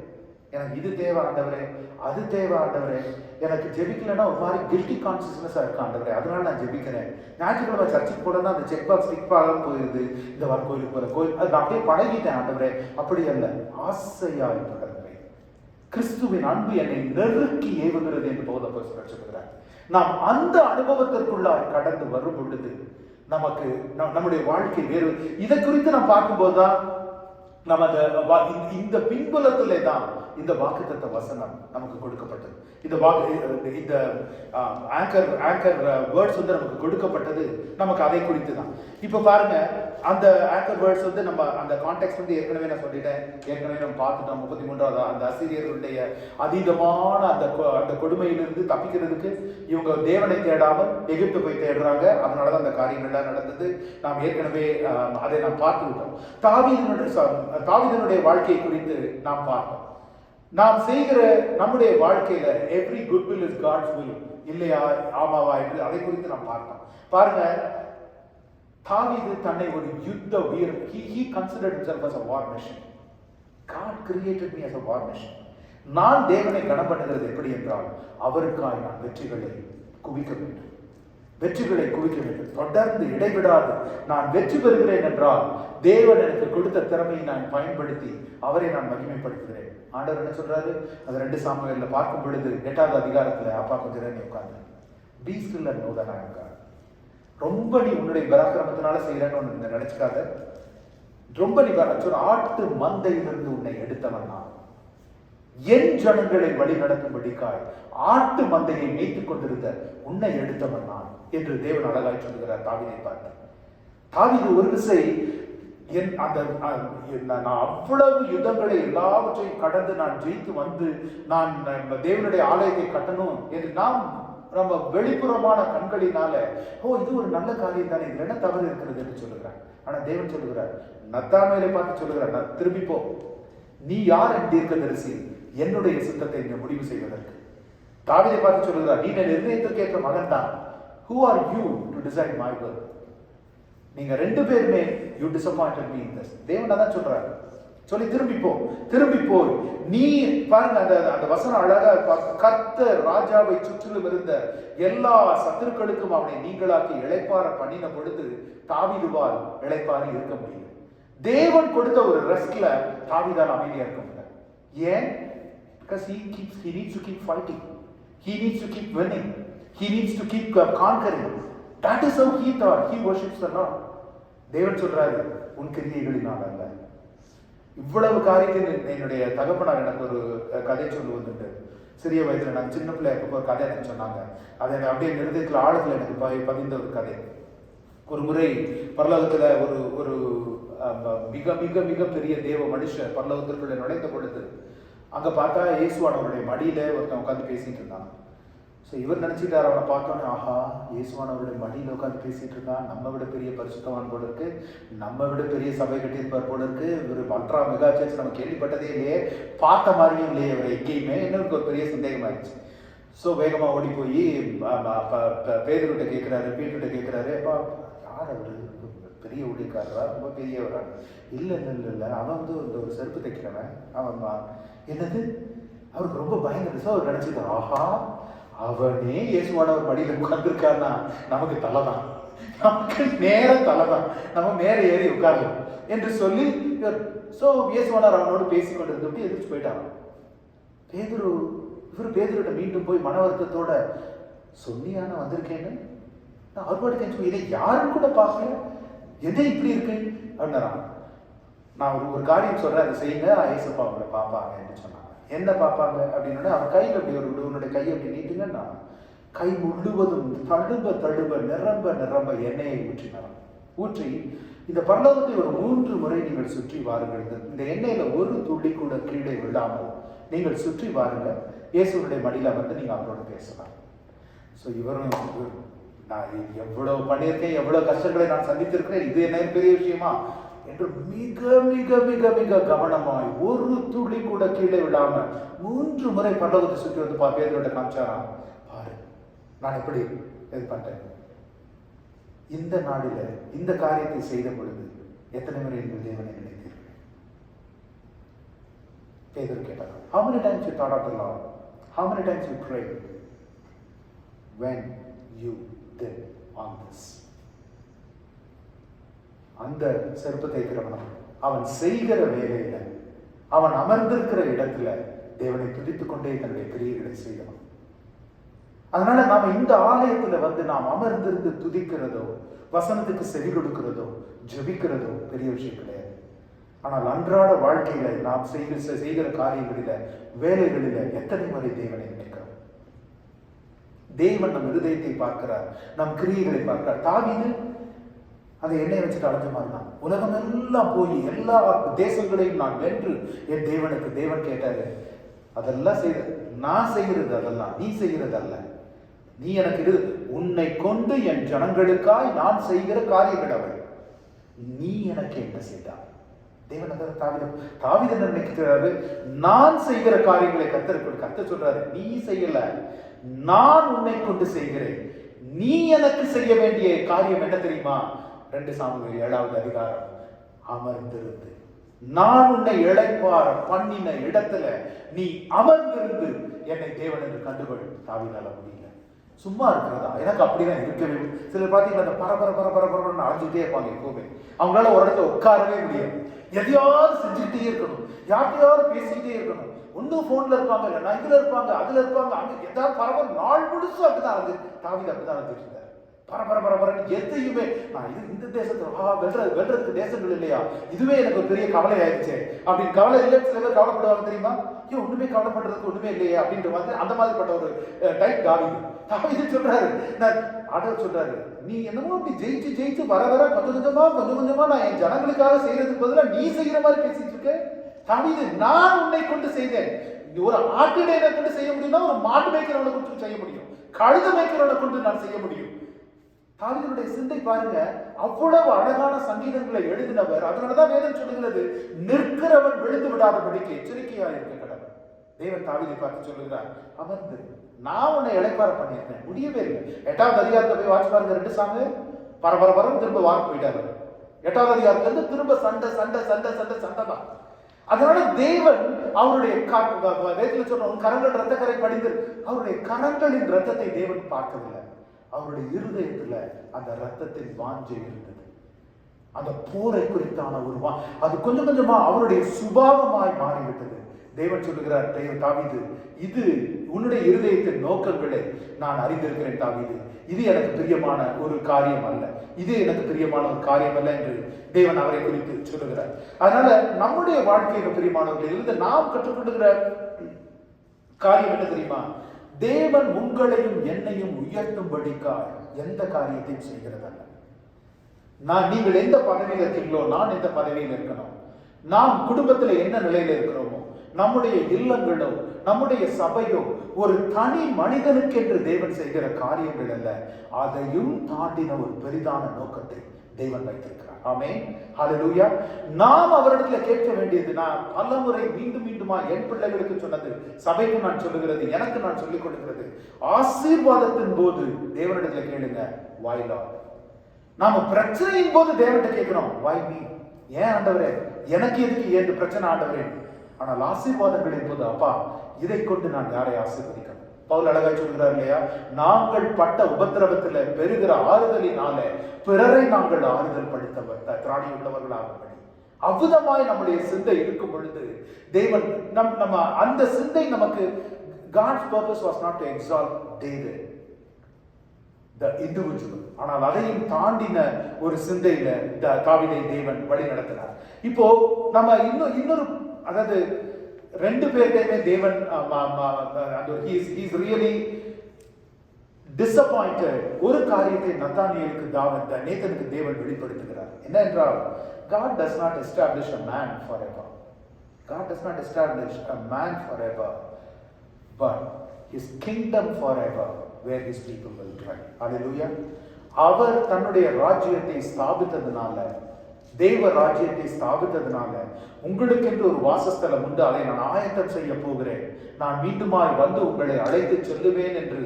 எனக்கு இது தேவை ஆண்டவரே, அது தேவை ஆண்டவரே, எனக்கு ஜெபிக்கலன்னா ஒரு மாதிரி கில்ட்டி கான்சியஸ்னஸா இருக்கு ஆண்டவரே, அதனால நான் ஜெபிக்கிறேன். ஞாயிற்றுக்கிழமை சர்ச்சுக்கு போனா அந்த செக் பாக்ஸ் டிக் ஆகாம போயிருது, இந்த வாரம் கோயிலுக்கு போற கோயில் அது அப்படியே பழகிட்டேன் ஆண்டவரே. அப்படி அல்ல, ஆசையாய் தொடர்கிறேன். கிறிஸ்துவின் அன்பு என்னை நெருக்கி ஏவுகிறது என்று பவுல் அப்போஸ்தலர் சொல்கிறார். நாம் அந்த அனுபவத்திற்குள்ளாய் கடந்து வரும் பொழுது நமக்கு நம்முடைய வாழ்க்கை வேறு. இதை குறித்து நாம் பார்க்கும்போதுதான் நம்ம இந்த பின்புலத்திலே தான் இந்த வாக்குத்தத்த வசனம் நமக்கு கொடுக்கப்பட்டது. இந்த ஆங்கர் வேர்ட்ஸ் வந்து நமக்கு கொடுக்கப்பட்டது நமக்கு அதை குறித்து தான். இப்ப பாருங்க, அந்த ஆங்கர் வேர்ட்ஸ் வந்து நம்ம அந்த கான்டெக்ஸ்ட் வந்து ஏற்கனவே நான் சொல்லிட்டேன், ஏற்கனவே நம்ம பார்த்துட்டோம். 33வது அந்த அசீரியர்களுடைய அதீதமான அந்த கொடுமையிலிருந்து தப்பிக்கிறதுக்கு இவங்க தேவனை தேடாமல் எகிப்து போய் தேடுறாங்க. அதனாலதான் அந்த காரியங்கள்லாம் நடந்தது. நாம் ஏற்கனவே அதை நாம் பார்த்து விட்டோம். தாவீதினுடைய வாழ்க்கையை குறித்து நாம் பார்த்தோம். நாம் செய்கிற நம்முடைய வாழ்க்கையில every good will is God's will, இல்லையா ஆமாவா என்று அதை குறித்து நாம் பார்த்தோம். பாருங்க, தாவீது தன்னை ஒரு யுத்த வீரன், he considered himself as a war machine. God created me as a war machine. நான் தேவனை கனம் பண்ணுகிறது எப்படி என்றால், அவருக்காய் நான் வெற்றிகளை குவிக்க வேண்டும், வெற்றிகளை குவிக்க வேண்டும், தொடர்ந்து இடைவிடாது நான் வெற்றி பெறுகிறேன் என்றால் தேவன் எனக்கு கொடுத்த திறமையை நான் பயன்படுத்தி அவரை நான் மகிமைப்படுத்துகிறேன். ஆண்டவர் என்ன சொல்றாரு? அது 2 சாமுவேல்ல பார்க்கும் பொழுது 8வது அதிகாரத்துல, அப்பா கொஞ்ச நேரம் உட்கார்ந்து be still and know that I am God. ரொம்ப நீ உன்னுடைய பராக்கிரமத்தினால செய்யறேன்னு நினைச்சுக்காத. ரொம்ப நீ ஆட்டு மந்தையிலிருந்து உன்னை எடுத்தவன் நான், என் ஜனங்களை வழி நடத்தும்படிக்காய் ஆட்டு மந்தையை மேய்த்துக் கொண்டிருந்த உன்னை எடுத்தவன் நான் என்று தேவன் அழகாய் சொல்கிறார் தாவீதை பார்த்து. தாவீது ஒரு விசை நான் அவ்வளவு யுத்தங்களை எல்லாவற்றையும் கடந்து நான் ஜெயித்து வந்து நான் தேவனுடைய ஆலயத்தை கட்டணும் என்று நம்ம வெளிப்புறமான கண்களினால இது ஒரு நல்ல காரியம் தானே, இதுல என்ன தவறு இருக்கிறது என்று சொல்லுகிறார். ஆனா தேவன் சொல்லுகிறார், நத்தாமேலை பார்த்து சொல்லுகிறார், நான் திரும்பி போ, நீ யார் என் தீர்க்கதரிசி என்னுடைய சித்தத்தை முடிவு செய்வதற்கு. தாவீதை பார்த்து சொல்லுகிறார், நீ என் இருதயத்திற்கு ஏற்ற மகன் தான். Who are you to decide my will? நீங்க 2 பேருமே you disappointed me in this. தேவன் அதான் சொல்றாரு. சொல்லி திரும்பி போய் நீ பாருங்க, அந்த வசனம் அழகா, கர்த்தர் ராஜாவை சுற்றிலும் இருந்த எல்லா சத்துருக்களுக்கும் அவனை நீங்களாக்கி இளைப்பாற பண்ணின பொழுது தாவீதுவால் இளைப்பாறி இருக்க முடியல. தேவன் கொடுத்த ஒரு ரெஸ்ட்ல தாவீதால் அமைதியா இருக்க முடியல. ஏன்? Because he needs to keep fighting. He needs to keep winning. He needs to keep conquering. That is how he thought. He worships the Lord. தேவன் சொல்றாரு, உன் கிரியைகளினால் அல்ல, இவ்வளவு காரியத்தில் என்னுடைய தகப்பனார் எனக்கு ஒரு கதை சொல்லுவதுண்டு. சிறிய வயதுல நான் சின்ன பிள்ளையா இருக்கப்போ ஒரு கதை எனக்கு சொன்னாங்க. அதை அப்படியே நிறுத்தத்தில் ஆழத்தில் எனக்கு பதிந்த ஒரு கதை. ஒரு முறை பரலோகத்துல ஒரு ஒரு மிக மிக மிக பெரிய தேவ மனுஷன் பரலோகத்திற்குள்ள நுழைந்த பொழுது அங்க பார்த்தா இயேசுவானவருடைய மடியில ஒருத்தன் உட்காந்து பேசிட்டு இருந்தான். ஸோ இவர் நினைச்சிட்டார், அவனை பார்த்தோன்னே, ஆஹா, இயேசுவானவருடைய மடியில் உட்காந்து பேசிட்டு இருந்தான், நம்ம விட பெரிய பரிசுத்தவான் போல இருக்கு, நம்ம விட பெரிய சபை கட்டியிருப்பார் போல இருக்கு, இவர் அல்ட்ரா மெகா சர்ச் நம்ம கேள்விப்பட்டதே இல்லையே, பார்த்த மாதிரியும் இல்லையே இவர் எங்கேயுமே, எனக்கு ஒரு பெரிய சந்தேகமாயிடுச்சு. ஸோ வேகமாக ஓடி போய் பேதுருட்ட கேட்குறாரு, அப்பா யார் அவரு, பெரிய ஊழியக்காரரா, ரொம்ப பெரியவரா? இல்லை இல்லை இல்லை இல்லை, அவன் வந்து ஒரு செருப்பு தைக்கிறவன். அவன் என்னது, அவருக்கு ரொம்ப பயங்கர. ஸோ அவர் நினச்சிட்டார், ஆஹா, அவனே இயேசுவானவர் மடியில் உட்கார்ந்துருக்காருன்னா நமக்கு தலைதான், நமக்கு நேரம் தலைதான், நம்ம மேலே ஏறி உட்காரலாம் என்று சொல்லி ஸோ இயேசுவானவர் அவனோடு பேசி கொண்டிருந்தபடி எதிர்த்து போயிட்டான். பேதுருட்ட மீண்டும் போய் மன வருத்தத்தோட, சொன்னியா நான் வந்திருக்கேன்னு, நான் அவர்பாடு இதை யாரும் கூட பார்க்கல, எதை இப்படி இருக்கு அப்படின்னா, நான் ஒரு காரியம் சொல்றேன், அதை செய்யுங்க, ஏசப்பா அவங்களை பார்ப்பாங்க என்று சொன்னாங்க. என்ன பார்ப்பாங்க அப்படின்னா, அவன் கையில் அப்படி உன்னுடைய கையை அப்படி நீட்டுங்கன்னா கை முழுவதும் தழுப நிரம்ப எண்ணெயை ஊற்றி இந்த பரலோகத்தை ஒரு 3 முறை நீங்கள் சுற்றி வாருங்கள். இந்த எண்ணெயில ஒரு துளி கூட கீழே விழாமல் நீங்கள் சுற்றி வாருங்க, இயேசுடைய மடியில வந்து நீங்க அவரோட பேசலாம். ஸோ இவரும், நான் எவ்வளவு பண்ணியிருக்கேன், எவ்வளவு கஷ்டங்களை நான் சந்தித்திருக்கிறேன், இது என்ன பெரிய விஷயமா என்று மிக மிக மிக மிக கவனமாய் ஒரு துளி கூட கீழே விடாம 3 முறை பரலோகத்தை சுற்றி வந்து பேதுருட்ட காமிச்சாராம். பாரு நான் எப்படி இது பண்றேன், இந்த நாளில இந்த காரியத்தை செய்த பொழுது எத்தனை முறை எங்கள் தேவனை நினைத்தீர்கள்? பேதுரு கேட்டார், how many times you thought of the Lord? How many times you prayed when you did on this? அந்த செருப்பு தைக்கிறவன் அவன் செய்கிற வேலையில, அவன் அமர்ந்திருக்கிற இடத்துல தேவனை துதித்துக் கொண்டே தன்னுடைய கிரியைகளை செய்யணும். அதனால நாம இந்த ஆலயத்துல வந்து நாம் அமர்ந்திருந்து துதிக்கிறதோ, வசனத்துக்கு செவி கொடுக்கிறதோ, ஜெபிக்கிறதோ பெரிய விஷயம் கிடையாது. ஆனால் அன்றாட வாழ்க்கையில நாம் செய்கிற காரியங்களில, வேலைகளில எத்தனை முறை தேவனை நினைக்கிறோம்? தேவன் நம் இருதயத்தை பார்க்கிறார், நம் கிரியைகளை பார்க்கிறார். தாவீது அதை எண்ணெய் வச்சுட்டு அழைஞ்ச மாதிரி தான், உலகம் எல்லாம் போய் எல்லா தேசங்களையும் நான் வென்று என் தேவனுக்கு. தேவன் கேட்டாரு, அதெல்லாம் நான் செய்கிறது அதெல்லாம் நீ செய்கிறது அல்ல, நீ எனக்கு உன்னை கொண்டு என் ஜனங்களுக்காய் நான் செய்கிற காரியங்கள் அவை, நீ எனக்கு என்ன செய்தார்? தேவன் தாவீது நினைக்கிறாரு, நான் செய்கிற காரியங்களை கர்த்தர் சொல்றாரு, நீ செய்யல, நான் உன்னை கொண்டு செய்கிறேன். நீ எனக்கு செய்ய வேண்டிய காரியம் என்ன தெரியுமா? 2 சாமுவேல் 7வது அதிகாரம், அமர்ந்திருந்து நான் உன்னை இளைப்பாற பண்ணின இடத்துல நீ அமர்ந்திருந்து என்னை தேவன் என்று கண்டுகொள். தாவீதால முடியல, சும்மா இருக்கிறதா? எனக்கு அப்படிதான் இருக்கவே. சிலர் பார்த்தீங்கன்னா அந்த பரபரன்னு அழைஞ்சிட்டே இருப்பாங்க எப்பவுமே. அவங்களால ஒரு இடத்துல உட்காரவே முடியாது, எதையாவது செஞ்சுக்கிட்டே இருக்கணும், யார்கிட்டையாவது பேசிக்கிட்டே இருக்கணும். ஒன்னும் போன்ல இருப்பாங்க, இல்லைன்னா இதுல இருப்பாங்க, அதுல இருப்பாங்க, அங்க ஏதாவது பரபரம் நாள் முழுசும் அப்படிதான் அழைஞ்சு. தாவீது அப்படிதான் அழைஞ்சிட்டு இருந்தார், பரபரன்னு எதையுமே. நான் இந்த தேசத்துல வெல்றதுக்கு தேசங்கள் இல்லையா, இதுவே எனக்கு ஒரு பெரிய கவலை ஆயிடுச்சு அப்படின்னு. கவலை இல்லைன்னு சில பேர் கவலைப்படுவாங்க தெரியுமா? ஏன் ஒண்ணுமே கவலைப்படுறதுக்கு ஒண்ணுமே இல்லையா அப்படின்ற மாதிரி, அந்த மாதிரிப்பட்ட ஒரு டைப் தாவீது சொல்றாரு. ஆண்டவர் சொல்றாரு, நீ என்னமோ அப்படி ஜெயிச்சு வர கொஞ்சம் கொஞ்சமா நான் என் ஜனங்களுக்காக செய்யறதுக்கு பதிலாக நீ செய்யற மாதிரி பேசிட்டு இருக்க. தாவீது, நான் உன்னை கொண்டு செய்தேன். ஒரு ஆட்டிடையை கொண்டு செய்ய முடியும்னா ஒரு மாட்டு மேய்க்கிறவனை கொண்டு செய்ய முடியும், கழுத மேய்க்கிறவனை கொண்டு நான் செய்ய முடியும். தாவீதுடைய சிந்தை பாருங்க, அவ்வளவு அழகான சங்கீதங்களை எழுதினவர். அதனாலதான் வேதம் சொல்லுகிறது, நிற்கிறவன் விழுந்து விடாதபடிக்கு எச்சரிக்கையா இருக்க கடவுள். தேவன் தாவீதை பார்த்து சொல்லுகிறார், அமர்ந்து நான் உன்னை இளைப்பாற பண்ணியிருக்கேன். முடியவே இல்லை. 8வது அதிகாரத்தை போய் வாட்சி பாருங்க. 2 சாமுவேல் பரபரம் திரும்ப வாக்கு போயிட்டாரு. 8வது அதிகாரத்துல இருந்து திரும்ப சண்டை தான். அதனால தேவன் அவருடைய வேதத்துல சொன்ன கரங்கள் இரத்தக்கரை படிந்து, அவருடைய கரங்களின் ரத்தத்தை தேவன் பார்க்கவில்லை, அவருடைய இருதயத்துல அந்த ரத்தத்தின் வாஞ்சை இருந்தது. அந்த போரை குறித்தான ஒரு அது கொஞ்சம் கொஞ்சமா அவருடைய சுபாவமாய் மாறிவிட்டது. தேவன் சொல்லுகிறார், தாவீது, இது உன்னுடைய இருதயத்தின் நோக்கங்களை நான் அறிந்திருக்கிறேன் தாவீது, இது எனக்கு பிரியமான ஒரு காரியம் அல்ல, இது எனக்கு பிரியமான ஒரு காரியம் அல்ல என்று தேவன் அவரை குறித்து சொல்லுகிறார். அதனால நம்முடைய வாழ்க்கையில பிரியமானவர்கள் இருந்து நாம் கற்றுக்கொள்ளுகிற காரியம் என்ன தெரியுமா? தேவன் உங்களையும் என்னையும் உயர்த்தும்படிக்காய் எந்த காரியத்தையும் செய்கிறதல்ல. நீங்கள் எந்த பதவியில் இருக்கீங்களோ, நான் எந்த பதவியில் இருக்கணும், நாம் குடும்பத்துல என்ன நிலையில இருக்கிறோமோ, நம்முடைய இல்லங்களோ நம்முடைய சபையோ ஒரு தனி மனிதனுக்கு என்று தேவன் செய்கிற காரியங்கள் அல்ல, அதையும் தாண்டின ஒரு பெரிதான நோக்கத்தை தேவன் வைத்திருக்கிறார். ஆமென், ஹல்லேலூயா. நாம் அவரிடத்துல கேட்க வேண்டியது, நான் பலமுறை மீண்டும் மீண்டுமா என் பிள்ளைகளுக்கு சொன்னது, சபைக்கு நான் சொல்லுகிறது, எனக்கு நான் சொல்லிக் கொடுக்கிறது, ஆசீர்வாதத்தின் போது தேவனிடத்துல கேளுங்க, why Lord. நாம பிரச்சனையின் போது தேவன்கிட்ட கேட்கிறோம், why me, ஏன் ஆண்டவரே, எனக்கு எதுக்கு ஏன் பிரச்சனை ஆண்டவரே. ஆனால் ஆசீர்வாதங்களின் போது, அப்பா இதை கொண்டு நான் யாரை ஆசீர்வதிக்கணும்? பவுல் அழகாய் சொல்கிறார் இல்லையா, நாங்கள் பட்ட உபத்திரவத்தில் பெறுகிற ஆறுதலினால பிறரை நாங்கள் ஆறுதல் படுத்தவர் திராணி உள்ளவர்களாகும்படி. அவ்விதமாய் நம்முடைய சிந்தை இருக்கும் பொழுது தேவன் நம்ம அந்த சிந்தை நமக்கு, God's purpose was not to exalt David the individual, ஆனால் அதையும் தாண்டின ஒரு சிந்தையில தாவீதை தேவன் வழி நடத்தினார். இப்போ நம்ம இன்னொரு அதாவது ரெண்டு பேர்கிட்டயுமே தேவன் he's really disappointed. ஒரு காரியத்தை நேதனுக்கு தேவன் வெளிப்படுத்துகிறார். என்ன என்றால், God does not establish a man forever. God does not establish a man forever, but his kingdom forever, where his people will dwell. Hallelujah. அவர் தன்னுடைய ராஜ்யத்தை ஸ்தாபித்ததுனால, தேவ ராஜ்யத்தை ஸ்தாபித்ததுனால, உங்களுக்கு என்று ஒரு வாசஸ்தலம் உண்டு, அதை நான் ஆயத்தம் செய்ய போகிறேன், நான் மீண்டுமாய் வந்து உங்களை அழைத்து செல்லுவேன் என்று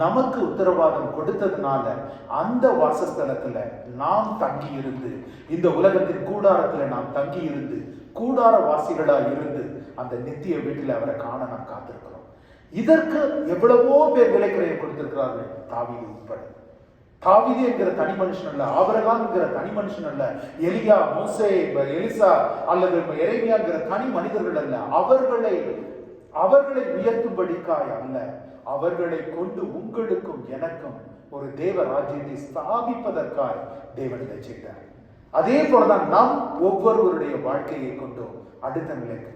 நமக்கு உத்தரவாதம் கொடுத்ததுனால, அந்த வாசஸ்தலத்துல நாம் தங்கி இருந்து, இந்த உலகத்தின் கூடாரத்துல நாம் தங்கி இருந்து, கூடார வாசிகளா இருந்து அந்த நித்திய வீட்டில் அவரை காண நாம் காத்திருக்கிறோம். இதற்கு எவ்வளவோ பேர் விலைக்கிரயம் கொடுத்திருக்கிறார்கள், தாவீது உட்பட. தாவீது என்கிற தனி மனுஷன் அல்ல, ஆபிரகாம் என்கிற தனி மனுஷன் அல்ல, எலியா, மோசே, எலிசா அல்லது எரேமியா என்கிற தனி மனிதர்கள் அல்ல. அவர்களை உயர்த்தும்படிக்காய் அல்ல, அவர்களை கொண்டு உங்களுக்கும் எனக்கும் ஒரு தேவ ராஜ்யத்தை ஸ்தாபிப்பதற்காய் தேவன் இதை செய்தார். அதே போலதான் நாம் ஒவ்வொருவருடைய வாழ்க்கையை கொண்டோம் அடுத்த நிலைக்கு.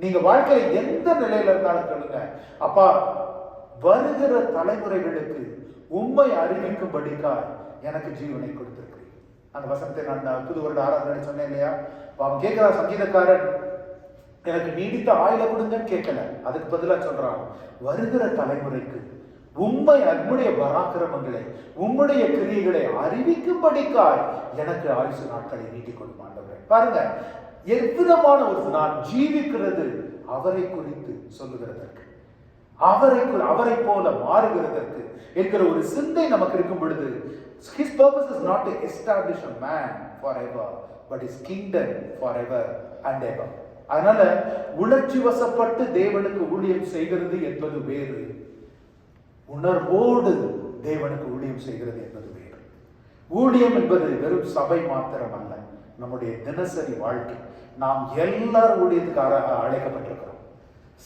நீங்க வாழ்க்கையில எந்த நிலையில இருந்தாலும் சொல்லுங்க, அப்பா வருகிற தலைமுறைகளுக்கு உண்மை அறிவிக்கும்படிக்காய் எனக்கு ஜீவனை கொடுத்திருக்கிறேன். அந்த வசனத்தை நான் புது வருட ஆராதனை சொன்னேன் இல்லையா, அவன் கேட்கிற சங்கீதக்காரன், எனக்கு நீடித்த ஆயுள கொடுங்கன்னு கேட்கல, அதுக்கு பதிலா சொல்றான், வருகிற தலைமுறைக்கு உம்முடைய பராக்கிரமங்களை, உம்முடைய கிரியைகளை அறிவிக்கும்படிக்காய் எனக்கு ஆயுசு நாட்களை நீட்டிக் கொடுமாண்டவரே. பாருங்க, எவ்விதமான ஒரு நான் ஜீவிக்கிறது அவரை குறித்து சொல்லுகிறதற்கு, அவரை போல மாறுகிறதற்கு என்கிற ஒரு சிந்தை நமக்கு இருக்கும் பொழுது, his purpose is not to establish a man forever, but his kingdom forever and ever. அதனால உணர்ச்சி வசப்பட்டு தேவனுக்கு ஊழியம் செய்கிறது என்பது வேறு, உணர்வோடு தேவனுக்கு ஊழியம் செய்கிறது என்பது வேறு. ஊழியம் என்பது வெறும் சபை மாத்திரம் அல்ல, நம்முடைய தினசரி வாழ்க்கை. நாம் எல்லாரும் ஊழியத்துக்கு அழைக்கப்பட்டிருக்கிறோம்.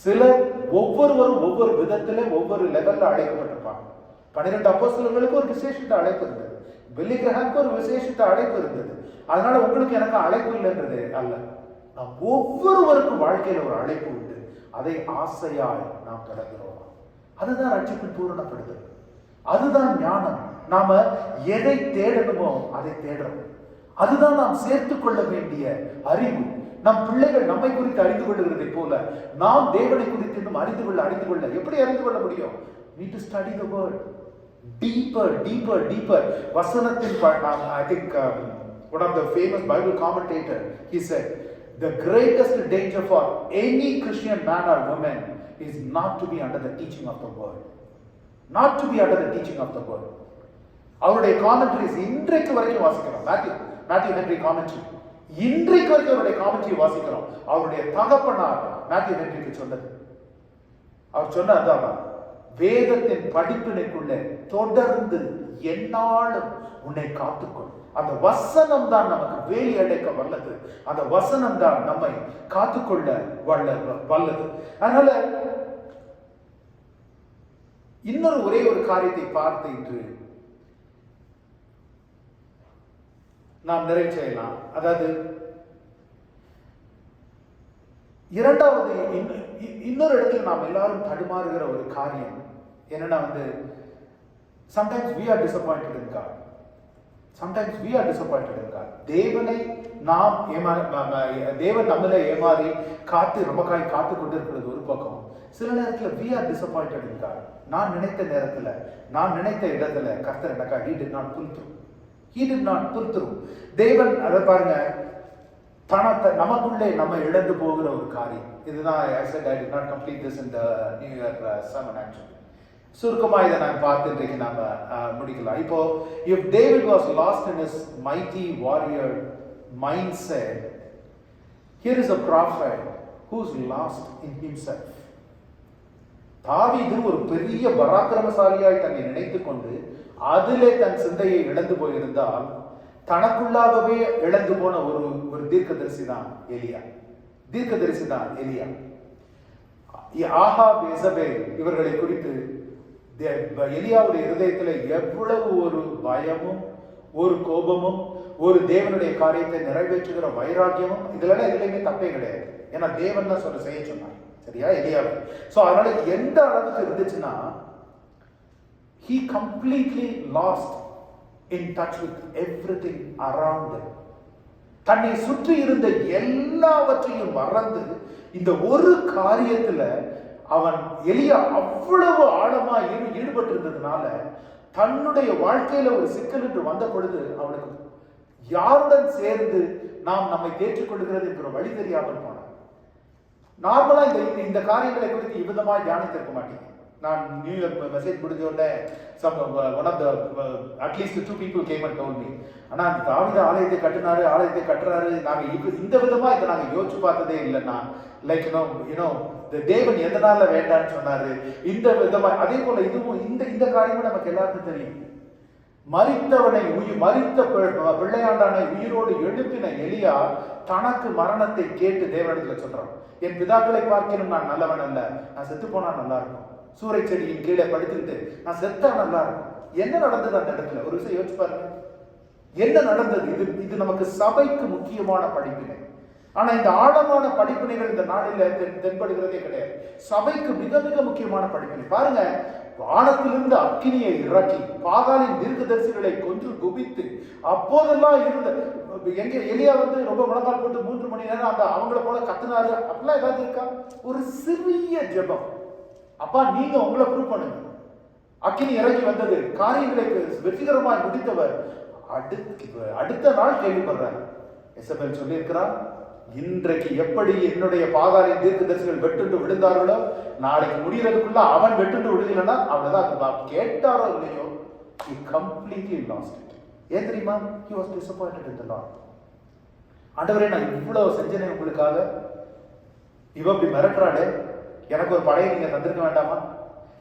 சிலர் ஒவ்வொருவரும் ஒவ்வொரு விதத்திலே ஒவ்வொரு லெவல்ல அழைக்கப்பட்டிருப்பாங்க. 12 அப்போஸ்தலர்களுக்கு ஒரு விசேஷித்த அழைப்பு இருந்தது, பில்லி கிரஹாமுக்கு ஒரு விசேஷித்த அழைப்பு இருந்தது. அதனால உங்களுக்கு எனக்கு அழைப்பு இல்லைன்றது அல்ல, நாம் ஒவ்வொருவருக்கும் வாழ்க்கையில ஒரு அழைப்பு உண்டு, அதை ஆசையாய் நாம் தொடர்கிறோம். அதுதான் ரட்சிப்பின் பூரணப்படுதல், அதுதான் ஞானம். நாம எதை தேடணுமோ அதை தேடுறோம், அதுதான் நாம் சேர்த்துக் கொள்ள வேண்டிய அறிவு. நம் பிள்ளைகள் நம்மை குறித்து அறிந்து கொள்ளுகிறதை போல நாம் தேவனை குறித்து இன்னும் அறிந்து கொள்ள எப்படி அறிந்து கொள்ள முடியும்? Need to study the word deeper. வசனத்தின் I think one of the famous Bible commentator, he said, the greatest danger for any Christian man or woman is not to be under the teaching of the word. Not to be under the teaching of the word. அவருடைய commentaries இன்றைக்கு வரைக்கும் வாசிக்கிறோம். Matthew Henry commentary, இன்றைக்கு வரைக்கும் அவருடைய commentary வாசிக்கிறோம். அவருடைய தகப்பனார் மேத்யூ ஹென்ரிக்கு சொன்னது, அவர் சொன்ன அதான், வேதத்தின் படிப்பினைக்குள்ள தொடர்ந்து எந்நாளும் உன்னை காத்துக்கொள். அந்த வசனம் தான் நமக்கு வேலி அடைக்க வல்லது. அந்த வசனம் தான் நம்மை காத்துக்கொள்ள வல்லது. அதனால இன்னொரு ஒரே ஒரு காரியத்தை பார்த்து இன்று நாம் நிறைவு செய்யலாம். அதாவது இரண்டாவது இன்னொரு இடத்துல நாம் எல்லாரும் தடுமாறுகிற ஒரு காரியம் என்னன்னா sometimes we are disappointed in God. Sometimes we are disappointed in God. தேவனை நாம் தேவன் நம்மளை ஏமாறி ரொம்ப காத்து கொண்டிருக்கிறது ஒரு பக்கம். சில நேரத்தில் we are disappointed in God. நான் நினைத்த நேரத்தில் நான் நினைத்த இடத்துல கர்த்தர் எனக்கா he did not pull through. He did not pull through. தேவன் அதை பாருங்க, பணத்தை நமக்குள்ளே நம்ம இழந்து போகிற ஒரு காரியம். இதுதான் I said I did not complete this in the New Year sermon actually. சுருக்கமாக இதை நான் பார்த்து இன்றைக்கு நாம முடிக்கலாம். இப்போ if David was lost in his mighty warrior mindset, here is a prophet who's lost in himself. தாவீது ஒரு பெரிய பராக்கிரமசாலியாய் தன்னை நினைத்து கொண்டு அதிலே தன் சிந்தையை இழந்து போயிருந்தால் தனக்குள்ளாகவே இழந்து போன ஒரு தீர்க்கதரிசி தான் எலியா. ஆகாப் எசபேல் இவர்களை குறித்து எலியாவுடைய இருதயத்தில் எவ்வளவு ஒரு பயமும் ஒரு கோபமும் ஒரு தேவனுடைய காரியத்தை நிறைவேற்றுகிற வைராக்கியமும் எதுலையுமே தப்பே கிடையாது. ஏன்னா தேவன் தான் செய்ய சொன்னார், சரியா, எலியாவை. ஸோ அதனால எந்த அளவுக்கு இருந்துச்சுன்னா he completely lost in touch with everything around him. தன்னை சுற்றி இருந்த எல்லாவற்றையும் மறந்து இந்த ஒரு காரியத்துல எலியா அவ்வளவு ஆழமா ஈடுபட்டு இருந்ததுனால தன்னுடைய வாழ்க்கையில ஒரு சிக்கல் என்று வந்த பொழுது அவனுக்கு யாருடன் சேர்ந்து நாம் நம்மை தேற்றிக் கொள்கிறது என்கிற வழி தெரியாமல் போனான். நார்மலா இந்த காரியங்களை குறித்து இவ்விதமாக தியானித்திருக்க மாட்டீங்க. நான் நியூ இயர் மெசேஜ் முடிஞ்ச உடனே at least 2 people came and told me, ஆனா அந்த தாவீது ஆலயத்தை கட்டுறாரு, நாங்க இந்த விதமா இதை நாங்க யோசிச்சு பார்த்ததே இல்லைன்னா, லைக் தேவன் எந்த நாள்ல வேண்டான்னு சொன்னாரு, இந்த விதமா. அதே போல இதுவும் இந்த காரியமும் நமக்கு எல்லாருக்கும் தெரியும். மரித்த பிள்ளையாண்டானை உயிரோடு எழுப்பின எலியா தனக்கு மரணத்தை கேட்டு தேவனிடத்துல சொல்றான், என் பிதாக்களை பார்க்கணும் நான் நல்லவன் அல்ல, நான் செத்து போனா நல்லா இருக்கும், சூறை செடியின் கீழே படுத்துக்கிட்டு நான் செத்தா நல்லா இருக்கும். என்ன நடந்தது அந்த இடத்துல? ஒரு விஷயம் யோசிச்சு பாருங்க, என்ன நடந்தது? இது நமக்கு சபைக்கு முக்கியமான படிப்பினை. ஆனா இந்த ஆழமான படிப்பினைகள் இந்த நாளில் தென்படுகிறதே கிடையாது. சபைக்கு மிக மிக முக்கியமான படிப்பினை பாருங்க. வானத்திலிருந்து அக்கினியை இறக்கி பாகாலின் தீர்க்கதரிசிகளை கொன்று குவித்து அப்போதெல்லாம் இருந்த எலியா ரொம்ப முழங்கால் போட்டு 3 மணி நேரம் அவங்கள போல கத்துனாரு. அப்படிலாம் ஏதாவது இருக்கா? ஒரு சிறிய ஜெபம், அப்பா நீங்க உங்களை ப்ரூவ் பண்ணுங்க. அக்கினி இறங்கி வந்தது, காரியங்களை வெற்றிகரமாய் முடித்தவர். அடுத்த நாள் கேள்விப்படுறார், எசபேல் சொல்லி இருக்கிறார், இன்றைக்கு எப்படி என்னுடைய பாகாலின் தீர்க்கதரிசிகள் வெட்டுண்டு விழுந்தார்களோ நாளைக்கு முடிகிறதுக்குள்ள அவன் வெட்டுண்டு விழுகலன்னா அவ்வளவுதான். கேட்டாரோ இல்லையோ, he completely lost it. ஏன் தெரியுமா? he was disappointed in the Lord. ஆண்டவரே நான் இவ்வளவு செஞ்சேனே உங்களுக்காக, இவ இப்படி மிரட்டுறாடே, எனக்கு ஒரு படையை நீங்க தந்திருக்க வேண்டாமா?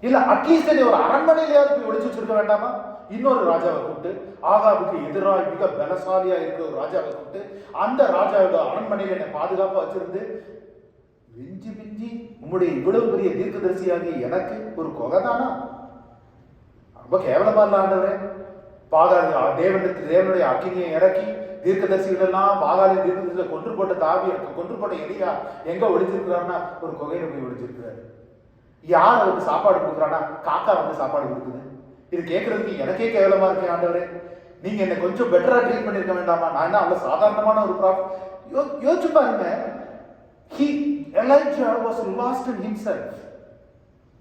இல்ல அட்லீஸ்ட் ஒரு அரண்மனையிலேயாவது போய் ஒளிச்சு வச்சிருக்க வேண்டாமா? இன்னொரு ராஜாவை கூப்பிட்டு, ஆகாபுக்கு எதிராக மிக பலசாலியா இருக்கிற ஒரு ராஜாவை கூப்பிட்டு அந்த ராஜாவோட அரண்மனையில என்னை பாதுகாப்பா வச்சிருந்து மிஞ்சி உங்களுடைய இவ்வளவு பெரிய தீர்க்கதரிசியாகி எனக்கு ஒரு கொகைதானா? ரொம்ப கேவலமா இல்ல ஆண்டவரே? தேவனுடைய அக்கினியை இறக்கி தீர்க்கதரிசிகள் எல்லாம் பாகாலின் தீர்க்கதரிசிகளை கொன்று போட்ட எலியா எங்க ஒளிஞ்சிருக்கிறான்னா ஒரு கொகையில போய் ஒளிஞ்சிருக்கிறாரு. யார் அவருக்கு சாப்பாடு கொடுக்குறான்னா காக்கா சாப்பாடு கொடுக்குது. இது கேட்கறதுக்கு எனக்கே கேவலமா இருக்கேன் ஆண்டவரே, நீங்க என்ன கொஞ்சம் பெட்டரா ட்ரீட் பண்ணிருக்க வேண்டாமா? நான் என்ன அவ்வளவு சாதாரணமான ஒரு யோசிச்சு பாருங்க. Elijah was lost in himself.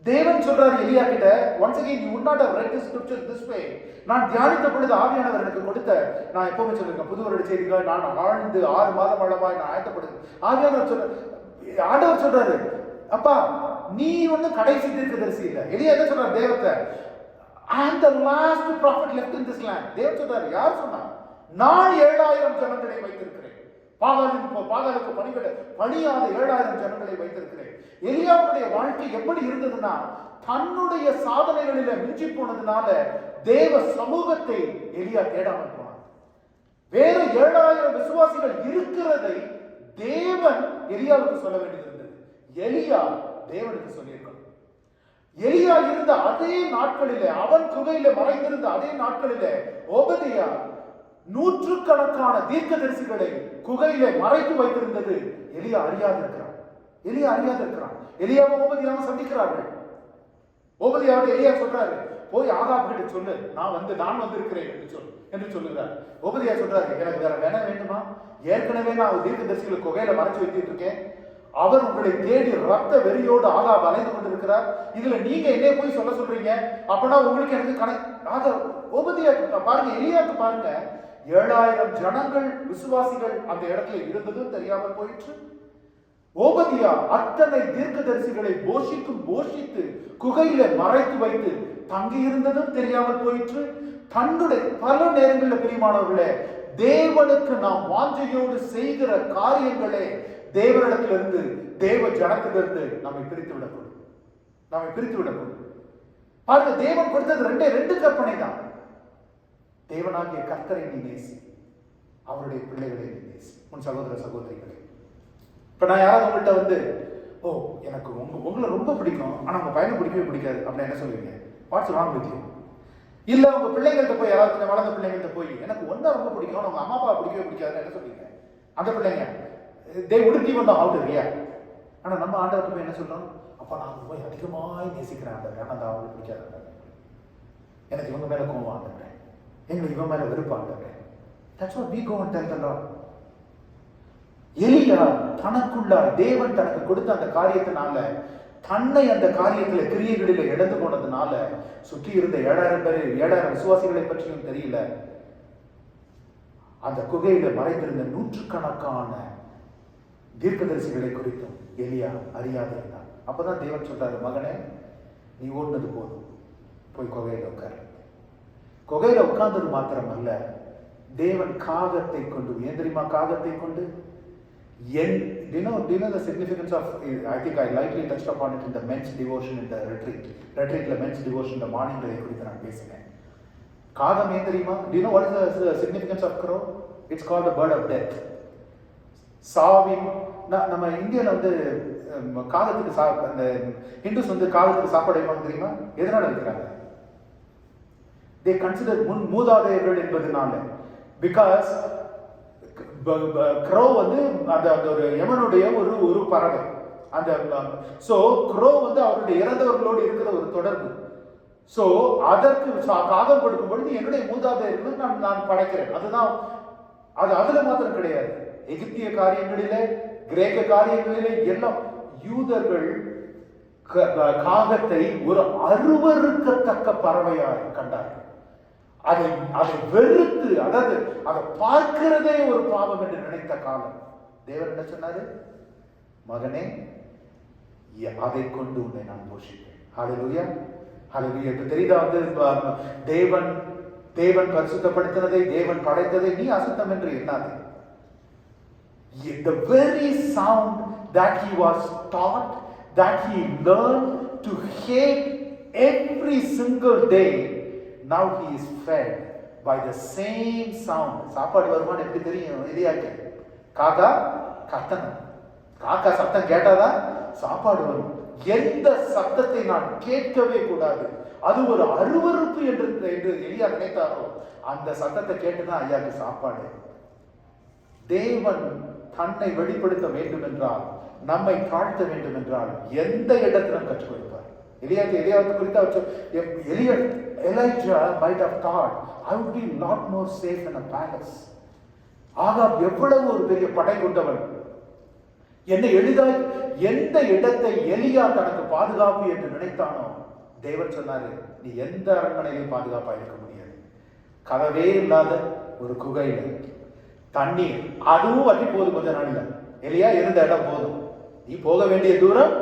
தேவன் சொல்றாரு எலியா கிட்ட, once again you would not have read the scripture this way. நான் தியானித்த பொழுது ஆவியானவர் எனக்கு கொடுத்த, நான் எப்பவுமே சொல்லிருக்கேன் புது வருட செய்திகள் நான் ஆழ்ந்து 6 மாதம் அளவாய் நான் ஆயத்தப்படுது. ஆண்டவர் சொல்றாரு, அப்பா நீ கடைசி தீர்க்கதரிசி இல்ல. எலியா என்ன சொல்றாரு தேவத்தை, I am the last prophet left in this land. தேவன் சொல்றாரு. யார் சொன்னா? நான் 7000 ஜனங்களை வைத்திருக்கிறேன். பாகாலுக்கு பணியாத 7000 ஜனங்களை வைத்திருக்கிறேன். எலியாவுடைய வாழ்க்கை எப்படி இருந்ததுன்னா, தன்னுடைய சாதனைகளில மிஞ்சி போனதுனால தேவ சமூகத்தை எலியா தேடாமல் போனான். வேற 7000 விசுவாசிகள் இருக்கிறதை தேவன் எலியாவுக்கு சொல்ல வேண்டியது இருந்தது. எலியா தேவனுக்கு சொல்லியிருக்கணும். எலியா இருந்த அதே நாட்களிலே, அவன் குகையில மறைந்திருந்த அதே நாட்களிலே ஓபதியா நூற்றுக்கணக்கான தீர்க்கதரிசிகளை குகையிலே மறைத்து வைத்திருந்தது எலியா அறியாது இருக்கிறான். எலியாவும் ஓபதியாவும் சந்திக்கிறார்கள். ஓபதியாவோட எலியா சொல்றாரு, போய் ஆகாப் கிட்ட சொல்லு, நான் வந்திருக்கிறேன் என்று சொல்லுகிறார். ஓபதியா சொல்றாரு, எனக்கு வேற வேண்டுமா? ஏற்கனவே நான் தீர்க்கதரிசிகளை குகையில மறைச்சு வைத்துட்டு இருக்கேன். அவர் உங்களை தேடி ரத்த வெறியோடு ஆகாப் அலைந்து கொண்டிருக்கிறார். இதுல நீங்க என்னைய போய் சொல்றீங்க, அப்பனா உங்களுக்கு எனக்கு கணக்கு. ஓபதியா பாருங்க, எலியாக்கு பாருங்க, 7000 ஜனங்கள் விசுவாசிகள் அந்த இடத்துல இருந்ததும் தெரியாமல் போயிற்று. ஓபதியா அத்தனை தீர்க்கதரிசிகளை போஷித்து குகையில மறைத்து வைத்து தங்கி இருந்ததும் தெரியாமல் போயிற்று. தன்னுடைய பல நேரங்களில் பிரியமானவர்களே, தேவனுக்கு நாம் வாஞ்சையோடு செய்கிற காரியங்களே தேவனிடத்திலிருந்து, தேவ ஜனத்திலிருந்து நம்மை பிரித்து விடக்கூடும். பாருங்க, தேவன் கொடுத்தது ரெண்டு கற்பனை தான். தேவனாகிய கர்த்தரை நீ நேசி, அவருடைய பிள்ளைகளை நீ நேசி. உன் சகோதர சகோதரிகளை. இப்ப நான் யாராவது உங்கள்கிட்ட எனக்கு உங்களை ரொம்ப பிடிக்கும், ஆனா உங்க பையனை பிடிக்கவே பிடிக்காது அப்படின்னு என்ன சொல்லுவீங்க? What's wrong with you? இல்ல உங்க பிள்ளைங்கள்ட்ட போய், யாராவது கொஞ்சம் வளர்ந்த பிள்ளைங்கள்ட்ட போய், எனக்கு ஒன்றை ரொம்ப பிடிக்கும், உங்க அம்மா அப்பா பிடிக்கவே பிடிக்காதுன்னு என்ன சொல்லுவீங்க? அந்த பிள்ளைங்க they wouldn't even know how to react. ஆனா நம்ம ஆண்டவர்கிட்ட போய் என்ன சொல்றோம்? அப்பா நான் போய் அதிகமாய் நேசிக்கிறேன் ஆண்டவரே, ஆனா அந்த அவங்களுக்கு பிடிக்காது, எனக்கு இவங்க மேல கோவம் ஆண்டவரே, எங்களுக்கு இவன் மேல வெறுப்பு ஆண்டவரே. That's what we go and tell the Lord. எலியா தனக்குள்ள தேவன் தனக்கு கொடுத்த அந்த காரியத்தினால, தன்னை அந்த காரியத்துல கிரியைகளில இழந்து போனதுனால, சுற்றி இருந்த 7000 விசுவாசிகளை பற்றியும் தெரியல. அந்த குகையில மறைந்திருந்த நூற்றுக்கணக்கான தீர்க்கதரிசிகளை குறித்தும் எலியா அறியாது இருந்தான். அப்பதான் தேவன் சொல்றாரு, மகனே நீ ஓடுனது போதும், போய் குகையில உட்காரு. குகையில உட்கார்ந்தது மாத்திரம் அல்ல, தேவன் காகத்தை கொண்டு, ஏன் தெரியுமா காகத்தை கொண்டு, do you know the significance of, I think I lightly touched upon it in the men's devotion in the retreat men's devotion the morning குறித்து நான் பேசினேன். காகம் ஏன் தெரியுமா? Do you know what is the significance of crow? It's called the bird of death. நம்ம இந்தியாவில் காகத்துக்கு அந்த ஹிந்துஸ் காகத்துக்கு சாப்பாடு வைப்பாங்க தெரியுமா? எதனால வைக்கிறாங்க? they consider மூதாதையர்கள் என்பதனால. பிகாஸ் crow அந்த ஒரு யமனுடைய ஒரு பறவை. அந்த சோ crow அவருடைய இறந்தவர்களோடு இருக்கிற ஒரு தொடர்பு. சோ அதற்கு காகம் கொடுக்கும் பொழுது என்னுடைய மூதாதையர்கள் நான் படைக்கிறேன். அதுதான் அதுல மாத்திரம் கிடையாது, எகிப்திய காரியங்களிலே, கிரேக்க காரியங்களிலே எல்லாம் யூதர்கள் காகத்தை ஒரு அருவருக்கத்தக்க பறவையாய் கண்டார்கள். அதை வெறுத்து, அதாவது அதை பார்க்கிறதே ஒரு பாவம் என்று நினைத்த காலம். தேவன் என்ன சொன்னாரு? மகனே அதை கொண்டு உன்னை நான் போஷிப்பேன். ஹல்லேலூயா, ஹல்லேலூயா. இப்ப தெரியுதா? தேவன் பரிசுத்தப்படுத்தினதை, தேவன் படைத்ததை நீ அசுத்தம் என்று எண்ணாதே. The very sound that he was taught, that he learned to hate every single day, now he is fed by the same sound. சாப்பாடு வருமானம் எப்படி தெரியும்? எலியாக்கு காக்கா கத்தணும், காக்கா சத்தம் கேட்டாதான் சாப்பாடு வரும். எந்த சத்தத்தை நான் கேட்கவே கூடாது, அது ஒரு அருவருப்பு என்று எலியா நினைத்தாரோ, அந்த சத்தத்தை கேட்டுதான் ஐயாக்கு சாப்பாடு. தேவன் தன்னை வெளிப்படுத்த வேண்டும் என்றால், நம்மை தாழ்த்த வேண்டும் என்றால், எந்த இடத்திலும் கற்றுக் கொடுப்பார். எலியாவை குறித்து Elijah might have thought, I would be a lot more safe in a palace. Ahab எவ்வளவு ஒரு பெரிய படை கொண்டவன், என்னை எளிதாய் எந்த இடத்தை எலியா தனக்கு பாதுகாப்பு என்று நினைத்தானோ, தேவன் சொன்னாரு, நீ எந்த அரண்மனையிலும் பாதுகாப்பா இருக்க முடியாது. கதவே இல்லாத ஒரு குகையில தண்ணீர், அதுவும் வற்றி போகுது கொஞ்ச நாள்ல. எலியா இருந்த இடம் போதும், நீ போக வேண்டிய தூரம்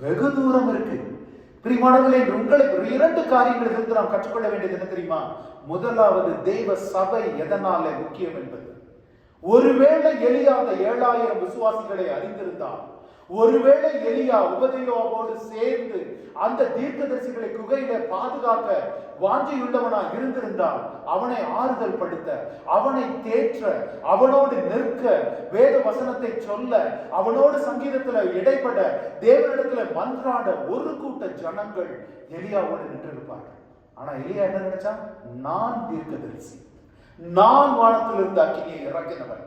வெகு தூரம் இருக்கு. பிரியமானவர்களே, உங்களை 2 காரியங்களிலிருந்து நாம் கற்றுக்கொள்ள வேண்டியது என்ன தெரியுமா? முதலாவது, தேவ சபை எதனால முக்கியம் என்பது. ஒருவேளை எலியா அந்த 7000 விசுவாசிகளை அறிந்திருந்தால், ஒருவேளை எலியா உபதேயோவோடு சேர்ந்து அந்த தீர்க்கதரிசிகளை குகையில பாதுகாக்க வாஞ்சையுள்ளவனா இருந்திருந்தால், அவனை ஆறுதல் படுத்த, அவனை தேற்ற, அவனோடு நிற்க, வேத வசனத்தை சொல்ல, அவனோடு சங்கீதத்துல இடைப்பட, தேவனிடத்துல மன்றாட ஒரு கூட்ட ஜனங்கள் எலியாவோடு நின்றிருப்பார்கள். ஆனா எலியா என்ன நினைச்சா? நான் தீர்க்கதரிசி, நான் வானத்திலிருந்து அக்கினியை இறக்கினவன்,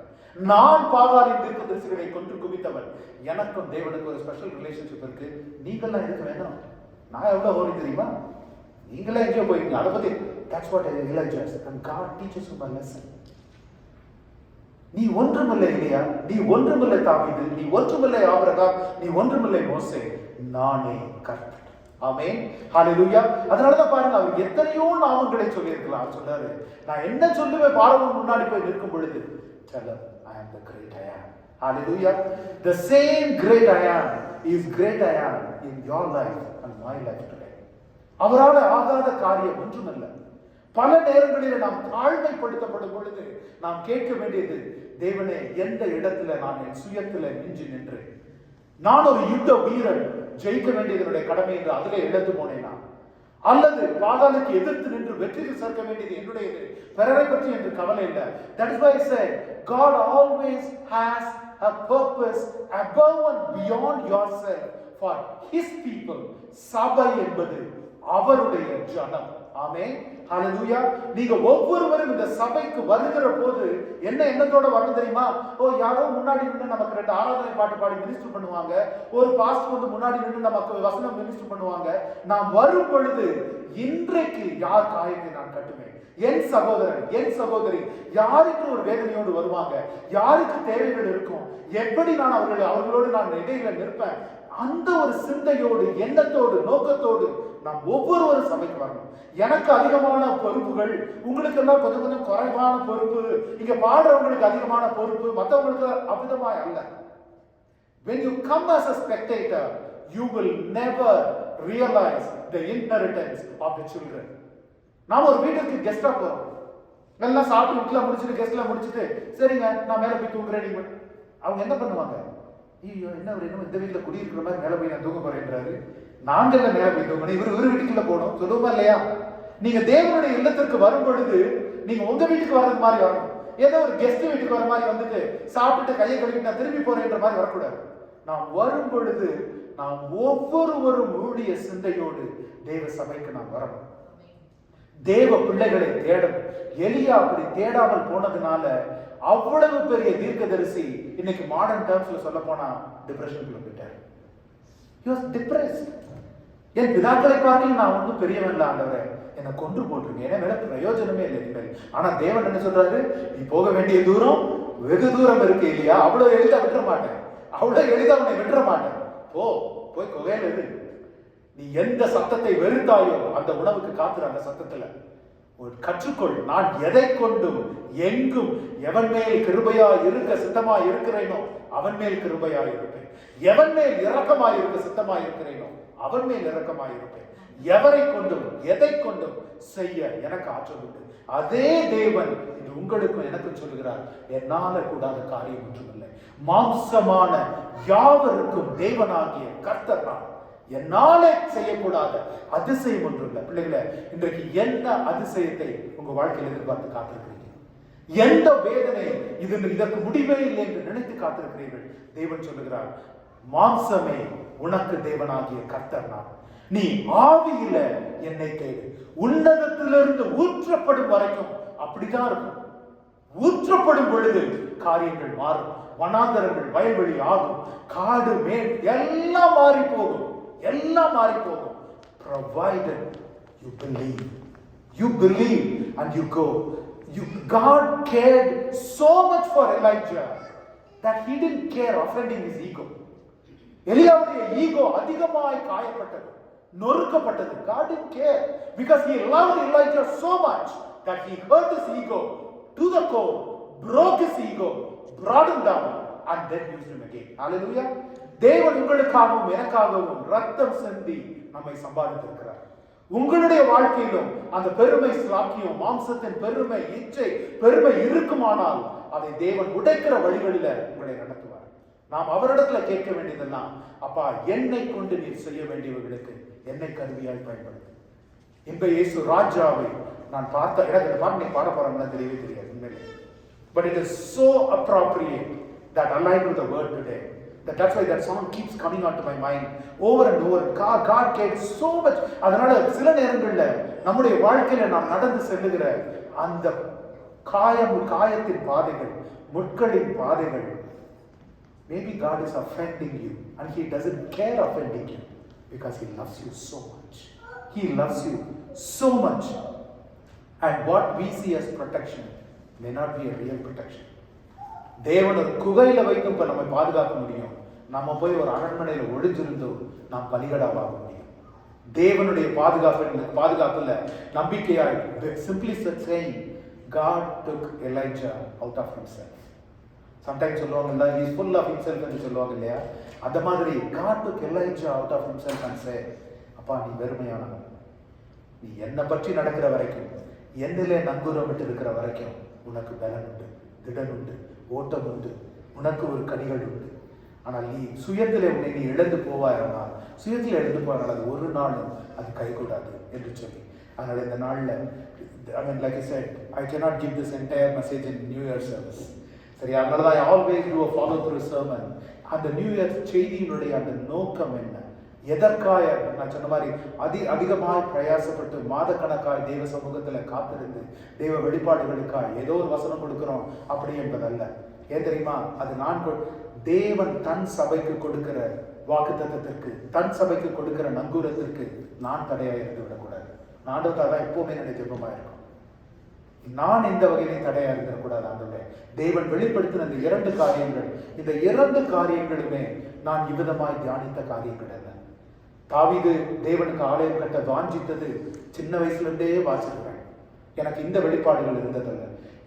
நான் பாகாலின் தீர்க்கதரிசிகளை கொன்று குவித்தவன், எனக்கும் தேவனுக்கு ஒரு ஸ்பெஷல் ரிலேஷன்ஷிப் இருக்கு, நீங்களாம் இருக்க வேண்டாம், நான் எவ்வளவு ஹோலி தெரியுமா, நீங்களே எங்கேயோ போயிருக்கீங்க. அதை பத்தி that's what Elijah said, and God teaches him a lesson. நீ ஒன்றுமில்லை இல்லையா, நீ ஒன்றுமில்லை தாவீது, நீ ஒன்றுமில்லை ஆபிரகாம், நீ ஒன்றுமில்லை மோசே, நானே கர்த்தர். ஆமென், ஹalleluya. அதனாலதான் பாருங்க, அவர் எத்தனையோ நாமங்களை சொல்லி இருக்கலாம். அவர் சொல்றாரு, நான் என்ன சொல்லுவேன் பார்வோன் முன்னாடி போய் நிற்கும் பொழுது, tell him I am the great I am. Hallelujah. The same great I am is great I am in your life and my life today. அவரால் ஆகாத காரியம் ஒன்றுமல்ல. பல நேரங்களில் நாம் தாழ்மைப்படுத்தப்படும் பொழுது நாம் கேட்க வேண்டியது, தேவனே எந்த இடத்துல நான் என் சுயத்துல மிஞ்சி நின்றேன், நான் ஒரு யுத்த வீரன், ஜெயிக்க வேண்டியதனுடைய கடமை என்று அதிலே இழந்து போனேனா, அல்லது பாதாளுக்கு எதிர்த்து நின்று வெற்றியில் சேர்க்க வேண்டியது என்னுடையது, பிறரை பற்றி என்று கவலை இல்லை. That is why I said God always has a purpose above and beyond yourself for his people. சபை என்பது அவருடைய ஜனம். ஆமென், ஹalleluya. நீங்க ஒவ்வொருவரும் இந்த சபைக்கு வருகிற போது என்ன எண்ணத்தோட வரணும் தெரியுமா? யாரோ முன்னாடி நின்று நமக்கு 2 ஆராதனை பாட்டு பாடி மினிஸ்டர் பண்ணுவாங்க, ஒரு பாஸ்டர் வந்து முன்னாடி நின்று நமக்கு வசனம் மினிஸ்டர் பண்ணுவாங்க. நாம் வரும் பொழுது, இன்றைக்கு யார் காயத்தை நான் கட்டுவேன், என் சகோதரன் என் சகோதரி யாருக்கு ஒரு வேதனையோடு வருவாங்க, யாருக்கு தேவைகள் இருக்கும், எப்படி நான் அவர்களோடு நான் இடையில நிற்பேன், அந்த ஒரு சிந்தையோடு, எண்ணத்தோடு, நோக்கத்தோடு நாம் ஒவ்வொருவரும் சபைக்கு வரணும். எனக்கு அதிகமான பொறுப்புகள், உங்களுக்கு எல்லாம் கொஞ்சம் கொஞ்சம் குறைவான பொறுப்பு, இங்க பாடுறவங்களுக்கு அதிகமான பொறுப்பு, மற்றவங்களுக்கு அவ்விதமாய் அல்ல. When you come as a spectator, you will never realize the inheritance of the children. நாம ஒரு வீட்டுக்கு கெஸ்டா போறோம், எல்லாம் சாப்பிட்டு வீட்டுல முடிச்சுட்டு கெஸ்ட்ல முடிச்சுட்டு, சரிங்க நான் மேல போய் தூங்குறேன், நீங்க அவங்க என்ன பண்ணுவாங்க? ஐயோ என்ன ஒரு இந்த வீட்டுல குடியிருக்கிற மாதிரி மேல போய் நான் தூங்க போறேன்றாரு, நாங்கள் மேல போய் தூங்கணும், இவர் வீட்டுக்குள்ள போகணும் சொல்லுவோமா இல்லையா? நீங்க தேவனுடைய இல்லத்திற்கு வரும் பொழுது நீங்க உங்க வீட்டுக்கு வர்றது மாதிரி வரணும். ஏதோ ஒரு கெஸ்ட் வீட்டுக்கு வர மாதிரி வந்துட்டு சாப்பிட்டு கையை கழுவிட்டு நான் திரும்பி போறேன்ற மாதிரி வரக்கூடாது. நாம் வரும் பொழுது நாம் ஒவ்வொருவரும் ஊழிய சிந்தையோடு தேவ சபைக்கு நாம் வரணும், தேவ பிள்ளைகளை தேடணும். எலியா அப்படி தேடாமல் போனதுனால அவ்வளவு பெரிய தீர்க்கதரிசி இன்னைக்கு மாடர்ன் டேர்ம்ஸ்ல சொல்ல போனா டிப்ரெஷனுக்குள்ள போயிட்டாரு. He was depressed. என் பிதாக்களை பார்த்து நான் ஒன்றும் பெரியவன் இல்லை ஆண்டவரே, என்னை கொன்று போட்டுருங்க, ஏன்னா மேல பிரயோஜனமே இல்லை இனிமேல். ஆனா தேவன் என்ன சொல்றாரு? நீ போக வேண்டிய தூரம் வெகு தூரம் இருக்கு இல்லையா, அவ்வளவு எளிதா விட்டுற மாட்டேன், அவ்வளவு எளிதா உன்னை விட்டுற மாட்டேன், போய் குகையில இரு. நீ எந்த சத்தத்தை வெறுத்தாயோ அந்த உணவுக்கு காத்துற, அந்த சத்தத்துல கற்றுக்கொள், நான் எதை கொண்டும் எங்கும் எவன் மேல் கிருபையா இருக்க சித்தமா இருக்கிறேனோ அவன் மேல் கிருபையா இருப்பேன், எவன் மேல் இரக்கமாய் இருக்க சித்தமாய் இருக்கிறேனோ அவன் மேல் இரக்கமாய் இருப்பேன், எவரை கொண்டும் எதை கொண்டும் செய்ய எனக்கு ஆற்றல் உண்டு. அதே தேவன் இது உங்களுக்கும் எனக்கும் சொல்லுகிறார், என்னால கூடாத காரியம் ஒன்றுமில்லை, மாம்சமான யாவருக்கும் தேவனாகிய கர்த்தர் நான், என்னாலே செய்யக்கூடாத அதிசயம் ஒன்று இல்லை. பிள்ளைகளை, இன்றைக்கு என்ன அதிசயத்தை உங்க வாழ்க்கையில் எதிர்பார்த்து காத்திருக்கிறீங்க? எந்த வேதனை இதற்கு முடிவே இல்லை என்று நினைத்து காத்திருக்கிறீர்கள்? தேவன் சொல்லுகிறார், மாம்சமே உனக்கு தேவனாகிய கர்த்தர் நான், நீ ஆவியில என்னை தேடு. உன்னதத்திலிருந்து ஊற்றப்படும் வரைக்கும் அப்படிதான் இருக்கும். ஊற்றப்படும் பொழுது காரியங்கள் மாறும், வனாந்தரங்கள் வயல்வெளி ஆகும், காடு மேல் எல்லாம் மாறி போகும், எல்லாம் மாறி போகும். Provided you believe and you go. God cared so much for Elijah that he didn't care offending his ego. எலியாவுடைய ஈகோ அதிகமாய் காயப்பட்டது, நொறுக்கப்பட்டது. God didn't care because he loved Elijah so much that he hurt his ego to the core, broke his ego, brought him down and then used him again. Hallelujah. தேவன் உங்களுக்காகவும் எனக்காகவும் ரத்தம் சிந்தி நம்மை சம்பாதித்திருக்கிறார். உங்களுடைய வாழ்க்கையிலும் அந்த பெருமை, ஸ்லாக்கியம், மாம்சத்தின் பெருமை, இச்சை, பெருமை இருக்குமானால் அதை தேவன் உடைக்கிற வழிகளில உங்களை நடத்துவார். நாம் அவரிடத்துல கேட்க வேண்டியதெல்லாம், அப்பா என்னை கொண்டு நீர் செய்ய வேண்டியவர்களுக்கு என்னை கருவியாய் பயன்படுத்து. இந்த இயேசு ராஜாவை நான் பார்த்த எனக்கு இந்த பாட்டு நீ பாட போறாங்கன்னு தெரியவே தெரியாது உண்மையிலே. But it is so appropriate that aligned with the word today. That's why that song keeps coming onto my mind over and over. God cares so much. அதனால சில நேரங்கள்ல நம்முடைய வாழ்க்கையில நாம் நடந்து செல்லுகிற அந்த காயத்தின் பாதைகள், முட்களின் பாதைகள், maybe God is offending you and He doesn't care offending you because He loves you so much. He loves you so much. And what we see as protection may not be a real protection. தேவன் ஒரு குகையில வைத்து இப்ப நம்மை பாதுகாக்க முடியும். நம்ம போய் ஒரு அரண்மனையில ஒளிஞ்சிருந்தோ நாம் பலிகடாவாக முடியும். தேவனுடைய பாதுகாப்புல நம்பிக்கையாய், simply saying God took Elijah out of himself. Sometimes சொல்லுவாங்கல்ல, he is full of himself என்று சொல்லுவாங்க இல்லையா? அந்த மாதிரி God took Elijah out of himself and said, அப்பா நீ வெறுமையானவன், நீ என்னை பற்றி நடக்கிற வரைக்கும், என்னிலே நங்கூரம் விட்டு இருக்கிற வரைக்கும் உனக்கு பலன் உண்டு, திடன் உண்டு, ஓட்டம் உண்டு, உனக்கு ஒரு கனிகள் உண்டு. ஆனால் நீ சுயத்திலே உன்னை நீ இழந்து போவாயினால், சுயத்தில் இழந்து போவார்கள், அது ஒரு நாளும் அது கைகூடாது என்று சொல்லி, அதனால் இந்த நாளில் I mean, like I said, I cannot give this entire message in New Year service. சரி, அதனால தான் I always do a follow through sermon. அந்த நியூ இயர் செய்தியினுடைய அந்த நோக்கம் என்ன, எதற்காக நான் சொன்ன மாதிரி அதிகமாக பிரயாசப்பட்டு மாதக்கணக்காய் தேவ சமூகத்தில் காத்திருந்து தேவ வெளிப்பாடுகளுக்காக ஏதோ ஒரு வசனம் கொடுக்கிறோம் அப்படி என்பதல்ல. ஏன் தெரியுமா? அது நான் தேவன் தன் சபைக்கு கொடுக்கிற வாக்குத்தத்தத்திற்கு, தன் சபைக்கு கொடுக்கிற நங்கூரத்திற்கு நான் தடையாக இருந்து விடக்கூடாது. நாடுதான் எப்பவுமே என்னுடைய ஜெபமா இருக்கும். நான் இந்த வகையிலே தடையா இருக்கக்கூடாது. ஆண்டவரே, தேவன் வெளிப்படுத்தின இந்த இரண்டு காரியங்கள், இந்த இரண்டு காரியங்களுமே நான் இவ்விதமாய் தியானித்த காரியங்கள் அல்ல. தாவீது தேவனுக்கு ஆலயம் கட்ட வாஞ்சித்தது சின்ன வயசுல இருந்தே வாசிக்கிறேன். எனக்கு இந்த வெளிப்பாடுகள் இருந்ததல்ல.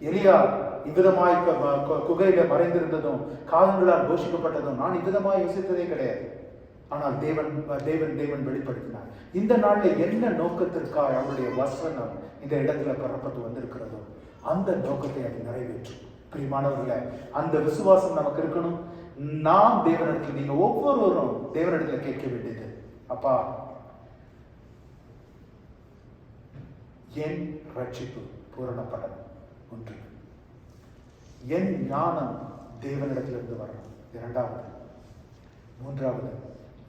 எலியா இவ்விதமாய் குகையில மறைந்திருந்ததும் காகங்களால் போஷிக்கப்பட்டதும் நான் இவ்விதமாய் யோசித்ததே கிடையாது. ஆனால் தேவன் வெளிப்படுத்தினார். இந்த நாளில் என்ன நோக்கத்திற்காக அவருடைய வசனம் இந்த இடத்துல பெறப்பட்டு வந்திருக்கிறதோ அந்த நோக்கத்தை அது நிறைவேற்றும். பிரியமானவர்களே, அந்த விசுவாசம் நமக்கு இருக்கணும். நாம் தேவனிடத்தில், நீங்க ஒவ்வொருவரும் தேவனிடத்துல கேட்க வேண்டியது, அப்பா என் ரட்சிப்பு பூரணப்படணும். ஒன்று, என் ஞானம் தேவனிடத்திலிருந்து வரணும். இரண்டாவது, மூன்றாவது,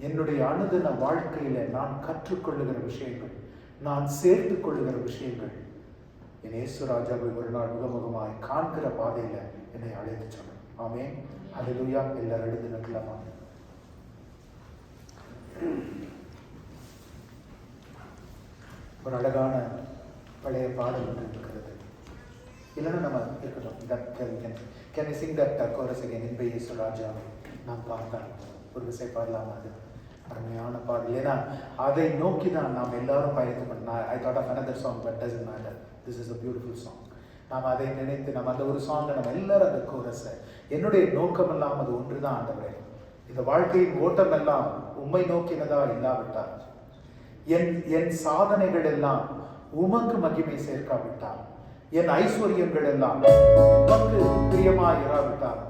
என்னுடைய அனுதின வாழ்க்கையில நான் கற்றுக்கொள்ளுகிற விஷயங்கள், நான் சேர்த்துக் கொள்ளுகிற விஷயங்கள் என் இயேசு ராஜாவை ஒரு நாள் முகமுகமாய் காண்கிற பாதையில என்னை அழைத்து சொன்னேன். ஆமென். அல்லேலூயா. எல்லாரும் எழுந்து நிற்கலாமா? ஒரு அழகான பழைய பாடல் ஒன்று இருக்கிறது. இல்லைன்னா நம்ம இருக்கட்டும். Can we sing that chorus again? இன்ப இயேசு ராஜாவை நாம் பார்த்தால் ஒரு விசை பாடலாம். அது அருமையான பாடல். ஏன்னா அதை நோக்கி தான் நாம் எல்லாரும் பயணித்து பண்ணோம். I thought of another song, but doesn't matter. This is a beautiful song. நாம் அதை நினைத்து நம்ம அந்த ஒரு சாங்கை நம்ம எல்லாரும் அந்த கோரஸை, என்னுடைய நோக்கம் எல்லாம் அது ஒன்று தான் ஆண்டவரே, இந்த வாழ்க்கையின் ஓட்டம் எல்லாம் உம்மை நோக்கினதா இல்லாவிட்டால், என் சாதனைகள் எல்லாம் உமக்கு மகிமை சேர்க்காவிட்டால், என் ஐஸ்வர்யங்கள் எல்லாம் உமக்கு பிரியமா இராவிட்டால்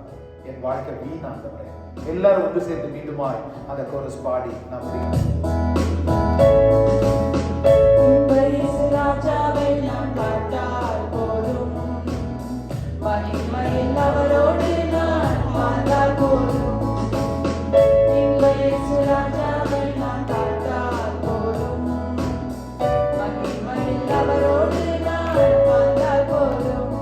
என் வாழ்க்கை வீண் ஆண்டவரே. எல்லாரும் ஒன்று சேர்ந்து மீண்டுமாய் அந்த கோரஸ் பாடி நாம் ராஜாவை நான் பார்த்தால் போதும், மகிமையில் அவரோடு நான் வாழ்ந்தால் போதும். ராஜாவை நான் பார்த்தால் போதும், மகிமையில் அவரோடு நான் வாழ்ந்தால் போதும்.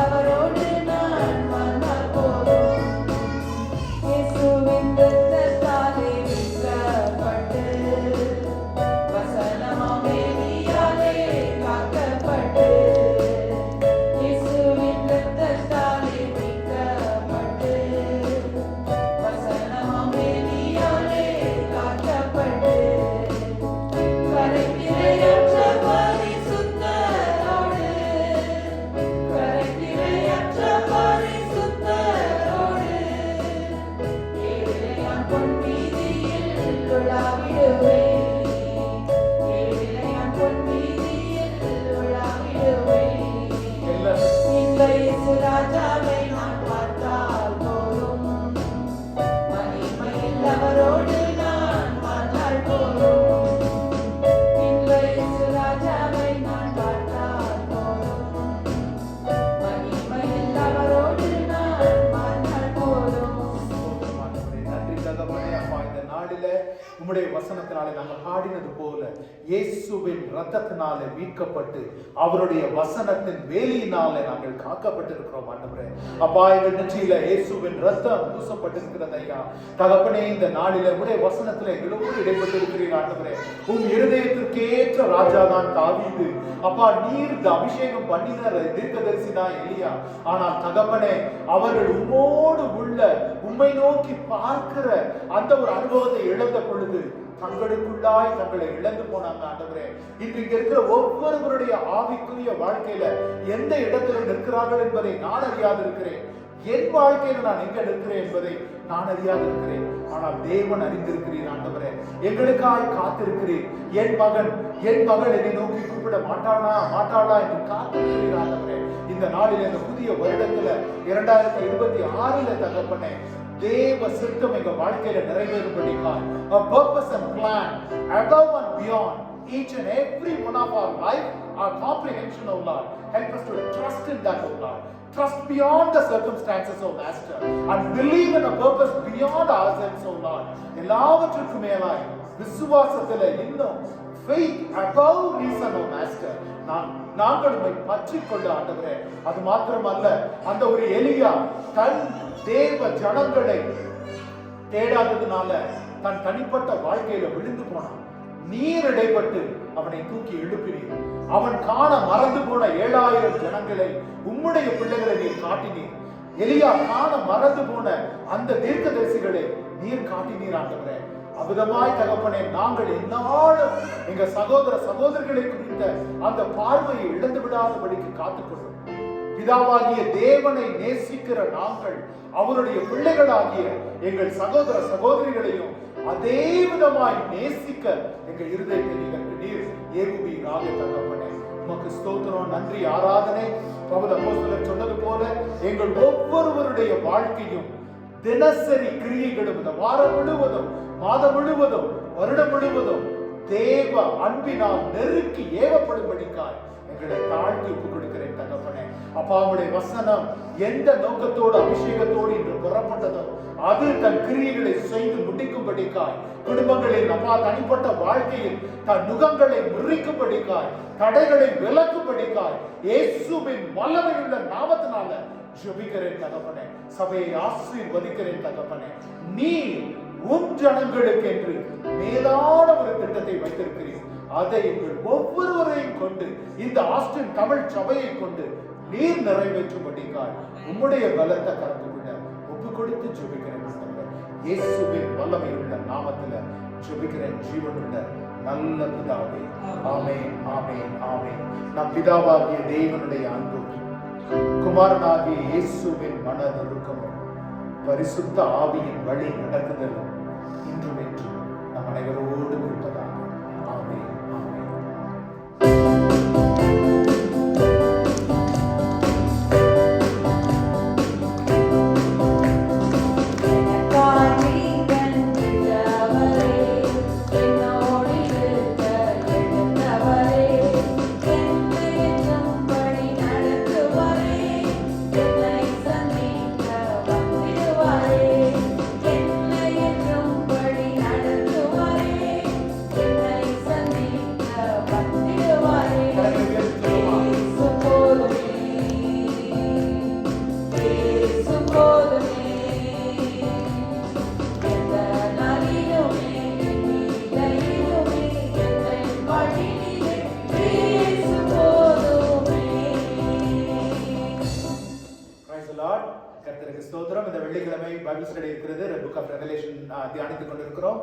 அவரோடு நான் உம்முடைய வசனத்தினாலே நாங்கள் பாடினது போல இயேசுவின் இரத்தத்தினாலே மீட்கப்பட்டு அவருடைய வசனத்தின் வேலியினாலே நாங்கள் காக்கப்பட்டிருக்கிறோம் ஆண்டவரே. அப்பா, எங்கள் நெற்றியில இயேசுவின் இரத்தம் பூசப்பட்டிருக்கிறது ஐயா. தகப்பனே, இந்த நாளில உம்முடைய வசனத்திலே எங்களோடு இடைப்பட்டு இருக்கிறீர் ஆண்டவரே. உம் இருதயத்திற்கேற்ற ராஜா தான் தாவீது. அப்பா, நீர் அபிஷேகம் பண்ணின தீர்க்கதரிசி தான் எலியா. ஆனால் தகப்பனே, அவர்கள் உம்மோடு உள்ள உம்மை நோக்கி பார்க்கிற அந்த ஒரு அனுபவத்தை இழந்த பொழுது தங்களுக்குள்ளாய் தங்களை இழந்து போனாங்க ஆண்டவரே. இன்றைக்கு இருக்கிற ஒவ்வொருவருடைய ஆவிக்குரிய வாழ்க்கையில எந்த இடத்துல நிற்கிறார்கள் என்பதை நான் அறியாது இருக்கிறேன். என் வாழ்க்கையில நான் எங்க நிற்கிறேன் என்பதை நான் அறியாது இருக்கிறேன். ஆனால் தேவன் அறிந்திருக்கிறீர் ஆண்டவரே. எங்களுக்காய் காத்திருக்கிறீர். என் மகன் என் மகள் என்னை நோக்கி கூப்பிட மாட்டாளா என்று காத்திருக்கிறீர் ஆண்டவரே. இந்த நாளில் இந்த புதிய வருடத்துல 2026 தகப்பனே, தேவ சித்தம் எங்க வாழ்க்கையில நிறைவேறும்படிக்காய் a purpose and plan above and beyond each and every one of our life, our comprehension, oh Lord. Help us to trust in that, oh Lord. Trust beyond the circumstances, oh Master, and believe in a purpose beyond ourselves, oh Lord. எல்லாவற்றுக்கும் மேலாய் விசுவாசத்துல இன்னும் faith above reason, oh Master. நாங்கள் உம்மை பற்றிக் கொள்ள ஆண்டவரே. அது மாத்திரமல்ல, அந்த ஒரு எலியா தன் தேவ ஜனங்களை தேடாததுனால தன் தனிப்பட்ட வாழ்க்கையில விழுந்து போனான். நீர் இடைப்பட்டு அவனை தூக்கி எழுப்பினீர். அவன் காண மறந்து போன 7000 ஜனங்களை உம்முடைய பிள்ளைகளை நீர் காட்டினீர். எலியா காண மறந்து போன அந்த தீர்க்கதரிசிகளை நீர் காட்டினீர் ஆண்டவரே. அவ்விதமாய் தகப்பனே, நாங்கள் என்னாலும் எங்க சகோதர சகோதரிகளை குறித்த அந்த பார்வையை இழந்து விடாதபடிக்கு காத்துக்கொள்ளும். பிதாவாகிய தேவனை நேசிக்கிற நாங்கள் அவருடைய பிள்ளைகளாகிய எங்கள் சகோதர சகோதரிகளையும் அதே விதமாய் நேசிக்க எங்க இருதயத்தை நீர் ஏகுவீராக தகப்பனே. உமக்கு ஸ்தோத்திரம், நன்றி, ஆராதனை. பவுல் அப்போஸ்தலர் சொன்னது போல எங்கள் ஒவ்வொருவருடைய வாழ்க்கையும் தினசரி கிரியைகளும் இந்த வாரம் முழுவதும், மாதம் முழுவதும், வருடம் முழுவதும் தேவ அன்பினால் நெருக்கி ஏவப்படும்படிக்காய் எங்களை தாழ்த்தி ஒப்புக் கொடுக்கிறேன் தகப்பனே. அப்பாவுடைய வசனம் எந்த நோக்கத்தோடு அபிஷேகத்தோடு இன்று புறப்பட்டதோ அது தன் கிரியைகளை செய்து முடிக்கும்படிக்காய், குடும்பங்களில் அப்பா தனிப்பட்ட வாழ்க்கையில் தன் நுகங்களை முறிக்கும்படிக்காய், தடைகளை விலக்கும்படிக்காய் இயேசுவின் வல்லமையுள்ள நாமத்தினால ஜெபிக்கிறேன் தகப்பனே. சபையை ஆசீர்வதிக்கிறேன் தகப்பனே. நீ உன் ஜனங்களுக்கு என்று மேலான ஒரு திட்டத்தை வைத்திருக்கிறீர். அதை எங்கள் ஒவ்வொருவரையும் கொண்டு, இந்த ஆஸ்டின் தமிழ் சபையை கொண்டு நீர் நிறைவேற்றும்படிக்காய் உம்முடைய பலத்தை கலந்துவிட ஒப்பு கொடுத்து ஜெபிக்கிறேன். இயேசுவின் வல்லமையுள்ள நாமத்துல ஜெபிக்கிறேன் ஜீவனுள்ள நல்ல பிதாவே. ஆமென், ஆமென், ஆமென். நம் பிதாவாகிய தேவனுடைய அன்பும் குமாரனாகிய இயேசுவின் மனதுருக்கமும் பரிசுத்த ஆவியின் வழி நடக்குதலும் இன்றும் என்றும் நம் அனைவரோடும் இருப்பதாக. ஆமென், ஆமென். கர்த்தருக்கு ஸ்தோத்திரம். இந்த வெள்ளிக்கிழமை பைபிள் ஸ்டடி இருக்கிறது. புக் ஆஃப் ரெவலேஷன் தியானித்துக் கொண்டிருக்கிறோம்.